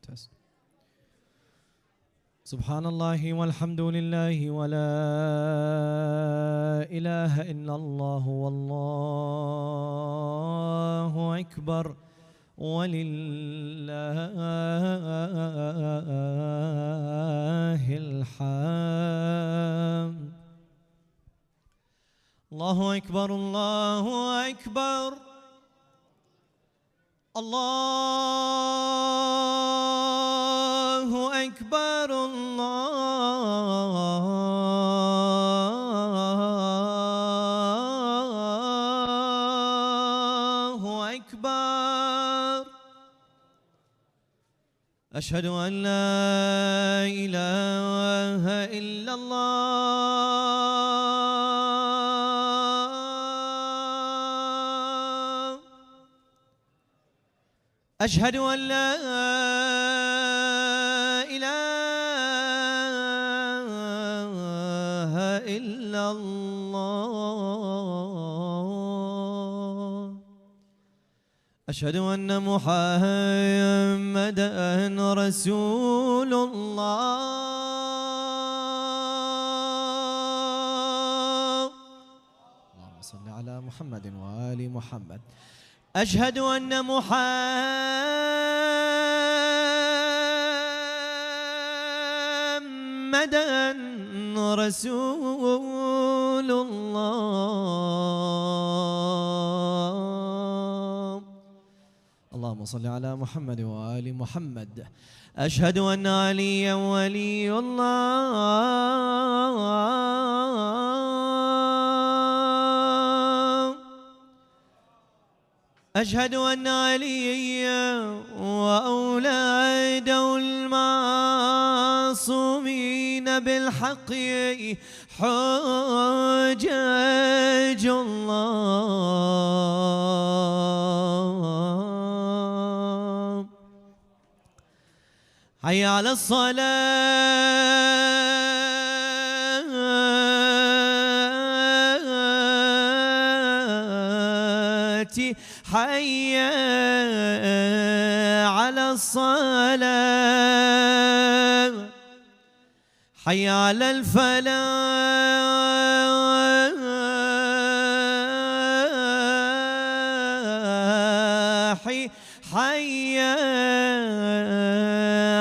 [SPEAKER 6] Test. Subhanallah walhamdulillah wa la ilaha illallah wallahu akbar walillahil hamd. Allahu akbar, Allahu akbar. Allahu akbar, Allahu akbar. Ashhadu an la ilaha illallah. أشهد أن لا إله إلا الله. أشهد أن محمدًا رسول الله. اللهم صل على محمد وآل محمد. أشهد أن محمدًا رسول الله. اللهم صل على محمد وآل محمد. أشهد أن عليًا ولي الله. أشهد أن عليا وأولاده المعصومين بالحق حجاج الله. حي على الصلاة، حي على الصلاة، حي على الفلاح، حي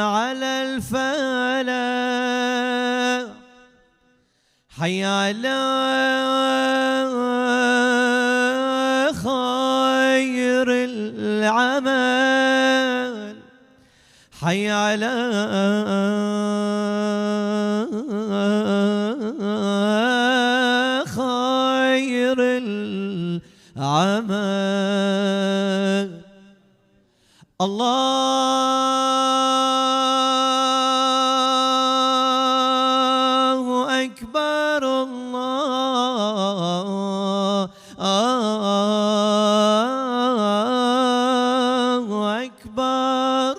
[SPEAKER 6] على الفلاح، حي على خير العمل، حي على خير العمل. الله أكبر، الله أكبر.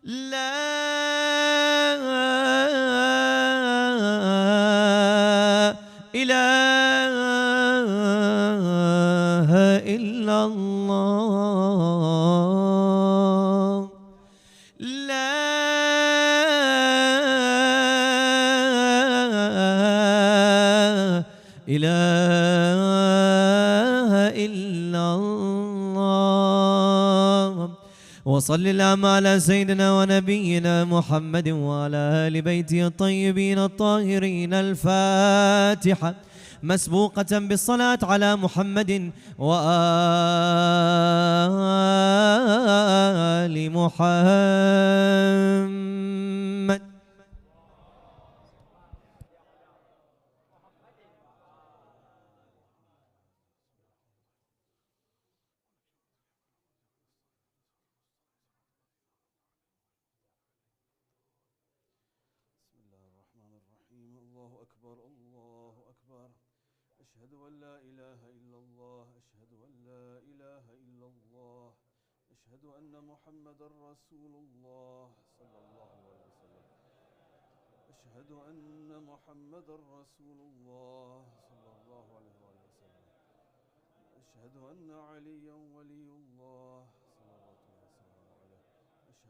[SPEAKER 6] لا إله إلا الله. لا إله إلا الله. وصل اللهم على سيدنا ونبينا محمد وعلى آل بيته الطيبين الطاهرين. الفاتحة مسبوقة بالصلاة على محمد وآل محمد.
[SPEAKER 9] أشهد أن لا إله إلا الله. أشهد أن لا إله إلا الله. أشهد أن محمدًا رسول الله صلى الله عليه وسلم. أشهد أن محمدًا رسول الله صلى الله عليه وسلم. أشهد أن عليًا ولي الله صلوات الله وسلامه عليه.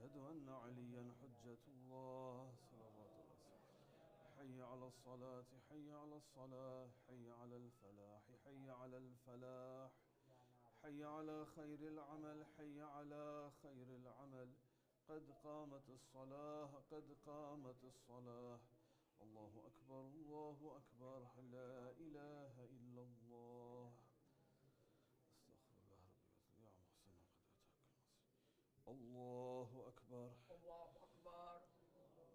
[SPEAKER 9] أشهد أن عليا حجة الله صلوات الله. حي على الصلاة حي على الصلاة حي على الفلاح حي على الفلاح حي على خير العمل حي على خير العمل. قد قامت الصلاة قد قامت الصلاة. الله أكبر الله أكبر لا إله إلا الله. استغفر الله ربي يا محسن قد أتاك المسجد. الله أكبر الله أكبر.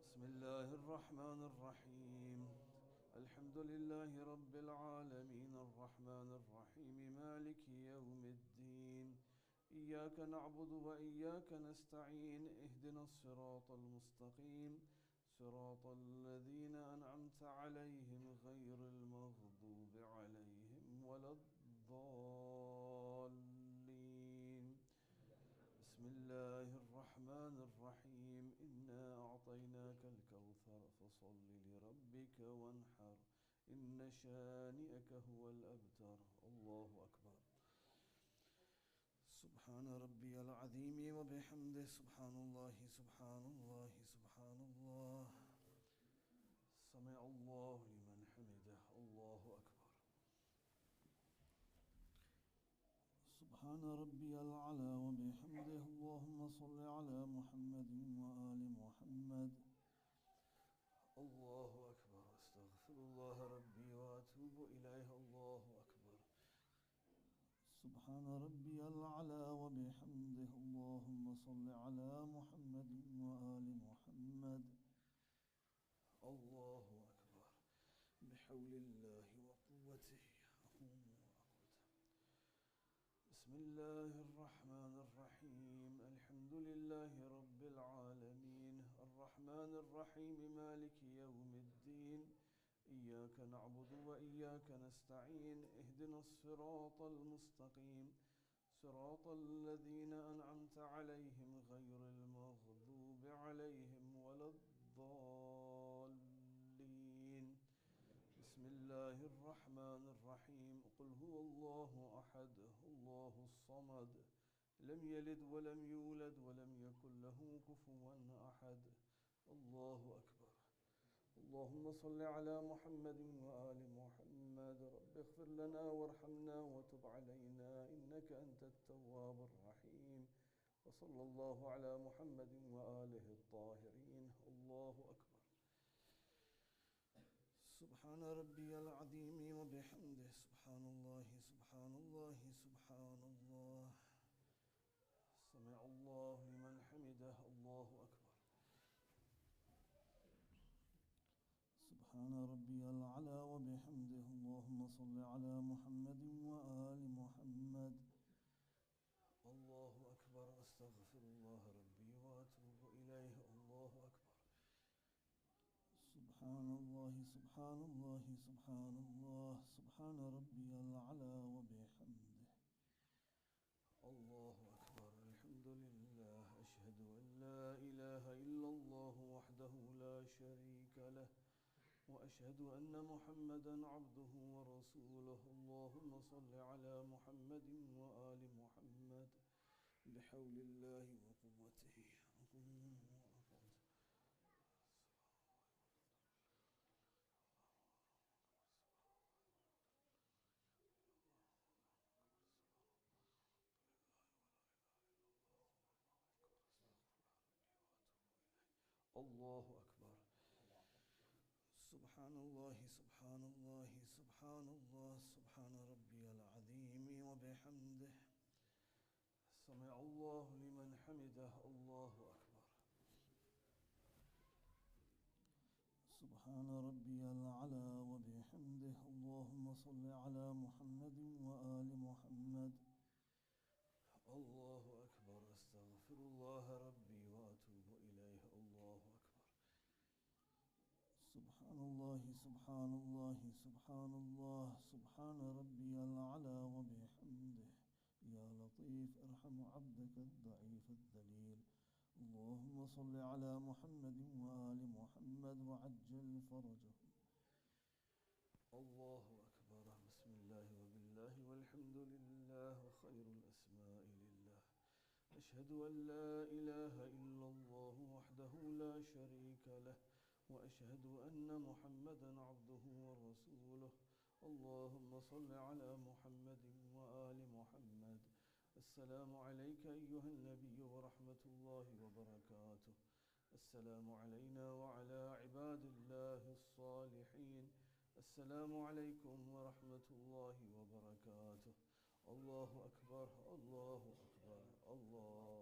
[SPEAKER 9] بسم الله الرحمن الرحيم. الحمد لله رب العالمين الرحمن الرحيم مالك يوم الدين. إياك نعبد وإياك نستعين اهدنا الصراط المستقيم صراط الذين أنعمت عليهم غير المغضوب عليهم ولا الضالين. بسم الله الرحمن الرحيم. إنا أعطيناك الكوثر فصل لربك وانحر إن شانئك هو الأبتر. الله أكبر. سبحان ربي العظيم وبحمده. سبحان الله سبحان الله سبحان الله. سمع الله لمن حمده. الله أكبر. سبحان ربي العلى وبحمده. اللهم صل على محمد وآل محمد. الله أكبر. أستغفر الله ربي وأتوب إليه. الله أكبر. سبحان ربي العلى وبحمده. اللهم صل على محمد وآل محمد. الله أكبر. بحول الله وقوته أقوم وأقعد. بسم الله الرحمن الرحيم. الحمد لله رب العالمين الرحمن الرحيم مالك يوم الدين. إياك نعبد وإياك نستعين اهدنا الصراط المستقيم صراط الذين أنعمت عليهم غير المغضوب عليهم ولا الضالين. بسم الله الرحمن الرحيم. قل هو الله أحد الله الصمد لم يلد ولم يولد ولم يكن له كفوا أحد. الله أكبر. اللهم صل على محمد وآل محمد. رب اغفر لنا وارحمنا وتب علينا إنك أنت التواب الرحيم. وصلى الله على محمد وآله الطاهرين. الله أكبر. سبحان ربي العظيم وبحمده. سبحان الله سبحان الله سبحان الله. سمع الله لمن حمده. الله أكبر. سبحان ربي العلى وبحمده. اللهم صل على محمد وآل محمد. الله أكبر. أستغفر الله ربي وأتوب إليه. الله أكبر. سبحان الله سبحان الله سبحان الله. سبحان ربي العلى وبحمده. الله أكبر. الحمد لله. أشهد أن لا إله إلا الله وحده لا شريك له وأشهد أن محمدًا عبده ورسوله. اللهم صل على محمد وآل محمد. بحول الله وقوته أقوم وأقعد. الله أكبر. سبحان الله سبحان الله سبحان الله. سبحان ربي العظيم وبحمده. سمع الله لمن حمده. الله أكبر. سبحان ربي العلى وبحمده. اللهم صل على محمد وآل محمد. الله أكبر. أستغفر الله ربي وأتوب إليه. الله أكبر. سبحان الله سبحان الله سبحان الله. سبحان ربي العلى وبحمده. يا لطيف ارحم عبدك الضعيف الذليل. اللهم صل على محمد وآل محمد وعجل فرجه. الله أكبر. بسم الله وبالله والحمد لله وخير الأسماء لله أشهد أن لا إله إلا الله وحده لا شريك له وأشهد أن محمدا عبده ورسوله اللهم صل على محمد وآل محمد. السلام عليك أيها النبي ورحمة الله وبركاته. السلام علينا وعلى عباد الله الصالحين. السلام عليكم ورحمة الله وبركاته. الله أكبر الله أكبر الله